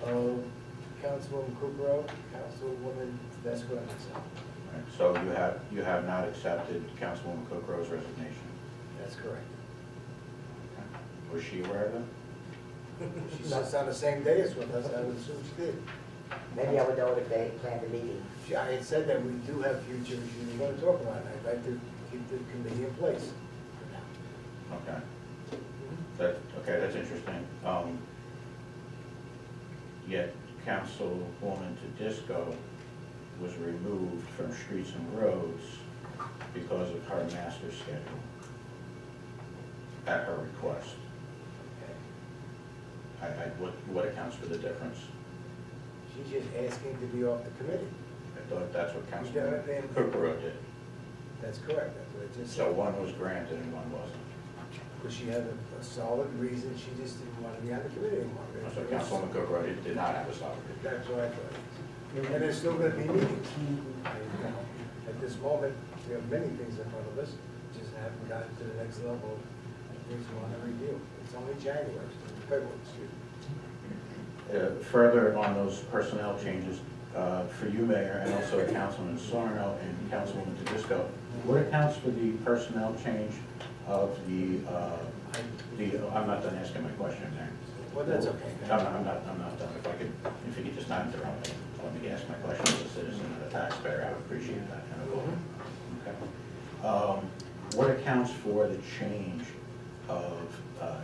Councilwoman Kukrow, Councilwoman Tedesco, and myself.
All right, so you have not accepted Councilwoman Cookrow's resignation?
That's correct.
Was she aware of that?
She sits on the same dais with us, I would assume she did.
Maybe I would know it if they planned a meeting.
I had said that we do have future issues we're going to talk about, and I'd like to keep the committee in place for now.
Okay. That's interesting. Yet Councilwoman Tedesco was removed from Streets and Roads because of her master schedule at her request. What accounts for the difference?
She's just asking to be off the committee.
I thought that's what
She's
Councilwoman
done it.
Cookrow did.
That's correct, that's what I just
So
said.
one was granted and one wasn't.
Because she had a solid reason, she just didn't want to be on the committee anymore.
So Councilwoman Cookrow did not have a solid.
That's what I thought. And there's still going to be meetings. At this moment, we have many things in front of us, just haven't gotten to the next level of things we want to review. It's only January, February, excuse me.
Further on those personnel changes, for you, Mayor, and also Councilman Sarno and Councilwoman Tedesco, what accounts for the personnel change of I'm not done asking my question, Mayor.
Well, that's okay.
I'm not done. If you could just not interrupt me, let me ask my question as a citizen and a taxpayer, I would appreciate that. Okay. What accounts for the change of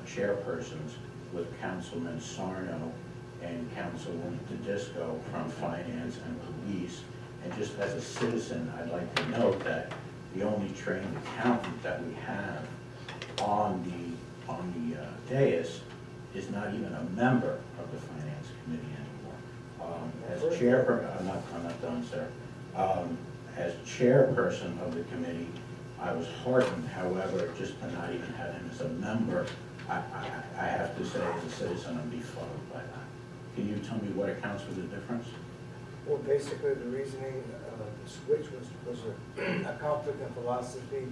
chairpersons with Councilman Sarno and Councilwoman Tedesco from Finance and Police? And just as a citizen, I'd like to note that the only trained accountant that we have on the dais is not even a member of the Finance Committee anymore. As chairperson, I'm not done, sir. As chairperson of the committee, I was heartened, however, just to not even have him as a member. I have to say, as a citizen, I'm befuddled by that. Can you tell me what accounts for the difference?
Well, basically, the reasoning of the switch was a conflict in philosophy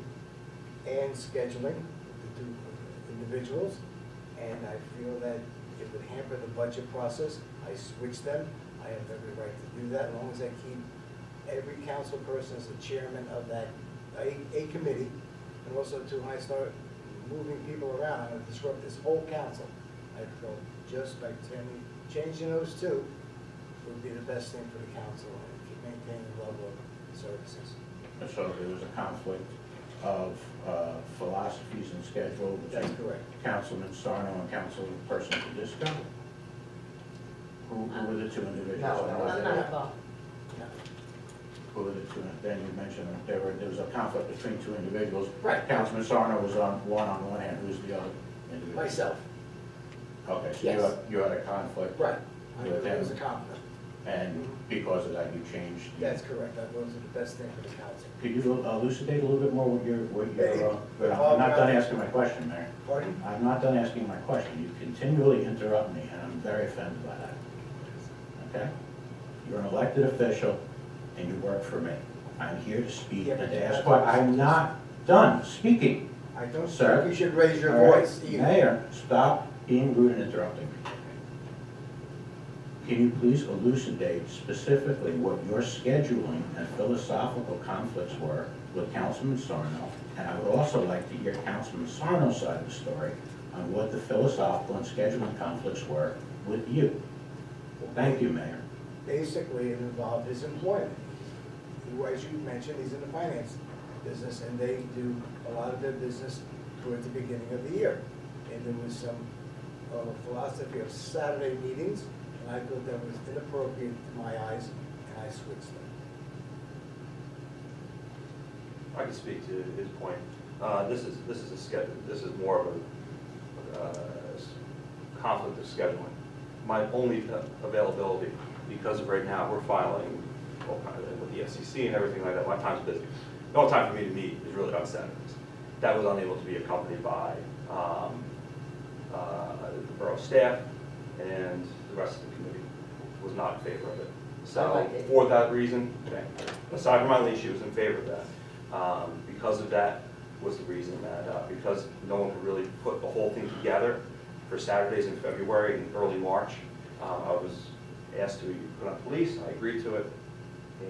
and scheduling with the two individuals. And I feel that it would hamper the budget process. I switched them. I have every right to do that, as long as I keep every council person as the chairman of that, a committee. And also too, when I start moving people around, I'm going to disrupt this whole council. I feel just by changing those two would be the best thing for the council and keep maintaining the level of services.
So there was a conflict of philosophies and schedule
That's
between
correct.
Councilman Sarno and Councilperson Tedesco? Who were the two individuals?
I'm not involved.
Who were the two? Then you mentioned that there was a conflict between two individuals.
Right.
Councilman Sarno was on one hand, who's the other individual?
Myself.
Okay, so
Yes.
you had a conflict.
Right.
With
It was a
them,
conflict.
and because of that, you changed.
That's correct. That was the best thing for the council.
Could you elucidate a little bit more what
Hey,
I'm not done asking my question, Mayor.
Pardon?
I'm not done asking my question. You continually interrupt me, and I'm very offended by that. Okay? You're an elected official, and you work for me. I'm here to speak and to ask what, I'm not done speaking.
I don't
Sir.
think you should raise your
All right.
voice either.
Mayor, stop being rude and interrupting me. Can you please elucidate specifically what your scheduling and philosophical conflicts were with Councilman Sarno? And I would also like to hear Councilman Sarno's side of the story on what the philosophical and scheduling conflicts were with you. Thank you, Mayor.
Basically, it involved his employment. As you mentioned, he's in the finance business, and they do a lot of their business towards the beginning of the year. And there was some philosophy of Saturday meetings, and I thought that was inappropriate to my eyes, and I switched them.
I can speak to his point. This is a schedule. This is more of a conflict of scheduling. My only availability, because of right now we're filing all kinds of, with the SEC and everything like that. My time's busy. The only time for me to meet is really on Saturdays. That was unable to be accompanied by the borough staff, and the rest of the committee was not in favor of it. So for that reason, aside from my lease, she was in favor of that. Because of that was the reason that, because no one could really put the whole thing together for Saturdays in February and early March, I was asked to put on police. I agreed to it,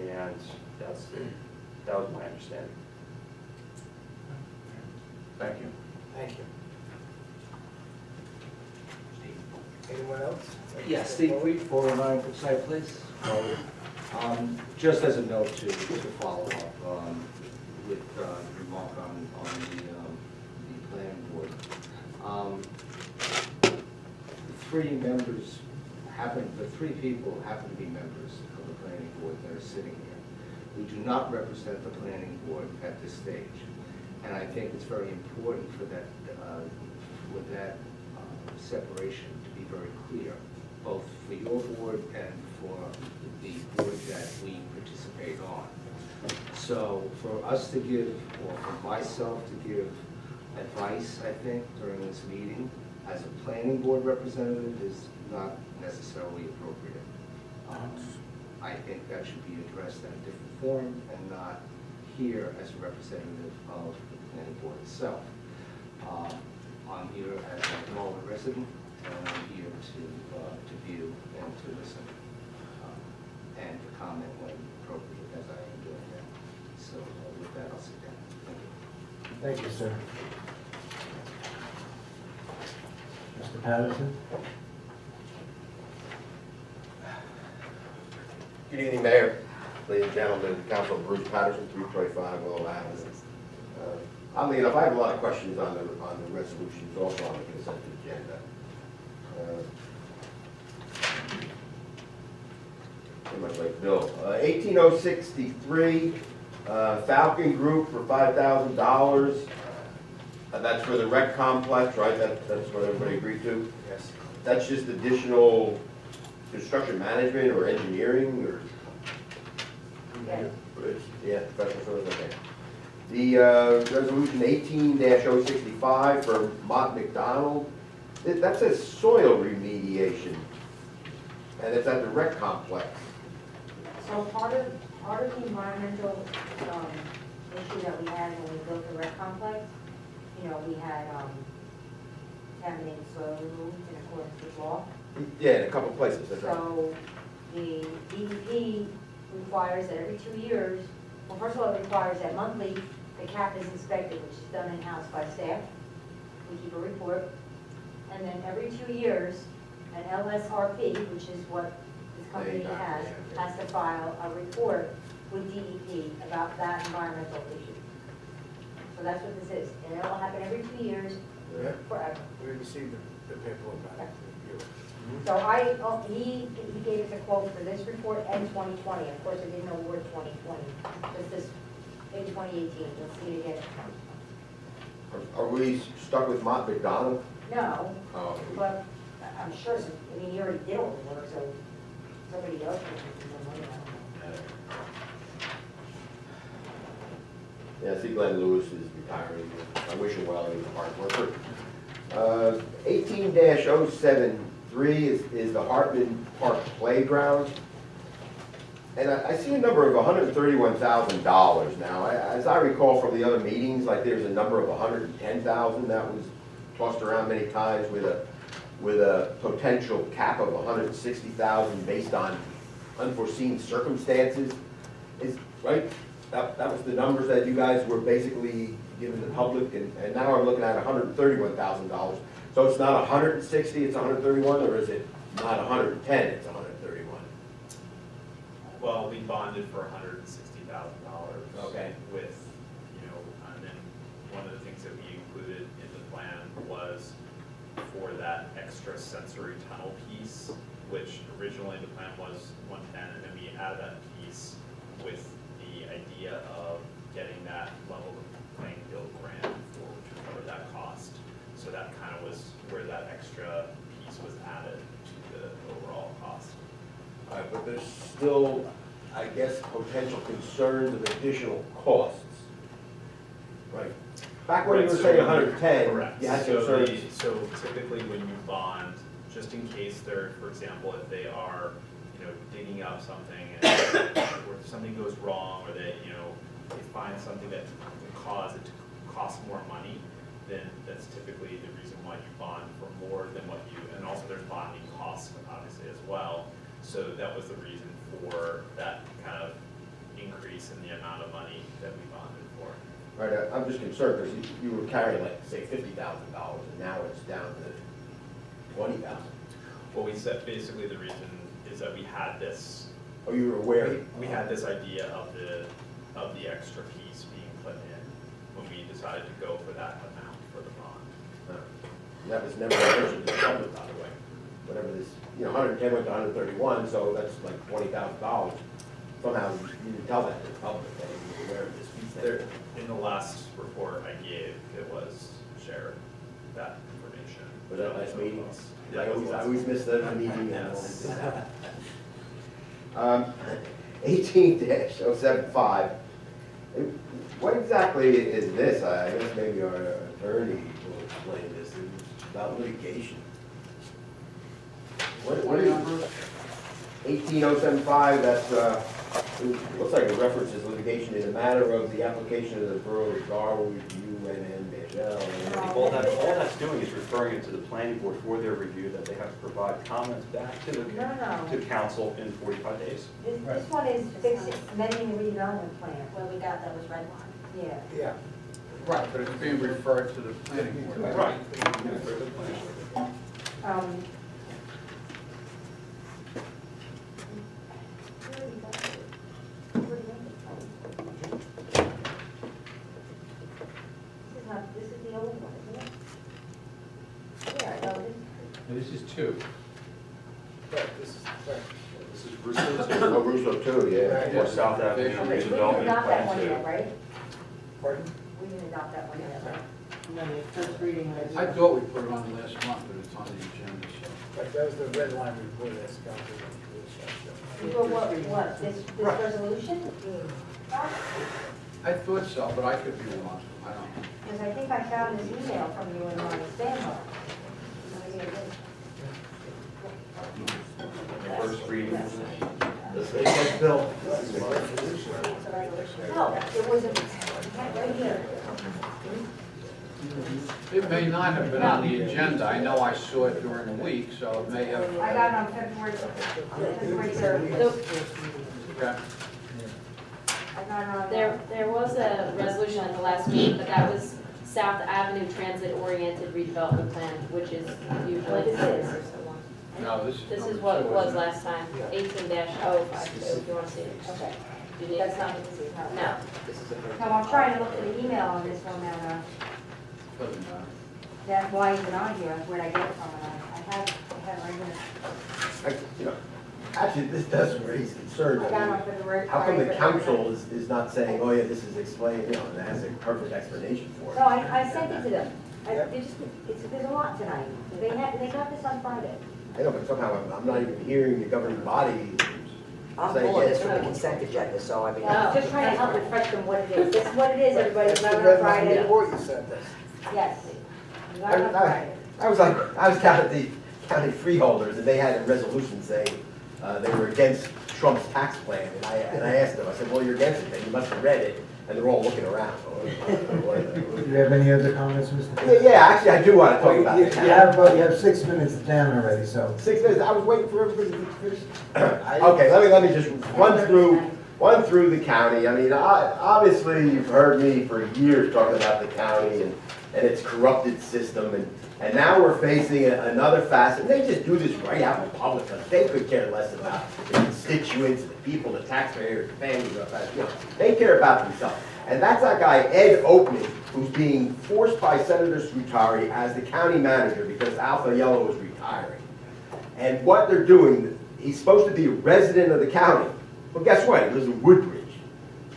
and that was my understanding.
Thank you.
Thank you. Anyone else?
Yes, Steve Creed, 409 Brookside Place. Just as a note to follow up with remark on the planning board. The three people happen to be members of the planning board that are sitting here. We do not represent the planning board at this stage. And I think it's very important for that, separation to be very clear, both for your board and for the board that we participate on. So for us to give, or for myself to give advice, I think, during this meeting, as a planning board representative is not necessarily appropriate. I think that should be addressed in a different form and not here as a representative of the planning board itself. I'm here as a Norwood resident, and I'm here to view and to listen, and to comment when appropriate, as I am doing now. So with that, I'll sit down. Thank you.
Thank you, sir. Mr. Patterson?
Good evening, Mayor, ladies and gentlemen, Councilor Bruce Patterson, 325 Willow Avenue. Oddly enough, I have a lot of questions on the resolutions, also on the consent agenda. Pretty much like Bill. 18063, Falcon Group for $5,000. That's for the rec complex, right? That's what everybody agreed to?
Yes.
That's just additional construction management or engineering or? Yeah, professional service, okay. The resolution 18-065 for Mott McDonald, that says soil remediation, and it's at the rec complex.
So part of the environmental issue that we had when we built the rec complex, you know, we had contaminated soil removed in accordance with law.
Yeah, in a couple of places, that's right.
So the DEP requires that every 2 years, well, first of all, it requires that monthly, the cap is inspected, which is done in-house by staff. We keep a report. And then every 2 years, an LSRP, which is what this company has to file a report with DEP about that environmental issue. So that's what this is. And it'll happen every 2 years, forever.
We received the paperwork back.
So he gave us a quote for this report and 2020. Of course, I didn't award 2020. Just this in 2018. You'll see it again.
Are we stuck with Mott McDonald?
No,
Oh.
but I'm sure, I mean, he already did all the work, so somebody else can do the money out.
Yeah, I see Glenn Lewis is retiring. I wish him well, he was a hard worker. 18-073 is the Hartman Park Playground. And I see a number of $131,000 now. As I recall from the other meetings, like there's a number of $110,000 that was tossed around many times with a with a potential cap of 160,000 based on unforeseen circumstances, is, right? That was the numbers that you guys were basically giving the public, and now I'm looking at $131,000. So it's not 160, it's 131, or is it not 110, it's 131?
Well, we bonded for $160,000.
Okay.
With, you know, and then one of the things that we included in the plan was for that extra sensory tunnel piece, which originally the plan was 110, and then we added that piece with the idea of getting that level playing field grant for which would cover that cost. So that kind of was where that extra piece was added to the overall cost.
All right, but there's still, I guess, potential concerns of additional costs. Right. Back when you were saying 110,
Correct.
you had
So
concerns.
so typically when you bond, just in case they're, for example, if they are, you know, digging up something and or if something goes wrong, or they, you know, they find something that can cause it to cost more money, then that's typically the reason why you bond for more than what you, and also there's bonding costs obviously as well. So that was the reason for that kind of increase in the amount of money that we bonded for.
Right, I'm just concerned because you were carrying like, say, $50,000, and now it's down to 20,000.
Well, we said basically the reason is that we had this.
Oh, you were aware?
We had this idea of the extra piece being put in when we decided to go for that amount for the bond.
And that was never mentioned to the public, by the way. Whatever this, you know, 110 went to 131, so that's like $20,000. Somehow you didn't tell that to the public, that you were aware of this piece there.
In the last report I gave, it was shared, that information.
Was that last meeting?
Yeah,
I always miss the meeting.
Yes.
18-075. What exactly is this? I guess maybe our attorney will explain this. It's about litigation. What is 18075? That's it looks like it references litigation in a matter of the application of the Borough of Garwood, UNN,
All that's doing is referring it to the planning board for their review, that they have to provide comments back to the,
No.
to council in 45 days.
This one is fixing, amending the redevelopment plan.
Where we got that was red line.
Yeah.
Yeah.
Right, but it's being referred to the planning board.
Right.
This is the old one, isn't it? Yeah, I know this.
This is two.
Right, this is, right.
This is Russo
Oh, Russo too, yeah.
or South Avenue
Okay, we didn't
redevelopment
adopt that
plan
one
2.
yet, right?
Pardon?
We didn't adopt that one yet, right?
I thought we put it on last month, but it's on the agenda, so.
Right, that was the red line report that's gone through.
For what, this resolution?
I thought so, but I could be wrong. I don't know.
Because I think I found this email from you in my spam box.
First reading.
Bill.
No, it was right here.
It may not have been on the agenda. I know I saw it during the week, so it may have.
I got it on February 3rd.
Okay.
I got it on.
There was a resolution at the last meeting, but that was South Avenue Transit-Oriented Redevelopment Plan, which is usually.
What is this?
No, this is.
This is what it was last time, 18-052, if you want to see it.
Okay.
You need-
That's not what this is, no.
No.
No, I'm trying to look for the email on this one, and,
Doesn't matter.
that's why is it on here, where'd I get it from, and I have it right here.
You know, actually, this does raise concerns.
I got it on February.
How come the council is not saying, oh yeah, this is explained, you know, and it has a perfect explanation for it?
No, I sent it to them. There's a lot tonight. They got this on Friday.
I know, but somehow I'm not even hearing the governing body
I'm
say
pulling this
yes.
from the consent agenda, so I mean.
I'm just trying to help refresh them what it is. This is what it is, everybody.
That's
It's
the
on
red line
Friday.
report you sent us.
Yes. You got it on Friday.
I was down at the county freeholders, and they had a resolution saying they were against Trump's tax plan, and I asked them, I said, well, you're against it, then you must have read it, and they're all looking around.
Do you have any other comments, Mr.?
Yeah, actually, I do want to talk about
You
it.
have 6 minutes down already, so.
6 minutes, I was waiting for everybody to finish. Okay, let me just run through the county. I mean, obviously, you've heard me for years talking about the county and its corrupted system, and now we're facing another facet. They just do this right out in public, because they could care less about the constituents, the people, the taxpayers, the families, you know, they care about themselves. And that's that guy, Ed Oakman, who's being forced by Senator Scutari as the county manager because Alpha Yellow is retiring. And what they're doing, he's supposed to be a resident of the county. Well, guess what? He lives in Woodbridge.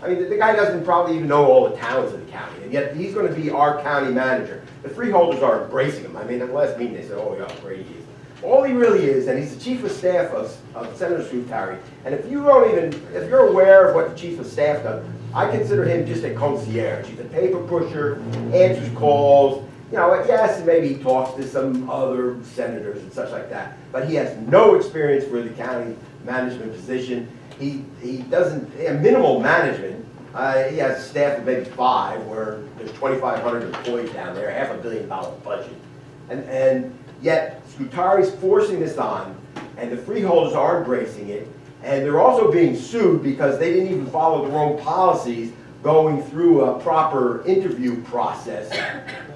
I mean, the guy doesn't probably even know all the towns in the county, and yet he's going to be our county manager. The freeholders are embracing him. I mean, at the last meeting, they said, oh, yeah, great he is. All he really is, and he's the chief of staff of Senator Scutari, and if you're aware of what the chief of staff does, I consider him just a concierge. He's a paper pusher, answers calls, you know, yes, maybe he talks to some other senators and such like that, but he has no experience for the county management position. He doesn't, minimal management. He has a staff of maybe 5, where there's 2,500 employees down there, $500 million budget. And yet, Scutari's forcing this on, and the freeholders are embracing it, and they're also being sued because they didn't even follow their own policies going through a proper interview process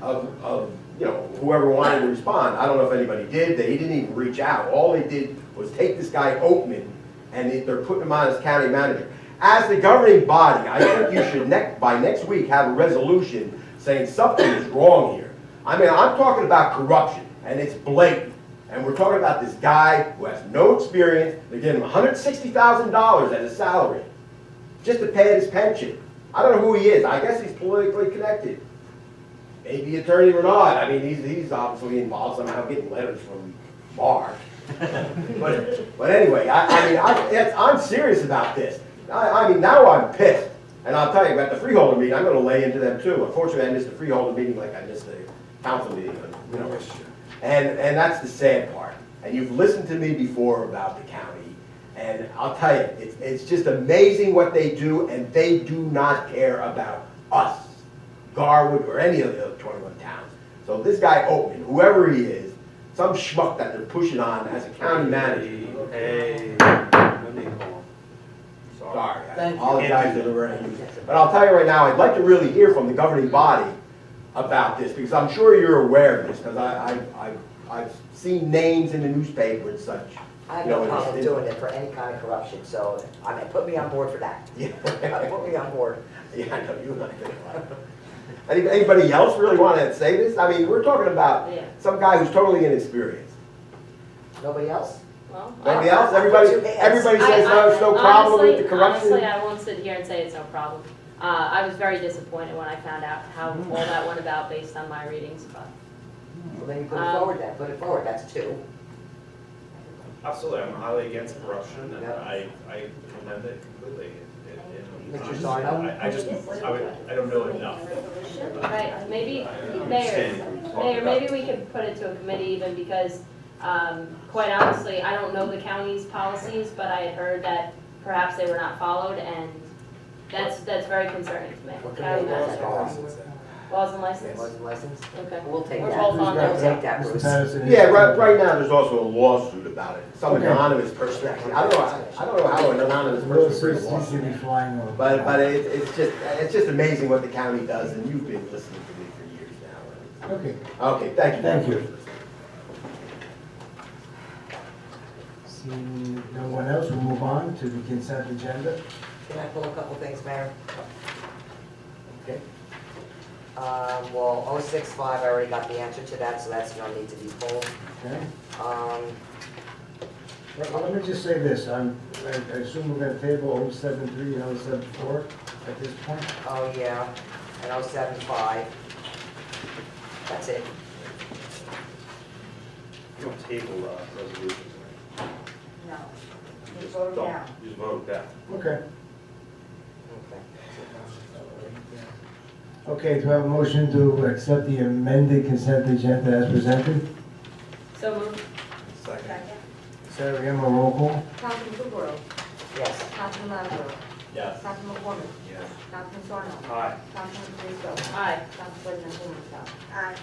of you know, whoever wanted to respond. I don't know if anybody did. They didn't even reach out. All they did was take this guy Oatman, and they're putting him on as county manager. As the governing body, I think you should, by next week, have a resolution saying something is wrong here. I mean, I'm talking about corruption, and it's blatant. And we're talking about this guy who has no experience. They're giving him $160,000 as a salary just to pay his pension. I don't know who he is. I guess he's politically connected. Maybe Attorney Renaud. I mean, he's obviously involved somehow getting letters from Mark. but anyway, I'm serious about this. I mean, now I'm pissed. And I'll tell you, at the freeholder meeting, I'm going to lay into them too. Unfortunately, I missed the freeholder meeting like I missed the council meeting. You know, and that's the sad part. And you've listened to me before about the county. And I'll tell you, it's just amazing what they do, and they do not care about us, Garwood, or any of the other 21 towns. So this guy Oatman, whoever he is, some schmuck that they're pushing on as a county manager.
Hey, no need to call him.
Sorry, I apologize to the rain. But I'll tell you right now, I'd like to really hear from the governing body about this, because I'm sure you're aware of this, because I've seen names in the newspaper and such.
I have no problem doing it for any kind of corruption, so, I mean, put me on board for that.
Yeah.
Put me on board.
Yeah, I know, you and I think. Anybody else really want to say this? I mean, we're talking about some guy who's totally inexperienced.
Nobody else?
Well,
Nobody else? Everybody says no, it's no problem with the corruption?
Honestly, I won't sit here and say it's no problem. I was very disappointed when I found out how all that went about based on my readings, but.
Well, then you put it forward then, put it forward, that's 2.
Absolutely, I'm highly against corruption, and I condemn it completely.
Mr. Sarno?
I don't know enough.
Right, maybe, Mayor, maybe we could put it to a committee even because, quite honestly, I don't know the county's policies, but I had heard that perhaps they were not followed, and that's very concerning to me. County manager. Laws and license?
Laws and license?
Okay.
We'll take
We're
that.
both on
We'll
that.
take that, Bruce.
Yeah, right now, there's also a lawsuit about it. Some anonymous person, actually. I don't know how an anonymous person brings a lawsuit. But it's just amazing what the county does, and you've been listening to me for years now.
Okay.
Okay, thank you.
Thank you. Seeing no one else, we'll move on to the consent agenda.
Can I pull a couple things, Mayor?
Okay.
Well, 065, I already got the answer to that, so that's no need to be pulled.
Okay.
Um,
Let me just say this, I assume we're going to table 073 and 074 at this point?
Oh, yeah, and 075. That's it.
You don't table resolutions.
No.
You
You
just
vote
don't.
down.
You just vote down.
Okay.
Okay.
Okay, do I have a motion to accept the amended consent agenda as presented?
So moved.
Second.
Sarah Emma, roll call.
Councilman Blueborough.
Yes.
Councilman Monroe.
Yes.
Councilman McCormick?
Yes.
Councilman Sarno?
Aye.
Councilman Patricio?
Aye.
Council President Blumenthal?
Aye.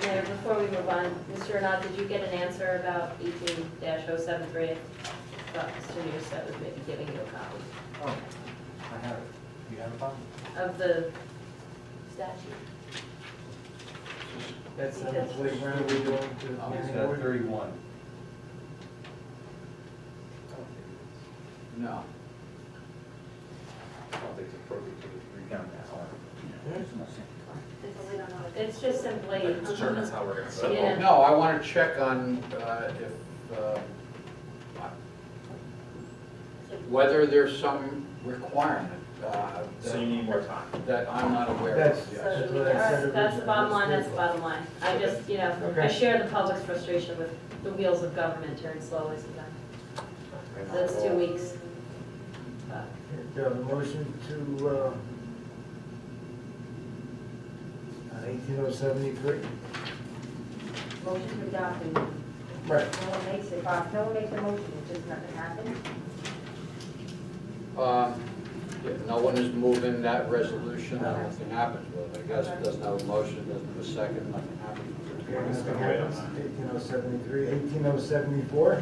Mayor, before we move on, Mr. Arnott, did you get an answer about 18-073? Thought Mr. Newsted was maybe giving you a copy
Oh, I have it. You have a copy?
of the statute.
That's on the playground we're going to.
It's 31.
No.
I don't think it's appropriate to recount that.
It's just simply.
Sure, that's how we're gonna set
Yeah.
No, I want to check on whether there's some requirement
So you need more time.
that I'm not aware
That's,
of. Yes.
that's what I said.
That's the bottom line, that's the bottom line. I just, I
Okay.
share the public's frustration with the wheels of government turn slowly sometimes. That's 2 weeks.
Do you have a motion to, on 18073?
Motion to adopt, and
Right.
no one makes it, Bob, no one makes a motion, it's just nothing happens.
Yeah, no one is moving that resolution, nothing happens with it. I guess it doesn't have a motion, doesn't have a second, nothing happens.
Okay, nothing happens. 18073, 18074. Do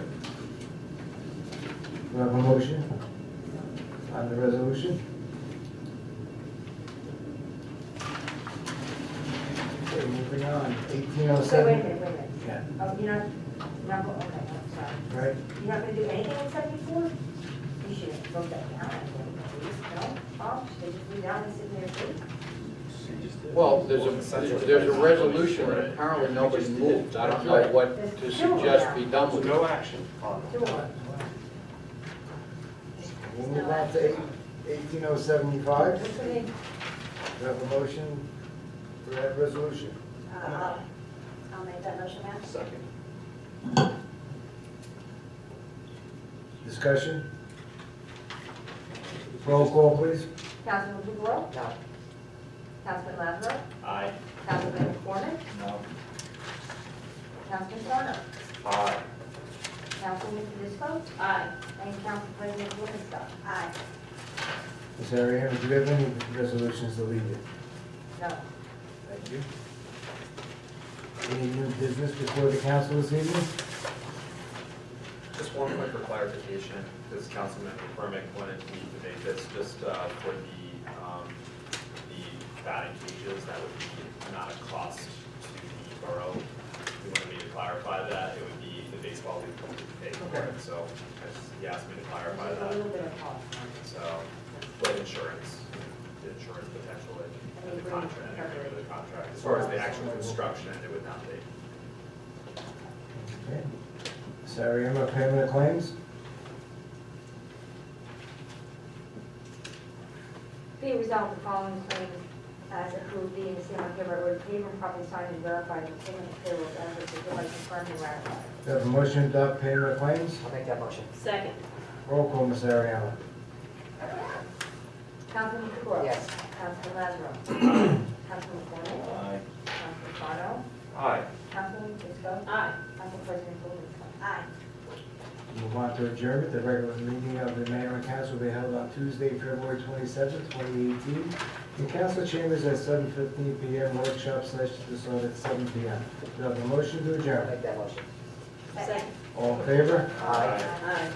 you have a motion on the resolution? Okay, moving on,
Wait,
1807.
wait a minute.
Yeah.
Oh, you're not, okay, I'm sorry.
Right?
You're not gonna do anything in 74? You should have wrote that down, I think, please, no? Oh, should they just leave that and sit there too?
Well, there's a resolution that apparently nobody moved. I don't know what to suggest be done with it.
No action on
Do what?
We'll move on to 18075.
What's the name?
Do you have a motion for that resolution?
I'll make that motion, ma'am.
Second.
Discussion? Roll call, please.
Councilman Blumenthal? No. Councilman Lazaro?
Aye.
Councilman McCormick?
No.
Councilman Sarno?
Aye.
Councilman Patricio?
Aye.
And Council President Blumenthal?
Aye.
Ms. Ariana, do you have any resolutions to lead you?
No.
Thank you. Any new business before the council this evening?
Just one point for clarification, because Councilman McCormick wanted me to make this just for the batting cages, that would be not a cost to the borough. He wanted me to clarify that, it would be the baseball league would pay for it, so he asked me to clarify
There's a
that.
little bit of cost.
So, but insurance, the insurance potentially, and the contract, the contract. As far as the actual construction, it would not be.
Okay. Ms. Ariana, payment of claims?
Be it resolved, the following claims as approved being the same on paper, or paper properly signed and verified, and payment of payrolls as of the like confirmed and ratified.
Do you have a motion to adopt payment of claims?
I'll make that motion.
Second.
Roll call, Ms. Ariana.
Councilman Decoro?
Yes.
Councilman Lazaro? Councilman McCormick?
Aye.
Councilman Sarno?
Aye.
Councilman Patricio?
Aye.
Council President Blumenthal?
Aye.
Move on to adjournment. The regular meeting of the mayor and council will be held on Tuesday, February 27th, 2018. In council chambers at 7:15 PM, workshop session to start at 7 PM. Do you have a motion to
I'll
adjourn?
make that motion.
Second.
All in favor?
Aye.
Aye.